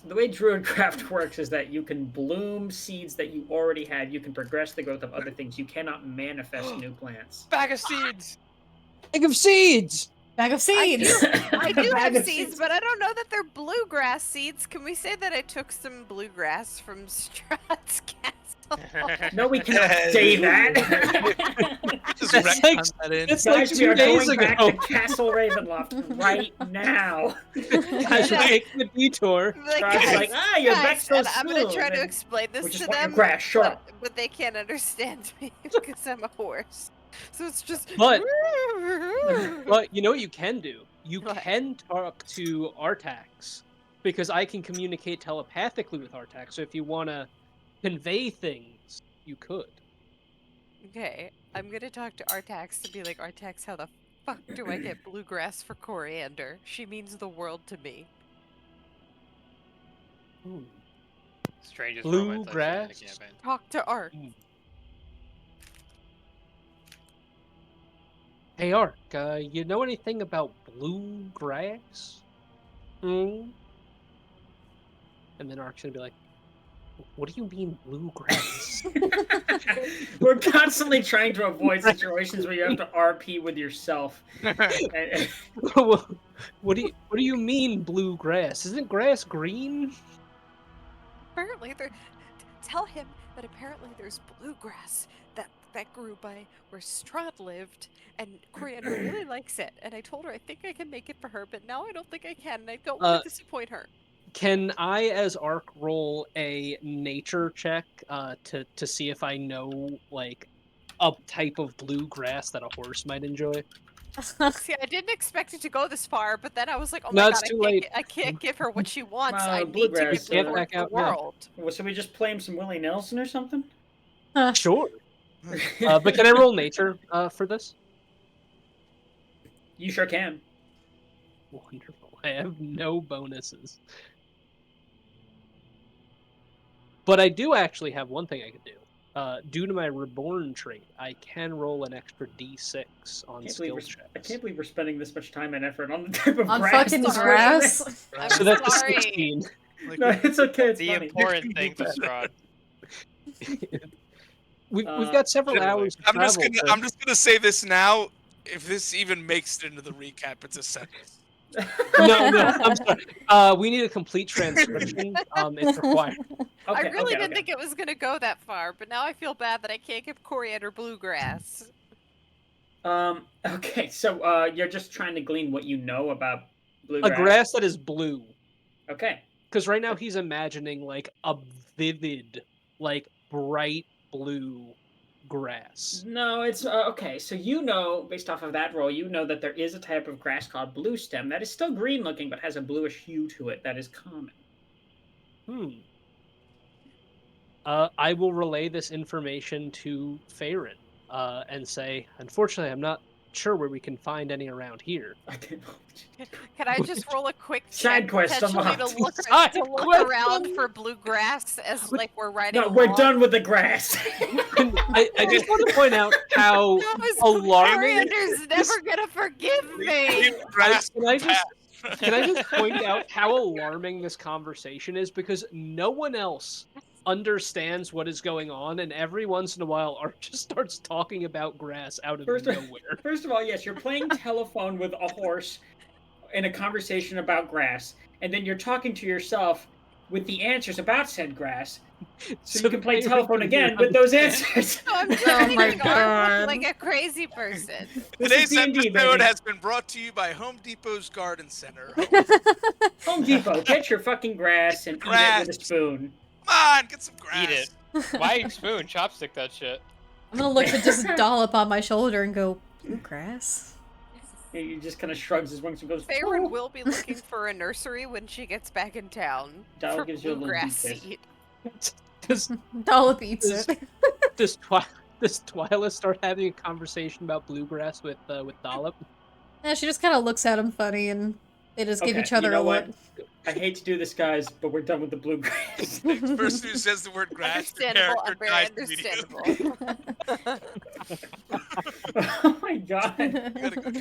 So the way Druidcraft works is that you can bloom seeds that you already had. You can progress the growth of other things. You cannot manifest new plants. Bag of seeds. Egg of seeds. Bag of seeds! I do Bag have of seeds, but I don't know that they're bluegrass seeds. Can we say that I took some bluegrass from Strahd's castle? No, we cannot say that. Just That's like- retcon that in. it's like Guys, we 2 are days going back ago. to Castle Ravenloft right now. Guys, we're taking the detour. Like, Strahd's guys, like, you're back guys, so and I'm gonna soon. try to And explain we this just to want your them, grass, shut up. but they can't understand me because I'm a horse. So it's just. But you know what you can do? You What? can talk to Artax, because I can communicate telepathically with Artax. So if you want to convey things, you could. Okay, I'm gonna talk to Artax to be like, "Artax, how the fuck do I get bluegrass for Coriander? She means the world to me." Strangest romance I've seen in the Bluegrass? campaign. Talk to Art. Hey, Ark, you know anything about bluegrass? Hmm? And then Ark's gonna be like, "What do you mean bluegrass?" We're constantly trying to avoid situations where you have to RP with yourself. What do you mean bluegrass? Isn't grass green? Apparently, tell him that apparently there's bluegrass that grew by where Strahd lived, and Coriander really likes it. And I told her I think I can make it for her, but now I don't think I can, and I don't want to disappoint her. Can I, as Ark, roll a nature check to see if I know like a type of bluegrass that a horse might enjoy? See, I didn't expect it to go this far, but then I was like, oh No, my it's god, too late. I can't give her what she wants. Wow, I need to bluegrass, give the Get world back the out, yeah. world. Well, should we just play him some Willie Nelson or something? Sure. But can I roll nature for this? You sure can. Wonderful. I have no bonuses. But I do actually have one thing I can do. Due to my reborn trait, I can roll an extra d6 on skill checks. I can't believe we're spending this much time and effort on the type of On grass. fucking this grass? we're I'm So that's a sorry. 16. Like, No, it's okay. It's The funny. important thing to Strahd. We've got several literally. hours to I'm just travel. gonna say this now. If this even makes it into the recap, it's a sentence. No, I'm sorry. We need a complete transcription. It's required. I Okay, really okay, didn't okay. think it was gonna go that far, but now I feel bad that I can't give coriander bluegrass. Okay, so you're just trying to glean what you know about A bluegrass. grass that is blue. Okay. Because right now he's imagining like a vivid, like bright blue grass. No, it's okay. So you know, based off of that roll, you know that there is a type of grass called blue stem that is still green looking, but has a bluish hue to it that is common. I will relay this information to Farron and say, unfortunately, I'm not sure where we can find any around here. I didn't know. Can I just roll a quick Side check quest potentially to unlocked. look around for bluegrass as like we're riding No, along? we're done with the grass. I just want to point out how alarming. Coriander's never gonna forgive me. Can I just point out how alarming this conversation is? Because no one else understands what is going on, and every once in a while, Art just starts talking about grass out of nowhere. First of all, yes, you're playing telephone with a horse in a conversation about grass, and then you're talking to yourself with the answers about said grass. So you can play telephone again with those answers. So I'm just Oh my making Art God. look like a crazy person. Today's D&D, episode baby. has been brought to you by Home Depot's Garden Center. Home Depot, get your fucking grass and eat it with a spoon. Come on, get some grass. Eat it. Why eat spoon? Chopstick that shit. I'm gonna look to just dollop on my shoulder and go, bluegrass? He just kind of shrugs his wings and goes, Farron "Oh." will be looking for a nursery when she gets back in town Doll for gives you a little bluegrass deep kiss. seed. Dollop eats it. Does Twyla start having a conversation about bluegrass with Dollop? Yeah, she just kind of looks at him funny, and they just give Okay, each other you know a look. what? I hate to do this, guys, but we're done with the bluegrass. The person who says the word grass, their Understandable, character very dies immediately. understandable. Oh my god.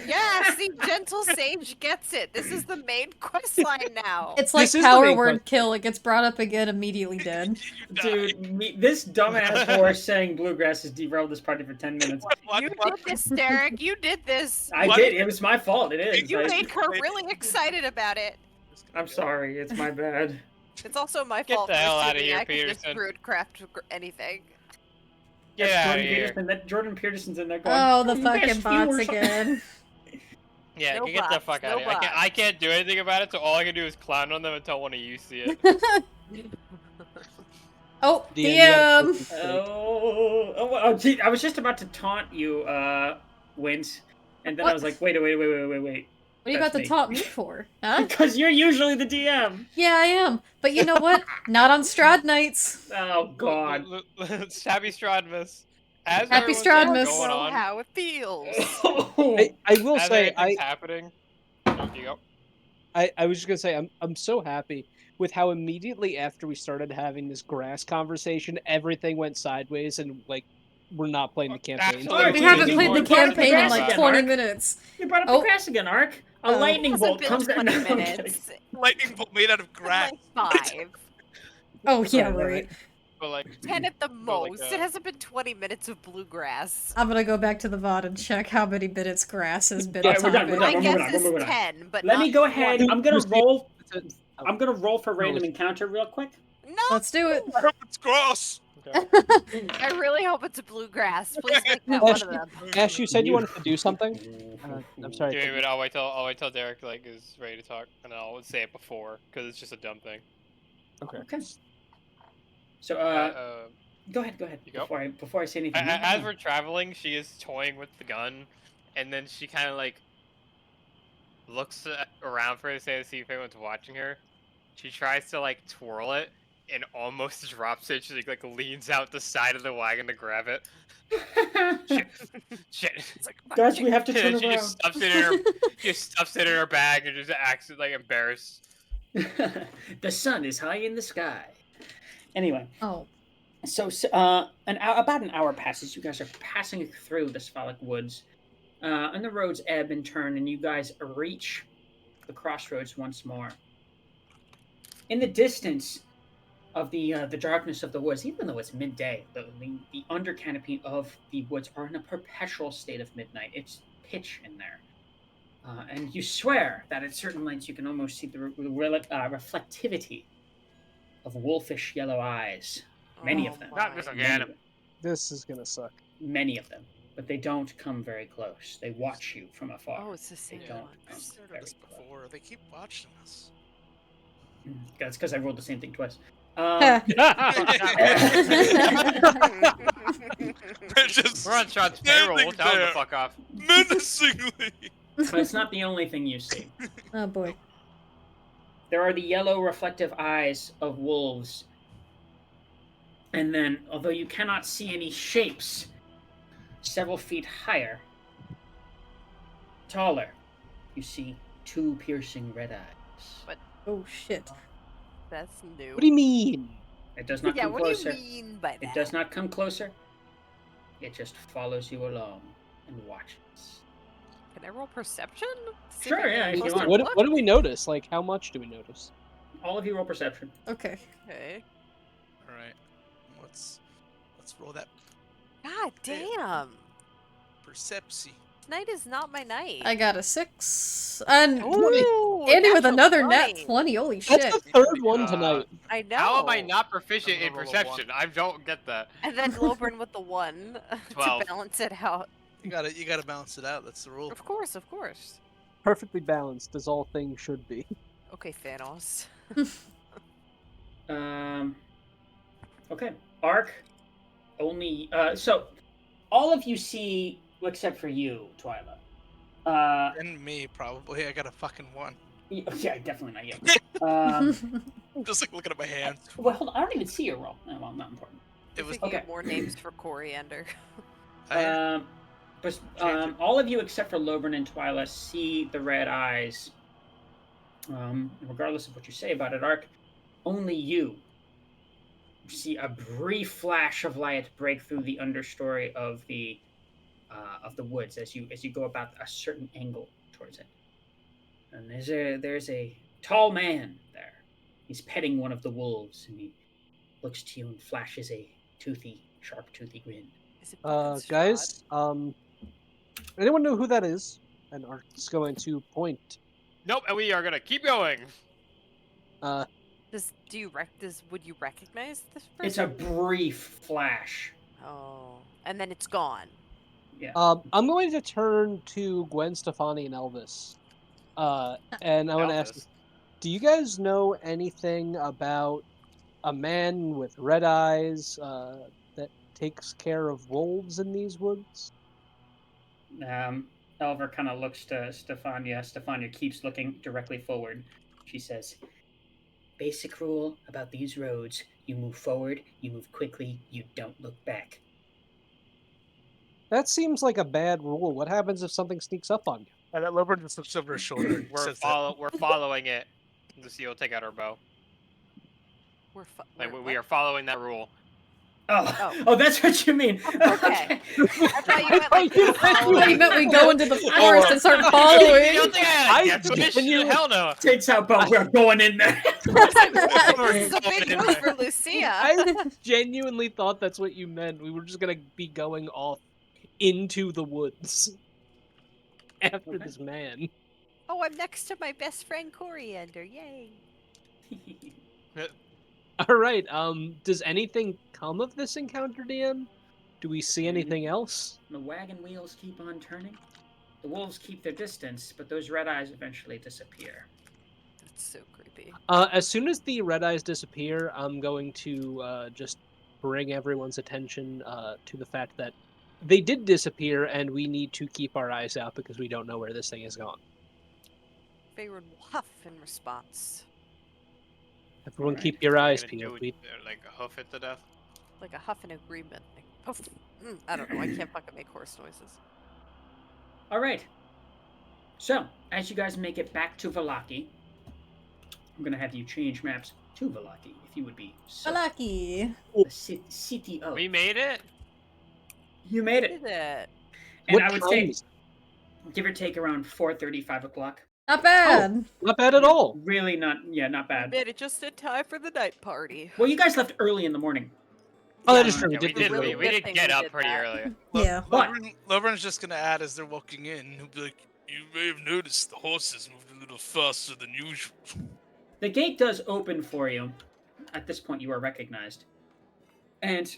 Yeah, see, Gentle Sage gets it. This is the main quest line now. It's like This is the power main word question. kill. It gets brought up again, immediately dead. Dude, this dumbass horse saying bluegrass has derailed this party for 10 minutes. You did this, Derek. You did this. I did. It was my fault. It is. You I, made her really excited about it. I'm sorry. It's my bad. It's also my Get fault. the for hell outta assuming here, I could just Peterson. brood craft anything. Get That's out of Jordan here. Peterson. That Jordan Peterson's in there going, Oh, the "You guys fucking few bots or something." again. Yeah, No get the bots, fuck no out of here. bots. I can't do anything about it, so all I can do is clown on them until one of you see it. Oh, DM. DM! Oh, gee, I was just about to taunt you, Wint, and then I What? was like, wait. What are you That's about to me. taunt me for? Huh? Because you're usually the DM. Yeah, I am. But you know what? Not on Strahd nights. Oh god. Happy Stradmus. As Happy everyone's, Stradmus. going Know on, how it feels. I will as say everything's happening. Oh, you go. I was just gonna say I'm so happy with how immediately after we started having this grass conversation, everything went sideways and like we're not playing the campaign. Absolutely. We Dude, haven't you played the brought up the campaign in grass like again, 20 Ark. minutes. You brought up Oh. the grass again, Ark. A Oh. lightning It hasn't bolt been comes 20 down. No, I'm kidding. minutes. Lightning bolt made out of grass. Like 5. Oh, yeah, Right. right. But like, 10 at the Go like most. that. It hasn't been 20 minutes of bluegrass. I'm gonna go back to the VOD and check how many minutes grass has been Alright, we're done, topic. we're done. My We're moving guess on, we're is moving on. 10, but Let not me go ahead. 20. I'm gonna roll. That's it. I'm gonna roll for random Roll. encounter real quick. No, Let's do it. I hope it's gross. I really hope it's a bluegrass. Please make that one of them. Ash, you said you wanted to do something. I'm sorry. Give me a minute, I'll wait till Derek like is ready to talk, and then I'll say it before because it's just a dumb thing. Okay. Okay. So, go ahead. You go. Before I say anything. As we're traveling, she is toying with the gun, and then she kind of like looks around for a second to see if anyone's watching her. She tries to like twirl it and almost drops it. She like leans out the side of the wagon to grab it. Shit. It's like, Guys, we have to turn And she around. just stuffs it in her. She just stuffs it in her bag and just acts like embarrassed. The sun is high in the sky. Anyway, Oh. so about an hour passes. You guys are passing through the Sphalic Woods, and the roads ebb and turn, and you guys reach the crossroads once more. In the distance of the darkness of the woods, even though it's midday, the under canopy of the woods are in a perpetual state of midnight. It's pitch in there. And you swear that at certain lights you can almost see the reflectivity of wolfish yellow eyes. Many of them. Not this my. again. This is gonna suck. Many of them. But they don't come very close. They watch you from afar. Oh, it's the same They don't ones. I've come heard very of this close. before. They keep watching us. That's because I rolled the same thing twice. Uh, They're just We're on Strahd payroll. We'll standing tell him there to fuck off. menacingly. But it's not the only thing you see. Oh boy. There are the yellow reflective eyes of wolves. And then, although you cannot see any shapes, several feet higher, taller, you see two piercing red eyes. Oh shit. That's new. What do you mean? It does not Yeah, come what closer. do you mean by that? It does not come closer. It just follows you along and watches. Can I roll perception? See Sure, I yeah, get if you closer want. look? What do we notice? Like, how much do we notice? All of you roll perception. Okay. Okay. All right, let's roll that God damn. perception. Tonight is not my night. I got a 6. And Ooh, Andy with natural another nat 20. 20. Holy That's shit. the third one tonight. I know. How am I not proficient I'm in gonna roll a perception? I don't get that. And then Lobern with the 1 12. to balance it out. You gotta balance it out. That's the rule. Of course, of course. Perfectly balanced, as all things should be. Okay, Thanos. Okay. Arc. Only. So, all of you see, except for you, Twyla. And me, probably. I got a fucking 1. Yeah, definitely not you. I'm just like looking at my hands. Well, hold on. I don't even see your roll. Oh, well, not important. I It was. think you okay. have more names for coriander. All of you except for Lobern and Twyla see the red eyes. Regardless of what you say about it, Arc, only you see a brief flash of light break through the understory of the woods as you go about a certain angle towards it. And there's a tall man there. He's petting one of the wolves, and he looks to you and flashes a sharp toothy grin. Is it fucking Strahd? Guys, anyone know who that is? And Art's going to point. Nope, and we are gonna keep going. Would you recognize this person? It's a brief flash. Oh, and then it's gone. Yeah. I'm going to turn to Gwen, Stefani, and Elvis. And I want to ask, Elvis. do you guys know anything about a man with red eyes that takes care of wolves in these woods? Elver kind of looks to Stefania. Stefania keeps looking directly forward. She says, "Basic rule about these roads: you move forward, you move quickly, you don't look back." That seems like a bad rule. What happens if something sneaks up on you? And that Lobern just looks over his shoulder. and We're says that. we're following it. Lucy will take out her bow. Like we are following that rule. Oh, that's what you mean. Okay. I thought you meant like I thought you meant we go into the forest and start You following. don't think I had a I definition? genuinely- Hell no. Takes out, but we're going in there. This is a big move for Lucia. I genuinely thought that's what you meant. We were just gonna be going off into the woods after this man. Oh, I'm next to my best friend Coriander. Yay. All right. Does anything come of this encounter, DM? Do we see anything else? The wagon wheels keep on turning. The wolves keep their distance, but those red eyes eventually disappear. That's so creepy. As soon as the red eyes disappear, I'm going to just bring everyone's attention to the fact that they did disappear, and we need to keep our eyes out because we don't know where this thing is gone. Veyron will huff in response, Everyone, Alright. keep your eyes We're gonna peeled. do it, like hoof it to death. like a huff in agreement. Like, puff. I don't know. I can't fucking make horse noises. All right. So, as you guys make it back to Valaki, I'm gonna have you change maps to Valaki, if you would be so. Lucky. The city of. We made it. You made it, Did it? and What I would time say, is it? give or take, around 4:30, 5 o'clock. Not bad. Not bad at all. Really not, not We bad. made it just in time for the night party. Well, you guys left early in the morning. Oh, that Yeah. is true. Yeah, we did did. really We good did thing get we up did pretty that. early. Yeah. But Lovren's just gonna add as they're walking in. He'll be like, "You may have noticed the horses moved a little faster than usual." the gate does open for you. At this point, you are recognized, and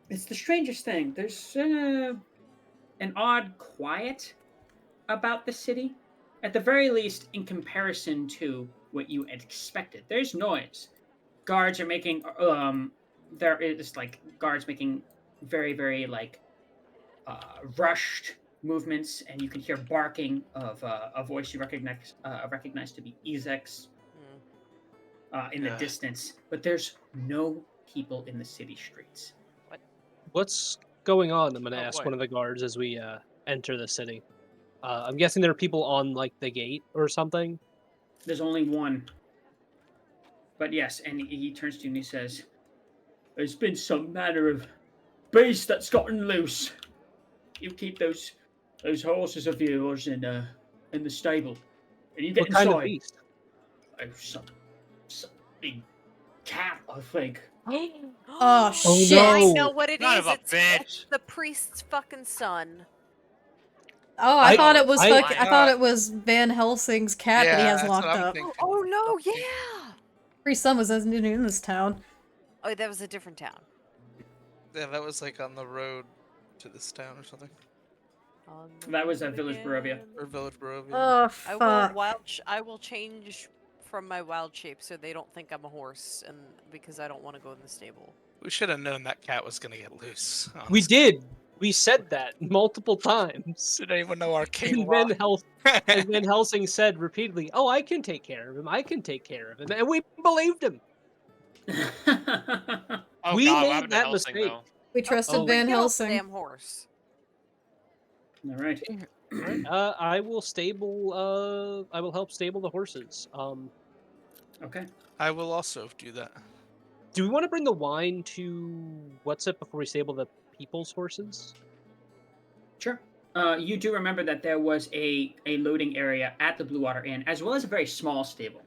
it's the strangest thing. There's an odd quiet about the city, at the very least, in comparison to what you had expected. There's noise. Guards are making there is like guards making very, very like rushed movements, and you can hear barking of a voice you recognize to be Ezek's in the Yeah. distance. But there's no people in the city streets. What's going on? I'm gonna Oh, ask boy. one of the guards as we enter the city. I'm guessing there are people on like the gate or something. There's only one. But yes, and he turns to you and he says, "There's been some manner of beast that's gotten loose. You keep those horses of yours in the stable, and you get What kind inside. of beast? Oh, some big cat, I think." Oh, Oh, shit. no. I know what it Son is. of a It's bitch. the priest's fucking son. Oh, I thought it was I- I thought it was Van Helsing's cat that he has that's locked what I'm up. thinking. Oh no, yeah. Priest's son was in this town. Oh, that was a different town. Yeah, that was like on the road to this town or something, On the That was road at Village Barovia. again. or Village Barovia. Oh, I will fuck. I will change from my wild shape so they don't think I'm a horse, and because I don't want to go in the stable. We should have known that cat was gonna get loose. We honestly. did. We said that multiple times. Didn't even know arcane And law. Van Helsing said repeatedly, "Oh, I can take care of him. I can take care of him," and we believed him. Oh We God, made what happened to that Helsing, mistake. though? We trusted Oh. Van Get off the Helsing. damn horse. All right. Alright, I will stable. I will help stable the horses. Okay. I will also do that. Do we want to bring the wine to what's it before we stable the people's horses? Sure. You do remember that there was a loading area at the Blue Water Inn, as well as a very small stable.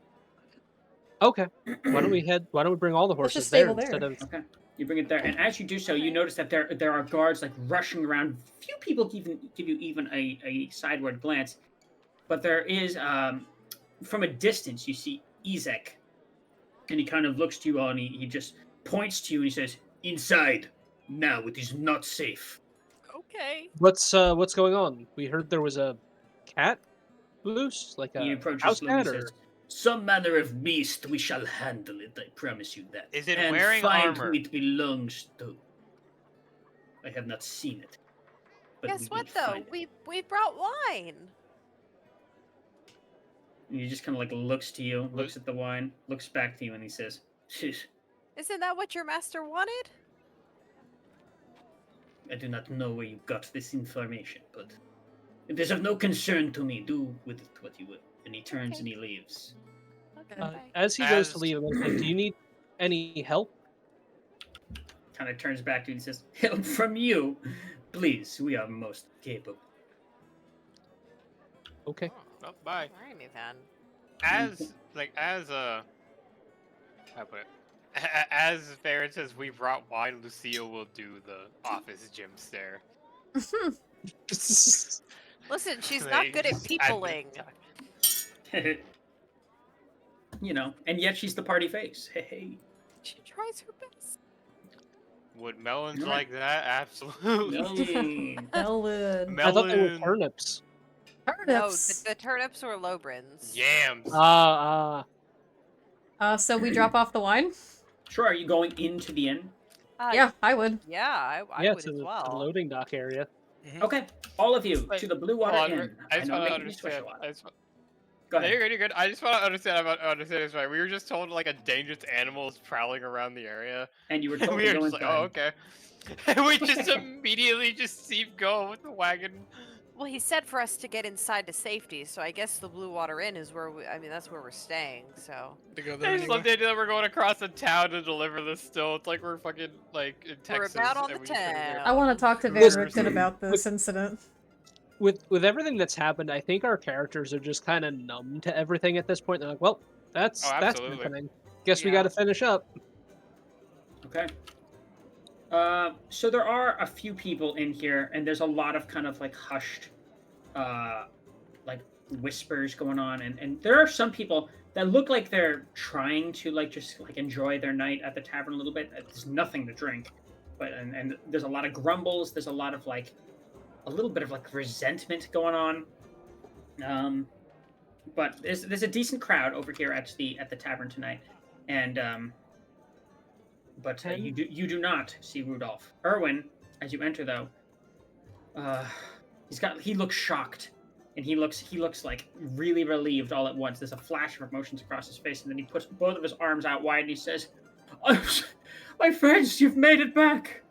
Okay. Why don't we bring all the Let's horses just there stable there. instead of? Okay. You bring it there, and as you do so, you notice that there are guards like rushing around. Few people even give you even a sideward glance, but there is from a distance you see Ezek, and he kind of looks to you all, and he just points to you and he says, "Inside now. It is not safe." Okay. What's going on? We heard there was a cat loose, like He a approaches house slowly and cat, or says, "Some manner of beast, we shall handle it, I promise you that. Is it and wearing find armor? who it belongs to. I have not seen it. But we Guess will what though? find it." We brought wine. And he just kind of like looks to you, looks at the wine, looks back to you, and he says, "Sheesh, Isn't that what your master wanted? I do not know where you got this information, but it is of no concern to me. Do with it what you will." And he turns Okay. and he leaves. Okay. as he goes to As- leave, I'm gonna say, do you need any help? Kind of turns back to you and says, "Help from you? Please, we are most capable." Okay. Oh, oh, bye. Alrighty then. As how put it? As Farron says, we brought wine. Lucio will do the office gym stare. Listen, she's Like, not good at just peopling. You know, and yet she's the party face. Hey. She tries her best. Would melons Alright. like that? Absolutely. Melon. I thought they were Melon, turnips. No, Turnips. the turnips were Lobrins. yams. So we drop off the wine? Sure, are you going into the inn? Yeah, I would. Yeah, I Yeah, would to as the well. loading dock area. Okay, all of you Wait, to the Blue Hold Water on, Inn. I I just know I'm want to making you understand. switch a lot. Go No, ahead. you're good. I just want to understand this right. We were just told like a dangerous animal is prowling around the area, And you were and told we to were go just inside. like, oh, okay. And we just immediately just see go with the wagon. Well, he said for us to get inside to safety, so I guess the Blue Water Inn is where I mean, that's where we're staying. So To go there I just love anyway. the idea that we're going across the town to deliver this. Still, it's like we're fucking like in we're Texas. about on and the we just bring it here. town. I want to talk to Van Yes. Richten about this incident. With everything that's happened, I think our characters are just kind of numb to everything at this point. They're like, well, that's Oh, that's absolutely. happening. Guess we Yeah. got to finish up. Okay. So there are a few people in here, and there's a lot of kind of like hushed, like whispers going on, and there are some people that look like they're trying to like just like enjoy their night at the tavern a little bit. There's nothing to drink, but and there's a lot of grumbles. There's a lot of like a little bit of like resentment going on. But there's a decent crowd over here at the tavern tonight, and but you do not see Rudolph. Erwin, as you enter though, he looks shocked, and he looks like really relieved all at once. There's a flash of emotions across his face, and then he puts both of his arms out wide and he says, "Oh, my friends, you've made it back.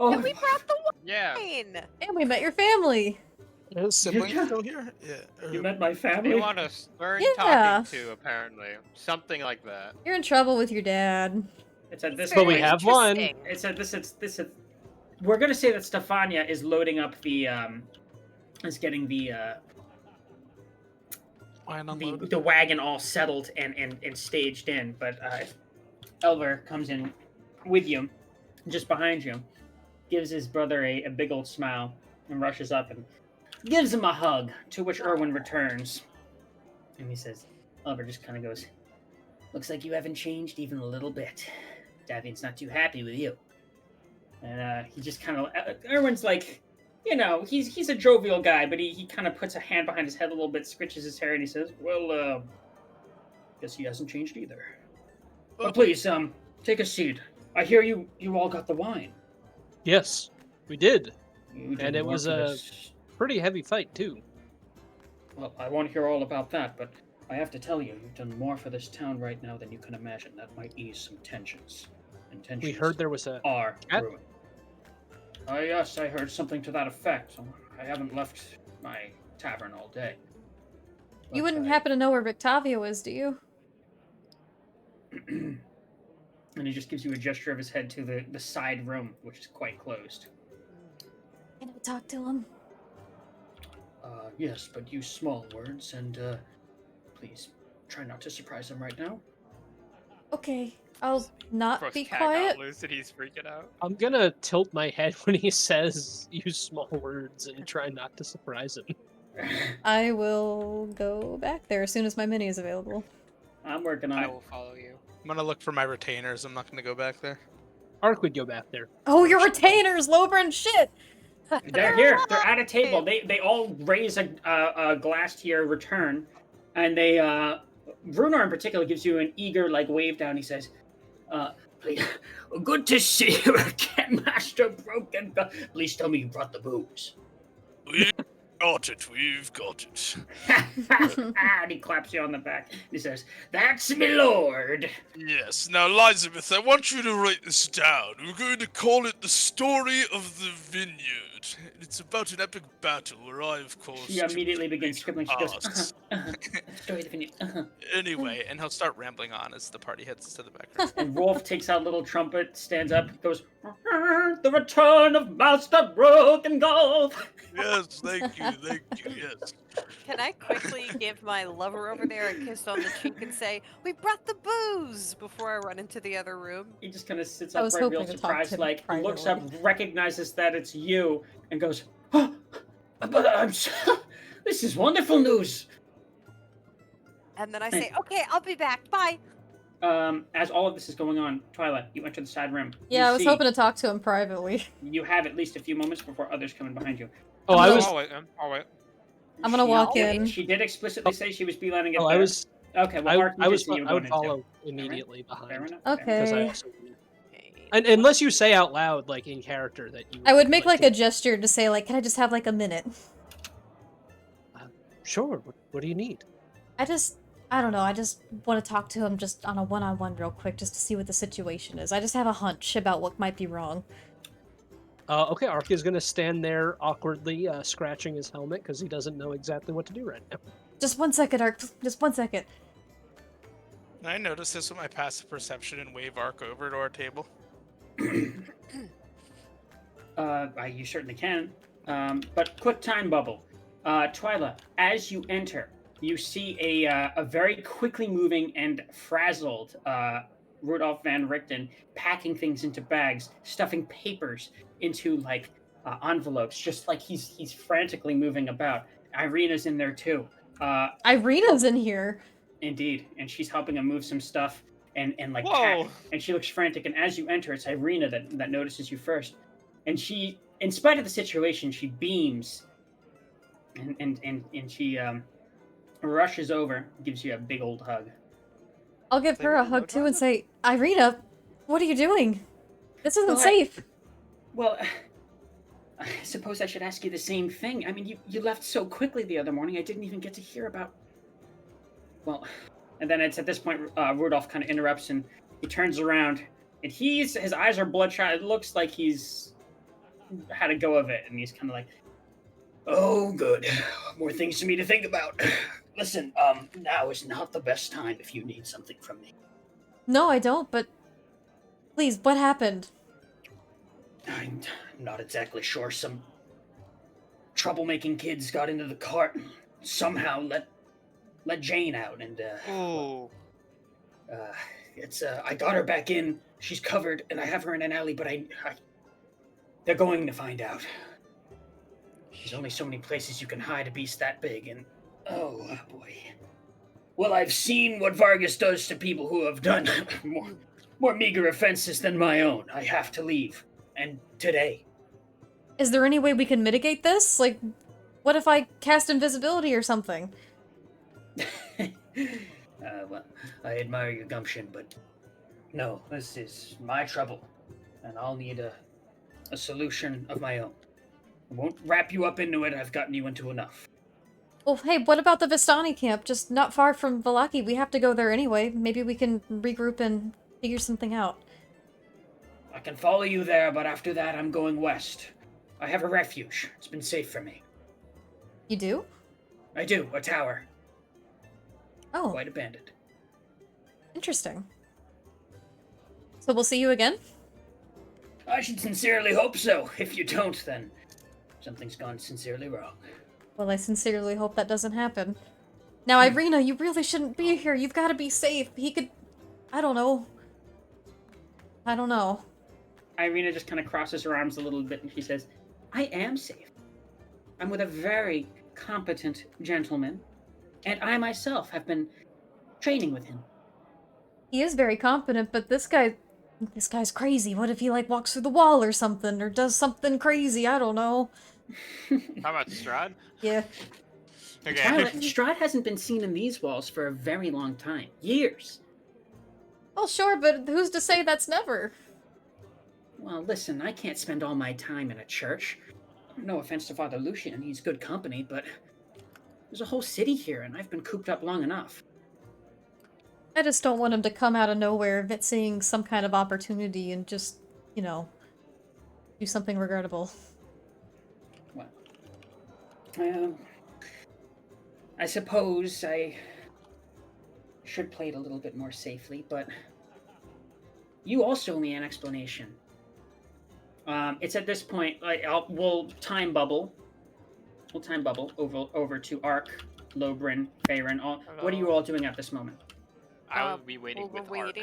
Oh, And we brought the Yeah. wine. And we met your family. Are his siblings Yeah. still here? Yeah. you met my They family." want us. We're Yeah. talking to apparently something like that. You're in trouble with your dad. It's at this But we point. have one. Interesting. It's at this. We're gonna say that Stefania is loading up is getting Wine unloaded. the wagon all settled and staged in. But Elver comes in with you, just behind you, gives his brother a big old smile, and rushes up and gives him a hug. To which Erwin returns, and he says, Elver just kind of goes, "Looks like you haven't changed even a little bit. Davian's not too happy with you." And he just kind of, Erwin's like, you know, he's a jovial guy, but he kind of puts a hand behind his head a little bit, scritches his hair, and he says, "Well, guess he hasn't changed either. But please, take a seat. I hear you all got the wine." Yes, we did. You did And it more was for a this. pretty heavy fight too. Well, I want to hear all about that, but I have to tell you, you've done more for this town right now than you can imagine. That might ease some tensions. And tensions We heard there was a are cat? brewing. Yes, I heard something to that effect. I haven't left my tavern all day. You But wouldn't I- happen to know where Victavio is, do you? And he just gives you a gesture of his head to the side room, which is quite closed. Can I talk to him? Yes, but use small words, and please try not to surprise him right now. Okay, I'll not Brooks be cat quiet. got loose and he's freaking out. I'm gonna tilt my head when he says use small words and try not to surprise him. I will go back there as soon as my mini is available. I'm working on I it. will follow you. I'm gonna look for my retainers. I'm not gonna go back there. Ark would go back there. Oh, your retainers, Lobran, shit! They're here. They're at a table. They all raise a glass to your return, and they Runar in particular gives you an eager like wave down. He says, "Please, good to see you again, Master Broken. Please tell me you brought the booze." We've got it. We've got it. And he claps you on the back. He says, "That's my lord." Yes. Now, Elizabeth, I want you to write this down. We're going to call it the story of the vineyard. It's about an epic battle where I, of course, She immediately begins scribbling. She goes, Us. "Story of the vineyard." Anyway, and he'll start rambling on as the party heads to the background. And Rolf takes out a little trumpet, stands up, goes, "The return of Master Broken Golf." Yes, thank you, yes. Can I quickly give my lover over there a kiss on the cheek and say, "We brought the booze," before I run into the other room? He just kind of sits I up was right, real hoping to talk to surprised, him like looks up, privately. recognizes that it's you, and goes, "Oh, but I'm so, this is wonderful news." And then I say, "Okay, I'll be back. Bye." As all of this is going on, Twilight, you enter the side room. Yeah, You I was see- hoping to talk to him privately. You have at least a few moments before others come in behind you. Oh, I'm I gonna- was. I'll wait. I'll wait. I'm gonna She- walk Yeah. in. She did explicitly say she was beelining it Oh, I there. was. Okay, well, Mark, I was. you were I would going into. follow immediately Fair behind. enough. Because I Okay. also. And unless you say out loud, like in character, that you. I would make like to- a gesture to say, like, can I just have like a minute? Sure. What do you need? I don't know, I just want to talk to him just on a one-on-one real quick, just to see what the situation is. I just have a hunch about what might be wrong. Okay, Ark is going to stand there awkwardly, scratching his helmet because he doesn't know exactly what to do right now. Just 1 second, Ark. Just 1 second. Can I notice this with my passive perception and wave Ark over to our table? You certainly can. But quick time bubble. Twyla, as you enter, you see a very quickly moving and frazzled Rudolph Van Richten packing things into bags, stuffing papers into like envelopes, just like he's frantically moving about. Irina's in there too. Irina's in here. Indeed, and she's helping him move some stuff and like Whoa. pack. And she looks frantic. And as you enter, it's Irina that notices you first. And she, in spite of the situation, she beams and she rushes over, gives you a big old hug. I'll give her a hug too and say, Irina, what are you doing? This isn't Well, safe. Well, I suppose I should ask you the same thing. I mean, you left so quickly the other morning, I didn't even get to hear about... Well, and then it's at this point, Rudolph kind of interrupts and he turns around and his eyes are bloodshot. It looks like he's had a go of it, and he's kind of like, oh, good. More things for me to think about. Listen, now is not the best time if you need something from me. No, I don't, but... Please, what happened? I'm not exactly sure. Some troublemaking kids got into the cart and somehow let Jane out, and Oh. I got her back in. She's covered, and I have her in an alley, but they're going to find out. There's only so many places you can hide a beast that big, and oh boy. Well, I've seen what Vargas does to people who have done more meager offenses than my own. I have to leave, and today. Is there any way we can mitigate this? Like, what if I cast invisibility or something? Well, I admire your gumption, but no, this is my trouble, and I'll need a solution of my own. I won't wrap you up into it. I've gotten you into enough. Well, hey, what about the Vistani camp? Just not far from Vallaki. We have to go there anyway. Maybe we can regroup and figure something out. I can follow you there, but after that, I'm going west. I have a refuge. It's been safe for me. You do? I do, a tower. Oh, Quite abandoned. interesting. So we'll see you again? I should sincerely hope so. If you don't, then something's gone sincerely wrong. Well, I sincerely hope that doesn't happen. Now, Irina, you really shouldn't be here. You've got to be safe. He could... I don't know. Irina just kind of crosses her arms a little bit and she says, I am safe. I'm with a very competent gentleman, and I myself have been training with him. He is very competent, but this guy's crazy. What if he, like, walks through the wall or something, or does something crazy? I don't know. How about Strahd? Yeah. Okay. Strahd hasn't been seen in these walls for a very long time. Years. Well, sure, but who's to say that's never? Well, listen, I can't spend all my time in a church. No offense to Father Lucian, he's good company, but there's a whole city here, and I've been cooped up long enough. I just don't want him to come out of nowhere seeing some kind of opportunity and just, you know, do something regrettable. Well, I suppose I should play it a little bit more safely, but you also owe me an explanation. It's at this point, like, we'll time bubble over to Ark, Lobrin, Faerun. What are you all doing at this moment? I will be waiting we're with Ark.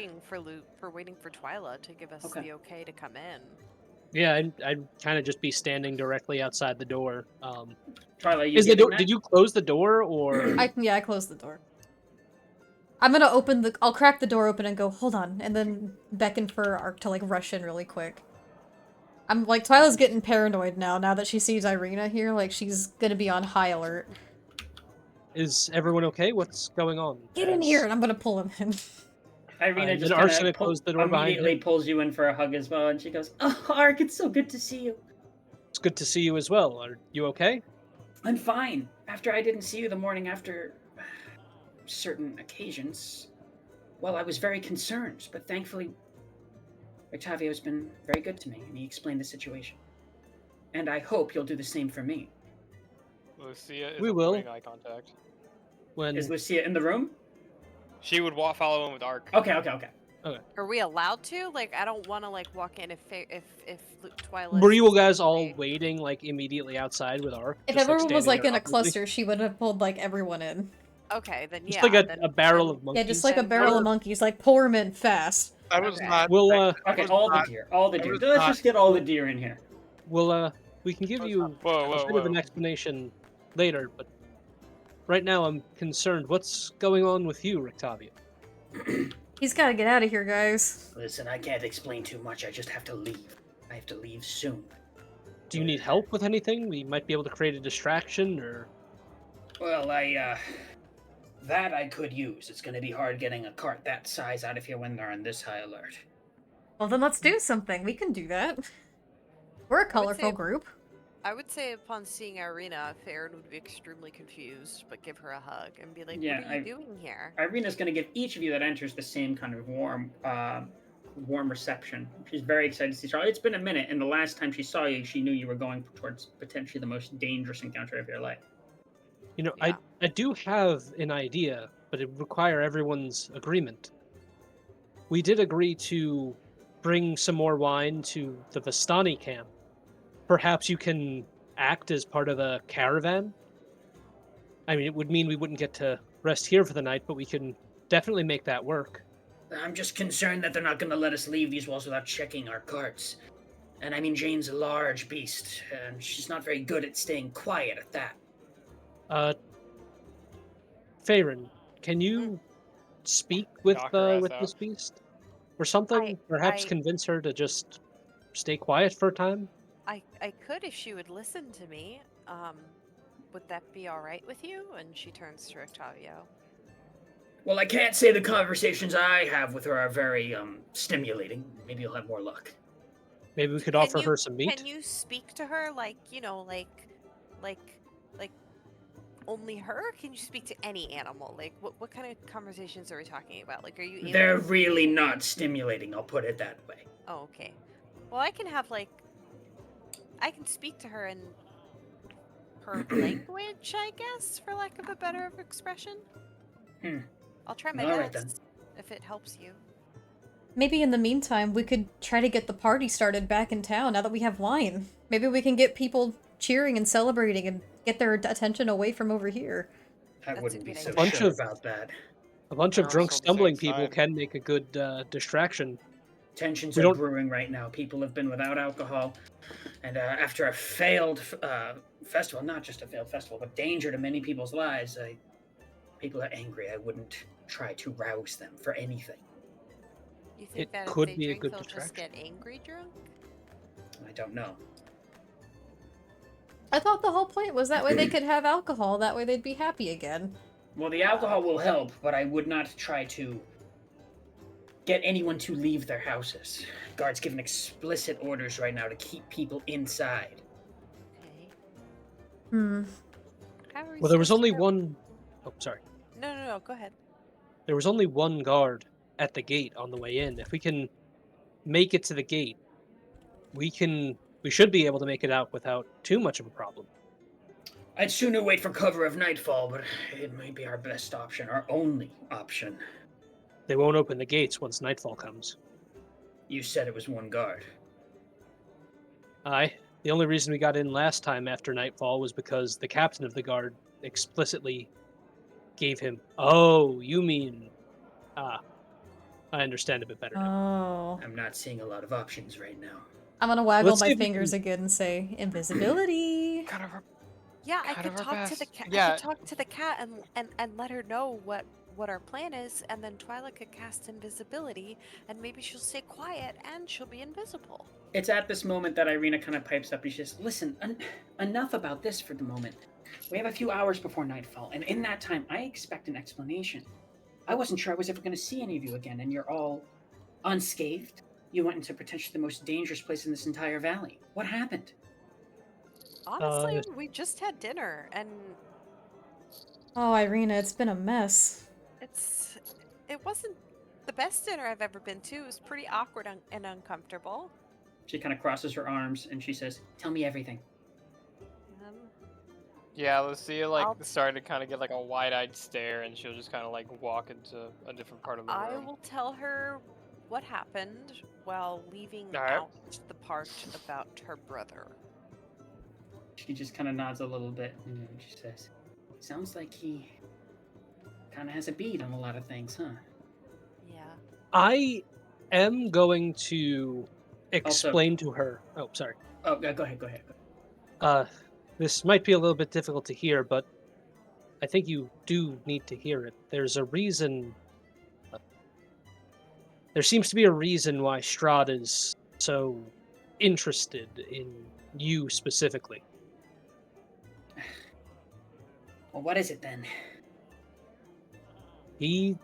waiting for Twyla to give us the okay to come in. Yeah, I'd kind of just be standing directly outside the door. Twyla, you Is the getting door? that? Did you close the door, or? I closed the door. I'm gonna I'll crack the door open and go, hold on, and then beckon for Ark to, like, rush in really quick. I'm, like, Twyla's getting paranoid now that she sees Irina here, like, she's gonna be on high alert. Is everyone okay? What's going on? Get in here, and I'm gonna pull him in. Irina just then Ark's kinda gonna close the door behind immediately him. pulls you in for a hug as well, and she goes, "Oh, Ark, it's so good to see you." It's good to see you as well. Are you okay? I'm fine. After I didn't see you the morning after... certain occasions, well, I was very concerned, but thankfully, Octavio's been very good to me, and he explained the situation. And I hope you'll do the same for me. Lucia is We will. avoiding eye contact. When Is Lucia in the room? She would follow him with Ark. Okay. Are we allowed to? Like, I don't want to like walk in if Twilight. were you guys all waiting like immediately outside with Ark? If Just, everyone was standing like there in a awkwardly? cluster, she would have pulled like everyone in. Okay, then Just yeah. like then, a barrel then- of monkeys. Yeah, just like a Then barrel we're- of monkeys, like pour them in fast. I was Okay. not. We'll Okay, was all the not- deer. All the I deer. was Let's not- just get all the deer in here. we can give you Whoa, a bit of an explanation later, but right now I'm concerned. What's going on with you, Octavio? He's gotta get out of here, guys. Listen, I can't explain too much. I just have to leave. I have to leave soon. Do you need help with anything? We might be able to create a distraction, or Well, that I could use. It's going to be hard getting a cart that size out of here when they're on this high alert. Well, then let's do something. We can do that. We're a colorful say- group. I would say upon seeing Irina, Farron would be extremely confused, but give her a hug and be like, Yeah, "What are you doing here?" Irina's going to give each of you that enters the same kind of warm reception. She's very excited to see Charlie. It's been a minute, and the last time she saw you, she knew you were going towards potentially the most dangerous encounter of your life. you know, Yeah. I do have an idea, but it would require everyone's agreement. We did agree to bring some more wine to the Vistani camp. Perhaps you can act as part of a caravan? I mean, it would mean we wouldn't get to rest here for the night, but we can definitely make that work. I'm just concerned that they're not going to let us leave these walls without checking our carts. And I mean, Jane's a large beast, and she's not very good at staying quiet at that. Farron, can you speak with Knock her ass with out. this beast? Or something? Perhaps I- convince her to just stay quiet for a time? I could if she would listen to me. Would that be all right with you? And she turns to Octavio. Well, I can't say the conversations I have with her are very stimulating. Maybe you'll have more luck. Maybe we could Can offer you- her some meat? Can you speak to her like only her? Can you speak to any animal? Like what kind of conversations are we talking about? Like, are you? able They're to- really not stimulating, I'll put it that way. Oh, okay. Well, I can have I can speak to her in her language, I guess, for lack of a better expression. Hmm. I'll try my All right, best if it helps you. Maybe in the meantime, we could try to get the party started back in town now that we have wine. Maybe we can get people cheering and celebrating and get their attention away from over here. I That's a wouldn't be good so idea. sure Bunch of- about that. A bunch of They're drunk also the stumbling same people side. can make a good distraction. Tensions We are don't- brewing right now. People have been without alcohol. And after a failed festival, not just a failed festival, but danger to many people's lives, people are angry. I wouldn't try to rouse them for anything. You think It that could if they be a drink, good they'll just distraction. get angry drunk? I don't know. I thought the whole point was that way they could have alcohol, that way they'd be happy again. Well, the alcohol will help, but I would not try to get anyone to leave their houses. Guards given explicit orders right now to keep people inside. Okay. Hmm. How are we Well, there was supposed to only know- one... Oh, sorry. No, go ahead. There was only one guard at the gate on the way in. If we can make it to the gate, we should be able to make it out without too much of a problem. I'd sooner wait for cover of nightfall, but it might be our best option, our only option. They won't open the gates once nightfall comes. You said it was one guard. Aye. The only reason we got in last time after nightfall was because the captain of the guard explicitly gave him... Oh, you mean... Ah. I understand a bit better now. Oh. I'm not seeing a lot of options right now. I'm gonna waggle Let's see my if we fingers can- again and say, invisibility. Kind of. Yeah, I Kind could of our talk to the best. cat. I Yeah. could talk to the cat and let her know what our plan is, and then Twyla could cast invisibility, and maybe she'll stay quiet and she'll be invisible. It's at this moment that Irina kind of pipes up and she says, listen, enough about this for the moment. We have a few hours before nightfall, and in that time, I expect an explanation. I wasn't sure I was ever going to see any of you again, and you're all unscathed. You went into potentially the most dangerous place in this entire valley. What happened? Honestly, we just had dinner, and Oh, Irina, it's been a mess. It wasn't the best dinner I've ever been to. It was pretty awkward and uncomfortable. She kind of crosses her arms and she says, "Tell me everything." Um, Yeah, Lucia like I'll- starting to kind of get like a wide-eyed stare, and she'll just kind of like walk into a different part of the I room. will tell her what happened while leaving Alright. out the part about her brother. She just kind of nods a little bit and she says, "Sounds like he kind of has a bead on a lot of things, huh?" Yeah. I am going to explain to her. Oh, sorry. Oh, go ahead. This might be a little bit difficult to hear, but I think you do need to hear it. There's a reason. There seems to be a reason why Strahd is so interested in you specifically. Well, what is it then? He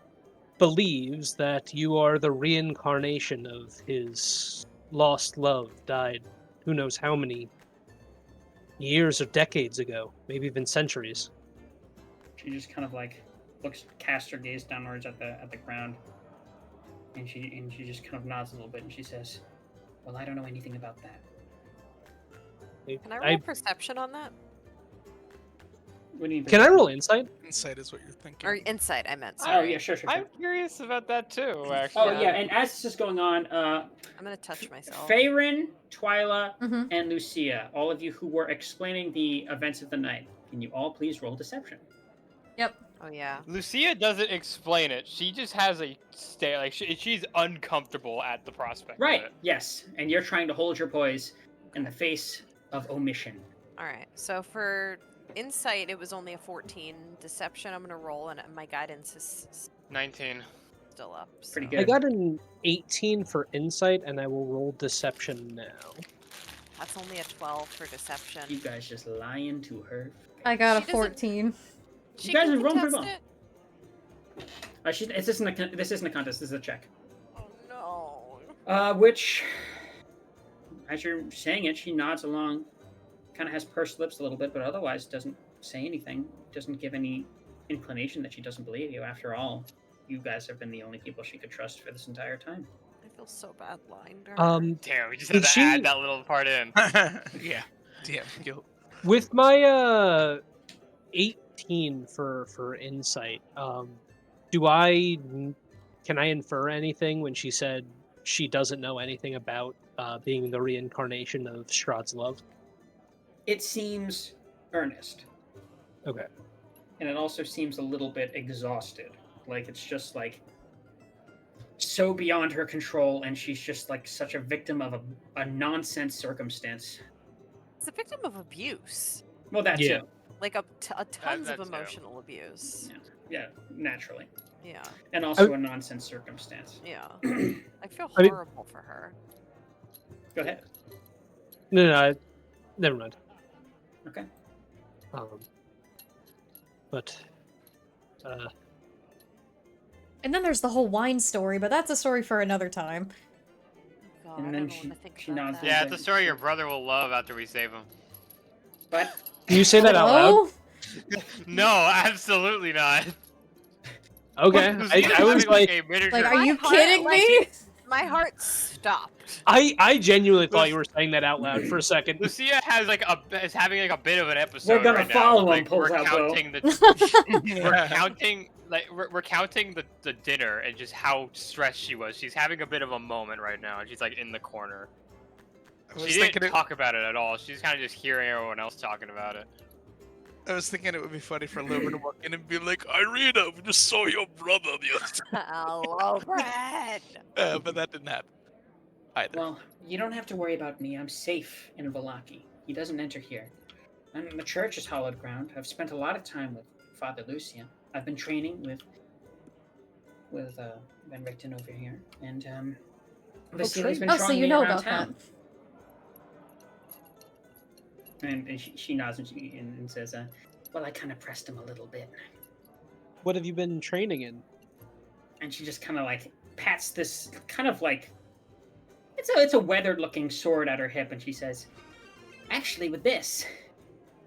believes that you are the reincarnation of his lost love, died who knows how many years or decades ago, maybe even centuries. She just kind of like casts her gaze downwards at the ground, and she just kind of nods a little bit, and she says, "Well, I don't know anything about that." Can I roll perception on that? What do you Can I roll insight? Insight is what you're thinking. Or insight, I meant. Oh Sorry. yeah, sure. I'm curious about that too, actually. Oh yeah, and as this is going on, I'm gonna touch myself. Faerun, Twyla, Mm-hmm. and Lucia, all of you who were explaining the events of the night, can you all please roll deception? Yep. Oh yeah. Lucia doesn't explain it. She just has a stare, like she's uncomfortable at the prospect. Right. Of it. Yes, and you're trying to hold your poise in the face of omission. All right. So for insight, it was only a 14. Deception, I'm gonna roll, and my guidance is 19. still up. Pretty so- good. I got an 18 for insight, and I will roll deception now. That's only a 12 for deception. You guys just lying to her. I got She a doesn't- 14. She You guys can are rolling pretty contest well. it. This isn't a contest. This is a check. Oh no. Which, as you're saying it, she nods along, kind of has pursed lips a little bit, but otherwise doesn't say anything. Doesn't give any inclination that she doesn't believe you. After all, you guys have been the only people she could trust for this entire time. I feel so bad lying to her. Damn, we just Did had to she- add that little part in. Yeah. Damn. Guilt. With my 18 for insight, can I infer anything when she said she doesn't know anything about being the reincarnation of Strahd's love? It seems earnest, Okay. and it also seems a little bit exhausted. Like it's just like so beyond her control, and she's just like such a victim of a nonsense circumstance. It's a victim of abuse. Well, that's Yeah. it. Like tons that of too. emotional abuse. Yeah, naturally, Yeah. and also a nonsense circumstance. Yeah. I feel I mean- horrible for her. Go ahead. No, never mind. Okay. But And then there's the whole wine story, but that's a story for another time. God, And I then don't she- want to think she about nods that. Yeah, it's a story your brother will love after we save him. But can you say that out loud? Oh, No, absolutely not. Okay. Lucia's I was having, like, a miniature. like, are you My heart, kidding like, me? My heart stopped. I genuinely thought you were saying that out loud for a second. Lucia has is having like a bit of an episode. We're gonna right follow now. him, pulls we're out bow. counting we're counting the dinner and just how stressed she was. She's having a bit of a moment right now, and she's like in the corner. I was She didn't thinking talk about it at all. She's kind of just hearing everyone else talking about it. I was thinking it would be funny for Lover to walk in and be like, Irina, we just saw your brother the other time. Hello, Brad. But that didn't happen. Either. well, you don't have to worry about me. I'm safe in Valaki. He doesn't enter here. And the church is hallowed ground. I've spent a lot of time with Father Lucian. I've been training with Ben Richten over here, and Vasili's been Oh, so showing you me know around about town. And she nods and says, well, I kind of pressed him a little bit. What have you been training in? And she just kind of like pats this kind of like it's a weathered looking sword at her hip, and she says, actually with this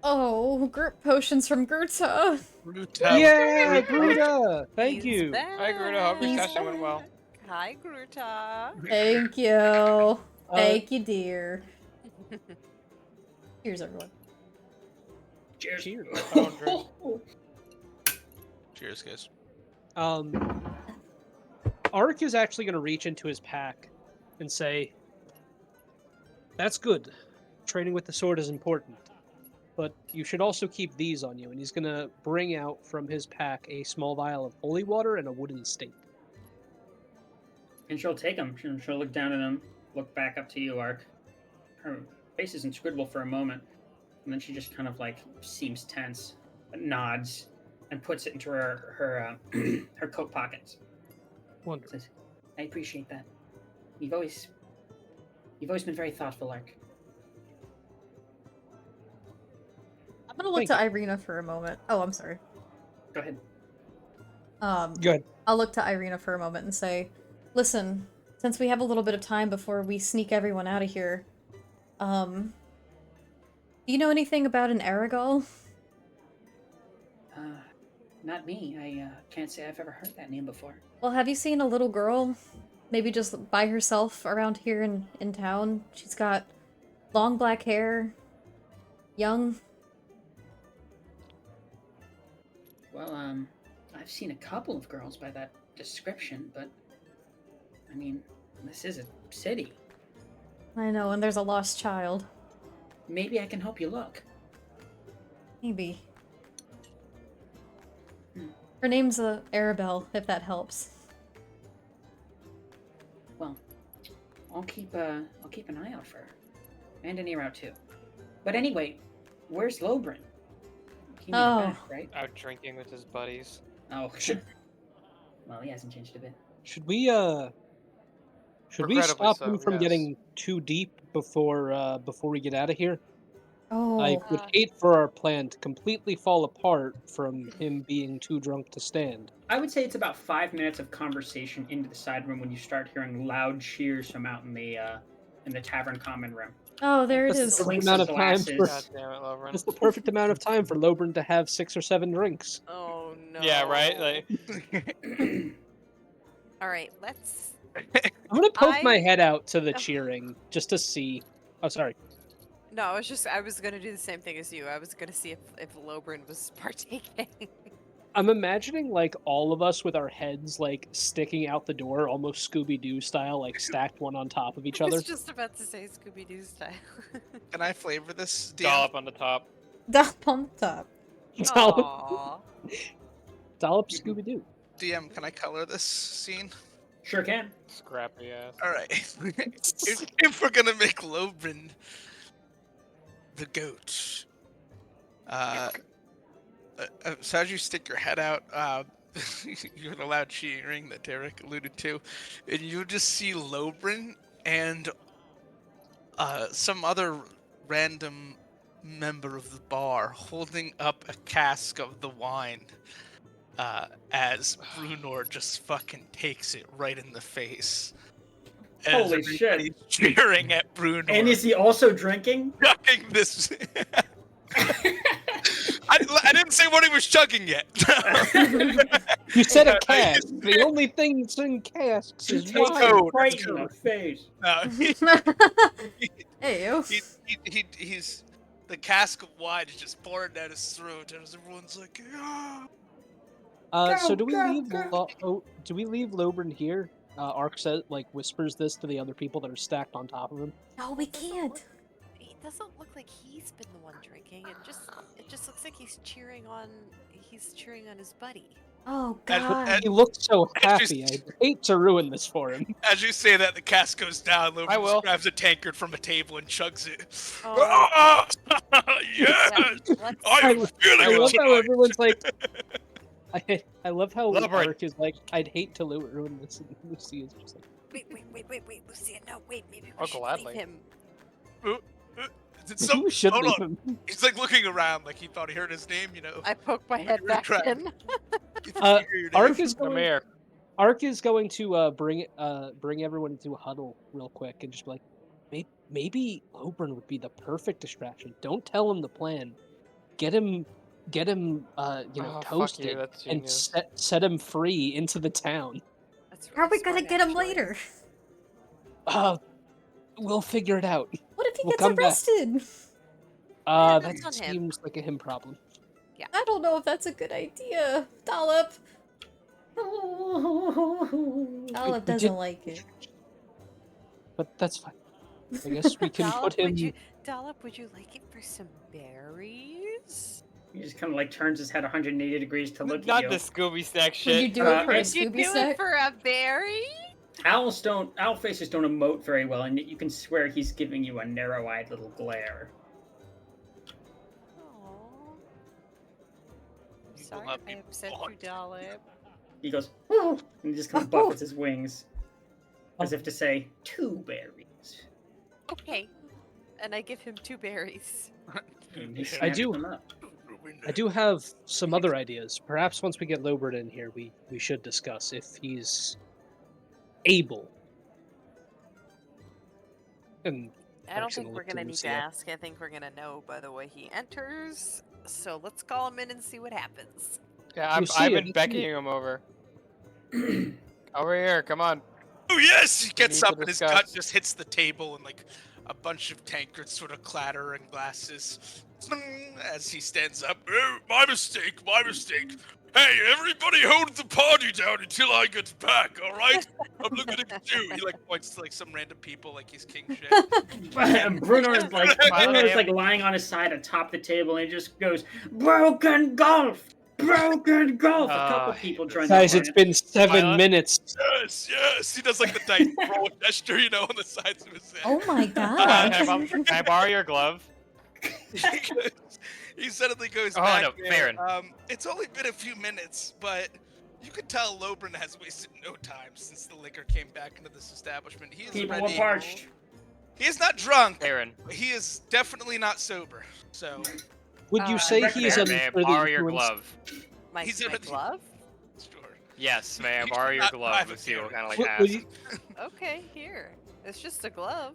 Oh, group potions from Gerta. Brutality. Yeah, Gruta! Thank He's you. Hi, Gruta. Hope your He's session went well. back. Hi, Gruta. Thank you. Uh, Thank you, dear. Cheers, everyone. Cheers. Cheers. Cheers, guys. Ark is actually going to reach into his pack and say, "That's good. Training with the sword is important, but you should also keep these on you." And he's going to bring out from his pack a small vial of holy water and a wooden stake. And she'll take them. She'll look down at him, look back up to you, Ark. Her face is inscrutable for a moment, and then she just kind of like seems tense, nods, and puts it into her her coat pockets. Wonderful. Says, "I appreciate that. You've always been very thoughtful, Ark." I'm gonna look Thank to Irina for a moment. Oh, I'm sorry. Go ahead. Good. I'll look to Irina for a moment and say, listen, since we have a little bit of time before we sneak everyone out of here, do you know anything about an Aragal? Not me. I can't say I've ever heard that name before. Well, have you seen a little girl? Maybe just by herself around here in town? She's got long black hair, young. Well, I've seen a couple of girls by that description, but I mean, this is a city. I know, and there's a lost child. Maybe I can help you look. Maybe. Her name's Arabelle, if that helps. Well, I'll keep an eye out for her, and an ear out too. But anyway, where's Lobrin? He made it back, right? Out drinking with his buddies. Oh, well, he hasn't changed a bit. Should we Regrettably stop so, him from yes. getting too deep before we get out of here? Oh. I would hate for our plan to completely fall apart from him being too drunk to stand. I would say it's about 5 minutes of conversation into the side room when you start hearing loud cheers from out in the tavern common room. Oh, there it That's is. the perfect Blinks amount of of time for. glasses. God damn it, Lovren. That's the perfect amount of time for Lobrin to have 6 or 7 drinks. Oh no. Yeah, right? Like, All right, let's. I'm gonna poke my I- head out to the cheering just to see. Oh, sorry. No, I was gonna do the same thing as you. I was gonna see if Lobrin was partaking. I'm imagining like all of us with our heads like sticking out the door, almost Scooby-Doo style, like stacked one on top of each I other. was just about to say Scooby-Doo style. Can I flavor this? DM? dollop on the top. Down on the top. Dollop, Aww. dollop Scooby-Doo. DM, can I color this scene? Sure can. Scrappy ass. All right. if we're gonna make Lobrin the goat, so as you stick your head out, you hear the loud cheering that Derek alluded to, and you just see Lobrin and some other random member of the bar holding up a cask of the wine. As Brunor just fucking takes it right in the face. As Holy shit. everybody's cheering at Brunor. And is he also drinking? chugging this? I didn't say what he was chugging yet. You said a cask. The only thing that's in casks is Takes wine. him Oh, right that's in the face. Heyo. He's the cask of wine is just pouring down his throat, and everyone's like, "Ah." So Go, do we go, leave? go. Do we leave Lobrin here? Ark says, like, whispers this to the other people that are stacked on top of him. No, we can't. It doesn't look like he's been the one drinking. It just looks like he's cheering on his buddy. Oh And- god. and- He looks so It's happy. just- I hate to ruin this for him. As you say that, the cask goes down. Lobrin I will. just grabs a tankard from a table and chugs it. Oh. Ah, yes, Let's- I'm feeling I it love how tonight. everyone's like. I love how Lobrin. Ark is like. I'd hate to ruin this, and Lucy is just like. Wait, Lucia, no, wait, maybe we Oh, should gladly. leave him. So, we should hold leave on. him. He's like looking around, like he thought he heard his name. You know, I poked my head You're back trapped. in. He thought he heard your name. Ark is Come going. here. Ark is going to bring everyone into a huddle real quick and just be like, maybe Lobrin would be the perfect distraction. Don't tell him the plan. get him, Oh, fuck you, toasted that's and genius. set him free into the town. That's How are really we gonna smart, get him actually. later? We'll figure it out. What if he We'll gets come back. arrested? Yeah, That that's on him. seems like a him problem. I don't know if that's a good idea. Dollop. Dollop We doesn't did- like it. But that's fine. I guess we can put him. Dollop, would you like it for some berries? He just kind of like turns his head 180 degrees to look at Not you. the Scooby snack Would shit. you do it for a Would You Scooby do snack? it for a berry? Owl faces don't emote very well, and you can swear he's giving you a narrow-eyed little glare. Aww. You will Sorry not if be I upset bought. you, Dollop. He goes, "Woo," and he just kind of buffets his wings, as if to say, 2 berries. Okay. And I give him 2 berries. And he I snatches do- them up. I do have some other ideas. Perhaps once we get Lobert in here, we should discuss if he's able. And I don't Eric's think gonna we're look to gonna need to Lucia. ask. I think we're gonna know by the way he enters. So let's call him in and see what happens. Yeah, I've Lucia, been that's beckoning him over. Over here, come on. Oh yes! He gets need up to and his discuss. gut just hits the table and like a bunch of tankards sort of clatter and glasses. As he stands up. Oh, my mistake, my mistake. Hey, everybody hold the party down until I get back, alright? I'm looking at you. He like points to like some random people like he's king shit. Bruno is like lying on his side atop the table, and he just goes, "Broken golf, broken golf." A couple people join Guys, the it's been 7 Violet? minutes. Yes, yes. He does like the dice roll gesture, you know, on the sides of his head. Oh my Can god. can I borrow your glove? He suddenly goes Oh, back no, there. Farron. It's only been a few minutes, but you could tell Lobrin has wasted no time since the liquor came back into this establishment. He is People were ready. parched. He is not drunk. Aaron, He is definitely not sober. So Would you say reckon he's may Aaron, I under the borrow your influence? glove? My He's my already- glove? sure. Yes, may I He's borrow your not glove? private Let's see what kind of like Would- ask. would you- Okay, here. It's just a glove.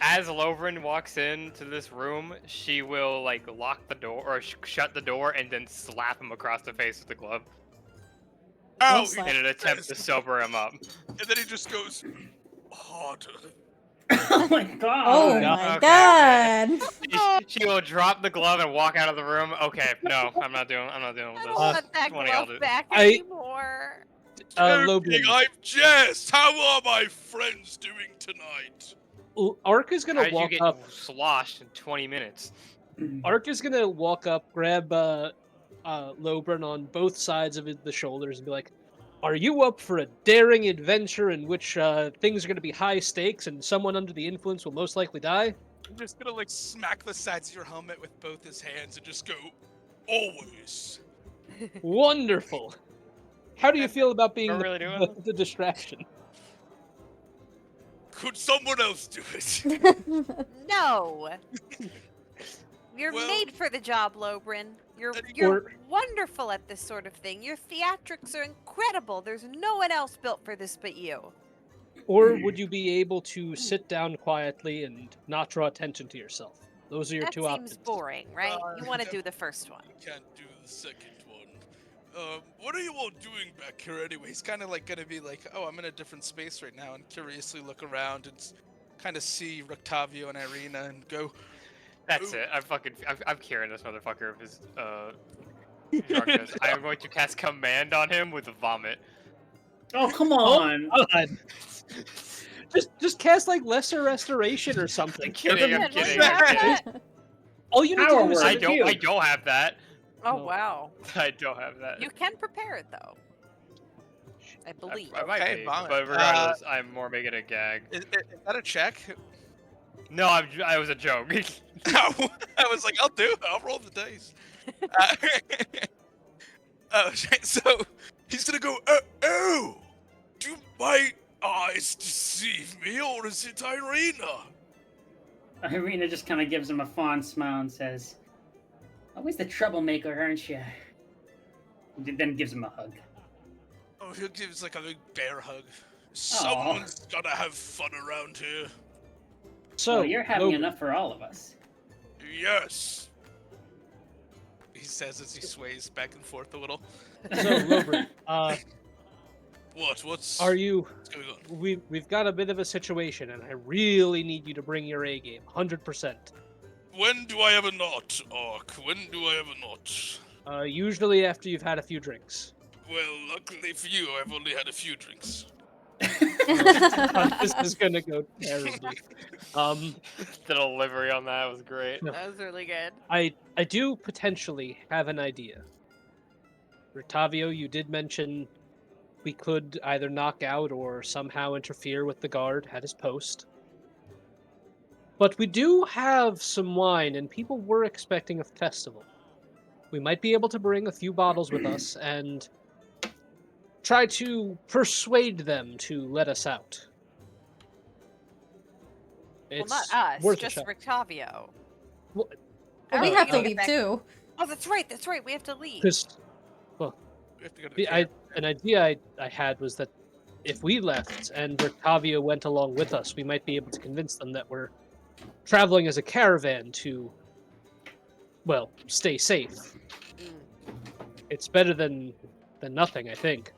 As Lovren walks into this room, she will like lock the door or shut the door and then slap him across the face with the glove Oh, Love slap. in an attempt to sober him up. and then he just goes harder. Oh my god. Oh God. my Okay, god. She will drop the glove and walk out of the room. Okay, no, I'm not dealing I with don't this. want that One of y'all glove do. back I- anymore. Joking, Lobrin, I'm Jess. How are my friends doing tonight? Ark is How gonna did you walk get up. sloshed in 20 minutes? Ark is gonna walk up, grab Lobrin on both sides of the shoulders, and be like, "Are you up for a daring adventure in which things are gonna be high stakes and someone under the influence will most likely die?" I'm just gonna like smack the sides of your helmet with both his hands and just go, always. Wonderful. How do you feel about being We're really doing the distraction? Could someone else do it? No. You're Well- made for the job, Lobrin. You're Or- wonderful at this sort of thing. Your theatrics are incredible. There's no one else built for this but you. Or would you be able to sit down quietly and not draw attention to yourself? Those are your That two seems options. boring, right? You want to def- do the first one. Can't do the second one. What are you all doing back here anyway? He's kind of like gonna be like, oh, I'm in a different space right now, and curiously look around and kind of see Octavio and Irina and go, That's it. I'm curing this motherfucker of his drunkenness. I am going to cast command on him with vomit. Oh, come on. God. Just cast like lesser restoration or something. Kidding, I'm Yeah, don't kidding. you have that? All you need Power to do is word. I don't have that. Oh No. wow. I don't have that. You can prepare it though. I believe. I might Okay, be, vomit. but regardless, I'm more making a gag. is that a check? No, I was a joke. No, I was like, I'll roll the dice. So he's gonna go, oh, do my eyes deceive me, or is it Irina? Irina just kind of gives him a fond smile and says, "Always the troublemaker, aren't you?" Then gives him a hug. Oh, he gives like a big bear hug. Someone's gotta have fun around here. So Well, you're having Lobrin, enough for all of us. Yes. says as he sways back and forth a little. So, Lobert, What's are you? what's going on? We've got a bit of a situation, and I really need you to bring your A game, 100%. When do I ever not, Ark? When do I ever not? Usually after you've had a few drinks. Well, luckily for you, I've only had a few drinks. This is gonna go terribly. The delivery on that was great. No. That was really good. I do potentially have an idea. Rictavio, you did mention we could either knock out or somehow interfere with the guard at his post. But we do have some wine, and people were expecting a festival. We might be able to bring a few bottles with us and try to persuade them to let us out. Well, not It's us, worth a just shot. Rictavio. Well, But we Alright, have to gotta get leave back- too. Oh, that's right. That's right. We have to leave. Because We have to go to the an idea I had was that if we left and Rictavio went along with us, we might be able to convince them that we're traveling as a caravan to, well, stay safe. Mm. It's better than nothing, I think.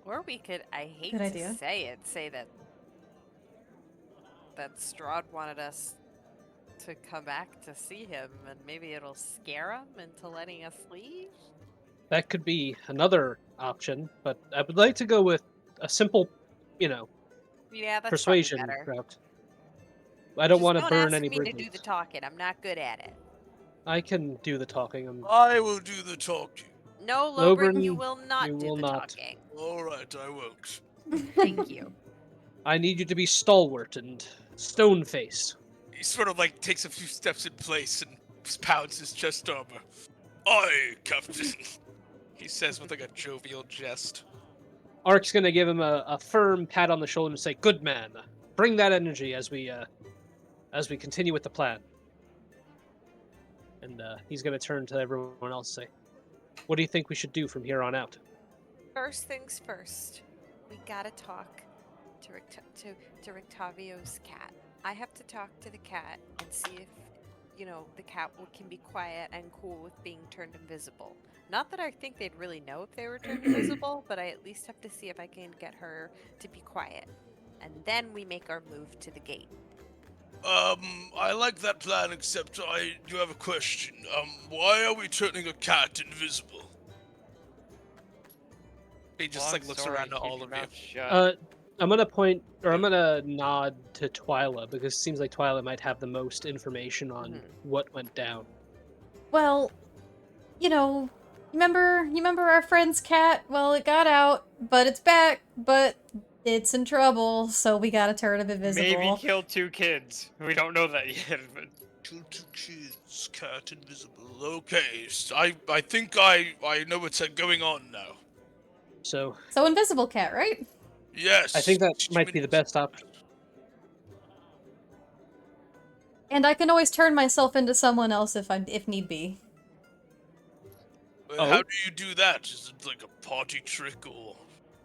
Or we could, I hate Good to idea. say that Strahd wanted us to come back to see him, and maybe it'll scare him into letting us leave? That could be another option, but I would like to go with a simple, Yeah, that's persuasion probably better. route. I don't Just want to don't burn ask any me to bridges. do the talking. I'm not good at it. I can do the talking. I will do the talking. No, Lobrin, you Lobrin, will not you do will the not. talking. All right, I won't. Thank you. I need you to be stalwart and stone-faced. He sort of like takes a few steps in place and pounds his chest armor. Aye, Captain. He says with like a jovial jest. Ark's gonna give him a firm pat on the shoulder and say, "Good man. Bring that energy as we continue with the plan." And he's gonna turn to everyone else and say, "What do you think we should do from here on out?" First things first, we gotta talk to Rictavio's cat. I have to talk to the cat and see if, the cat can be quiet and cool with being turned invisible. Not that I think they'd really know if they were turned invisible, but I at least have to see if I can get her to be quiet. And then we make our move to the gate. I like that plan, except I do have a question. Why are we turning a cat invisible? He just Long like looks story, around to keep all your of you. mouth shut. I'm gonna nod to Twyla because it seems like Twyla might have the most information on what went down. Well, remember our friend's cat? Well, it got out, but it's back, but it's in trouble, so we gotta turn it invisible. Maybe kill 2 kids. We don't know that yet, but Kill 2 kids, cat invisible. Okay, so I think I know what's going on now. So So invisible cat, right? Yes. I think that might be the best option. And I can always turn myself into someone else if need be. How do you do that? Is it like a party trick or?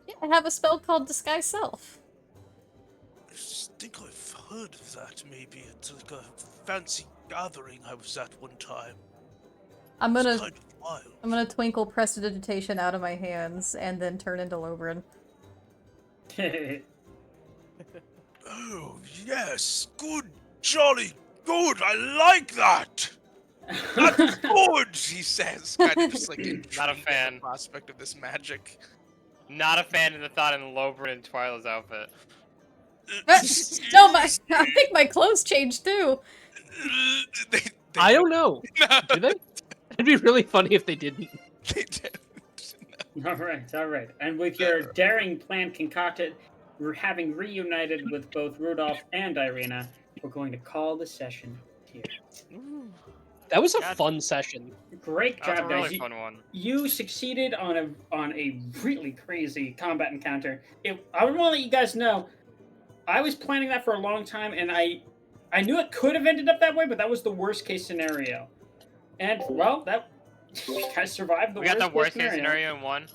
Yeah, I have a spell called Disguise Self. I just think I've heard of that. Maybe it's like a fancy gathering I was at one time. I'm It's gonna kind of wild. I'm gonna twinkle prestidigitation out of my hands and then turn into Lobrin. Oh yes, good, jolly good. I like that. That's good, he says, kind of just like intrigued Not a at fan. the prospect of this magic. not a fan of the thought in Lobrin and Twyla's outfit. No, I think my clothes changed too. They I don't know. Do they? It'd be really funny if they didn't. They did. All right. And with your daring plan concocted, we're having reunited with both Rudolph and Irina. We're going to call the session here. That was a Gotcha. fun session. Great That was a job, guys. really fun one. You succeeded on a really crazy combat encounter. I would want to let you guys know, I was planning that for a long time, and I knew it could have ended up that way, but that was the worst case scenario. And well, that you guys survived the We worst got the worst case case scenario in one.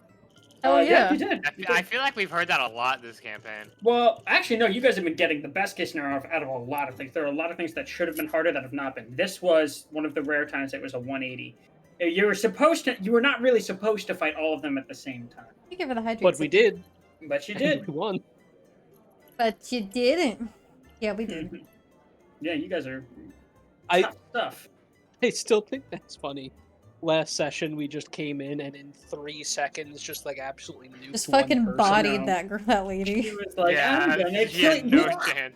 Oh yeah. you did. I feel like we've heard that a lot this campaign. Well, actually, no. You guys have been getting the best case scenario out of a lot of things. There are a lot of things that should have been harder that have not been. This was one of the rare times it was a 180. You were supposed to. You were not really supposed to fight all of them at the same time, You give her the hydrate. But we did. but you and did. We won. But you didn't. Yeah, we did. Yeah, you guys are I- tough stuff. I still think that's funny. Last session, we just came in and in 3 seconds, just like absolutely nuked Just one fucking person. bodied No. that lady. She was like, yeah, I'm gonna she kill had you. no chance.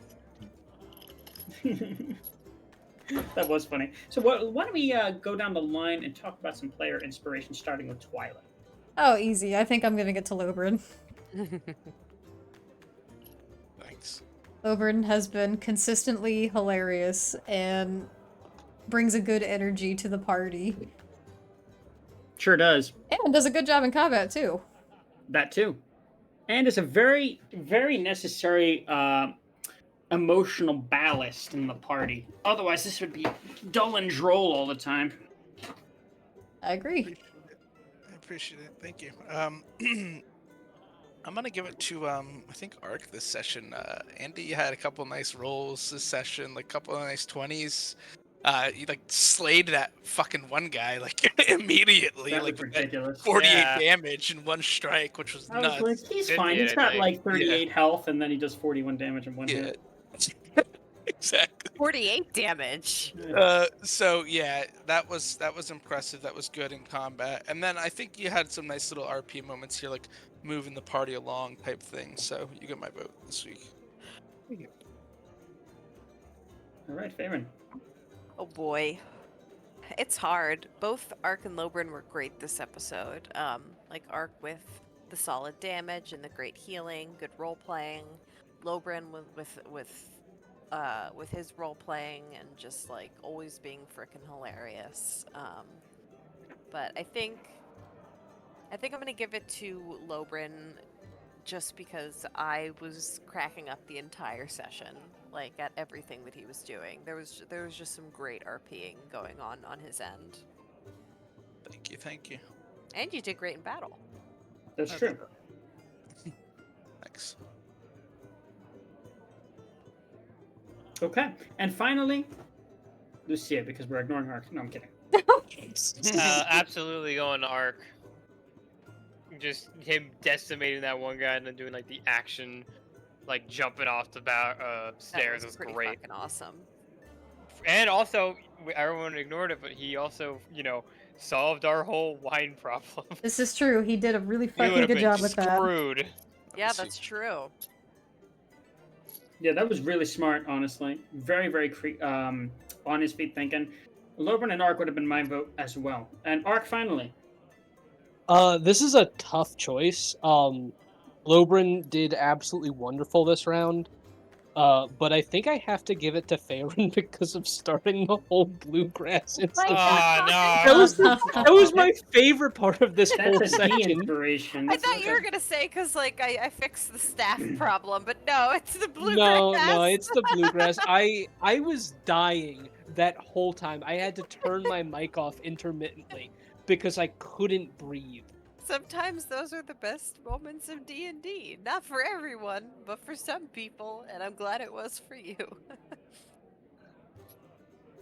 That was funny. So why don't we go down the line and talk about some player inspiration, starting with Twilight. Oh, easy. I think I'm giving it to Lobrin. Thanks. Lobrin has been consistently hilarious and brings a good energy to the party. Sure does. And does a good job in combat, too. That too. And it's a very, very necessary emotional ballast in the party. Otherwise, this would be dull and droll all the time. I agree. I appreciate it. Thank you. I'm gonna give it to I think Ark this session. Andy had a couple nice rolls this session, like a couple of nice 20s. You like slayed that fucking one guy like immediately, That like was with that ridiculous. 48 Yeah. damage in one strike, which was I was nuts. like, he's Did fine. get He's it, got like- like 38 health, and then he does 41 damage in one Yeah, hit. exactly. 48 damage. So yeah, that was impressive. That was good in combat. And then I think you had some nice little RP moments here, like moving the party along type thing. So you get my vote this week. All right, Faven. Oh boy. It's hard. Both Ark and Lobrin were great this episode. Like Ark with the solid damage and the great healing, good role playing. Lobrin with his role playing and just like always being freaking hilarious. But I think I'm gonna give it to Lobrin just because I was cracking up the entire session, like at everything that he was doing. There was just some great RPing going on his end, Thank you. and you did great in battle. That's true. Thanks. Okay, and finally, Lucia, because we're ignoring her. No, I'm kidding. Absolutely going to Arc. Just him decimating that one guy and then doing like the action, like jumping off the stairs That was pretty great. fucking awesome. And also, everyone ignored it, but he also, solved our whole wine problem. This is true. He did a really We fucking would have good been job with that. screwed. Yeah, Let's see. that's true. Yeah, that was really smart, honestly. Very, very on his feet thinking. Lobrin and Ark would have been my vote as well. And Ark, finally. This is a tough choice. Lobrin did absolutely wonderful this round. But I think I have to give it to Farron because of starting the whole bluegrass incident. Oh, That no. was my favorite part of this whole That's a D section. inspiration. I That's thought you were okay. gonna say because like I fixed the staff problem, but no, it's the bluegrass. No, it's the bluegrass. I was dying that whole time. I had to turn my mic off intermittently because I couldn't breathe. Sometimes those are the best moments of D&D. Not for everyone, but for some people, and I'm glad it was for you.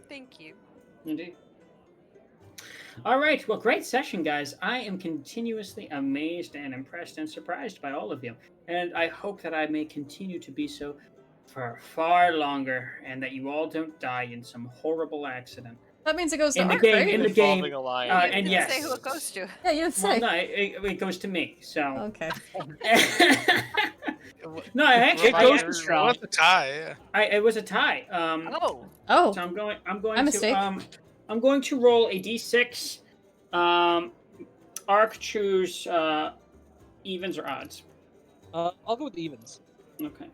Thank you. Indeed. All right. Well, great session, guys. I am continuously amazed and impressed and surprised by all of you. And I hope that I may continue to be so for far longer and that you all don't die in some horrible accident. That means it goes to In the Ark, game, right? in the game. Involving a lion. You And didn't yes. say who it goes to. Yeah, you didn't Well, say. no, it goes to me. So. Okay. No, I actually It goes to It Strahd. was a tie, yeah. it was a tie. Oh, Oh, So I'm going My to mistake. I'm going to roll a d6. Arc, choose evens or odds. I'll go with evens. Okay.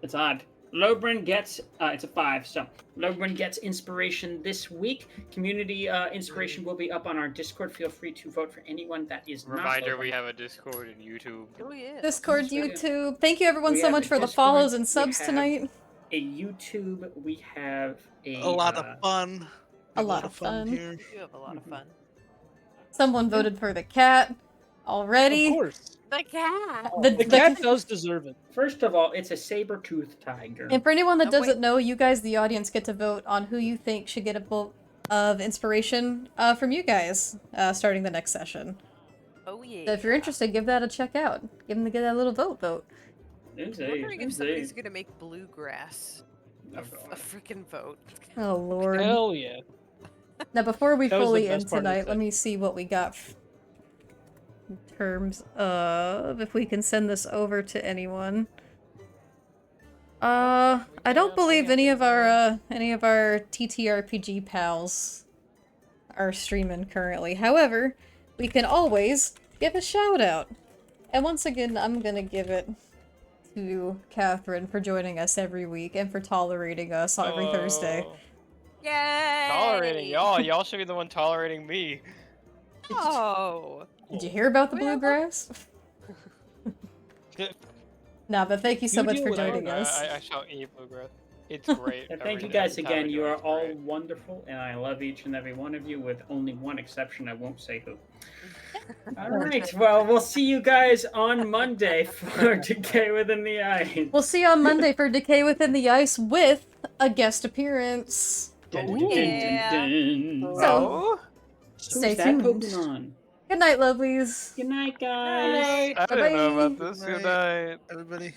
It's odd. Lobrin gets it's a 5, so Lobrin gets inspiration this week. Community inspiration will be up on our Discord. Feel free to vote for anyone that is Reminder, not we Lobrin. have a Discord and YouTube. oh yeah. Discord, That's right. YouTube. Thank you everyone We so have much a for the Discord, follows and we subs have tonight. a YouTube. We have A lot of fun. A lot of fun. here. You have a lot of fun. Someone voted for the cat. Already? Of course. The cat. The cat does deserve it. First of all, it's a saber-toothed tiger. And for anyone that Oh, wait. doesn't know, you guys, the audience, get to vote on who you think should get a vote of inspiration from you guys starting the next session. Oh yeah. So if you're interested, give that a check out. Give them that little vote. I'm wondering if somebody's gonna make bluegrass Oh, a God. freaking vote. Oh lord. Hell yeah. Now before we That was the fully best end part of the tonight, set. let me see what we got in terms of if we can send this over to anyone. I don't believe any of our TTRPG pals are streaming currently. However, we can always give a shout out. And once again, I'm gonna give it to Catherine for joining us every week and for tolerating us every Thursday. Oh. Yay! Tolerating y'all. Y'all should be the one tolerating me. Oh. Did you hear about the Well- bluegrass? Nah, but thank you so You much deal for with it. joining us. I shall eat bluegrass. It's great. And every thank you day, guys every time I again. do You it, are it's all great. wonderful, and I love each and every one of you with only one exception. I won't say who. All right. Well, we'll see you guys on Monday for Decay Within the Ice. We'll see you on Monday for Decay Within the Ice with a guest appearance. Dun, dun, Ooh. dun, Yeah. dun, dun. So, Oh? stay Who's that tuned. Pokemon? Good night, lovelies. Good night, guys. I didn't know Bye-bye. about this. Good night. Everybody.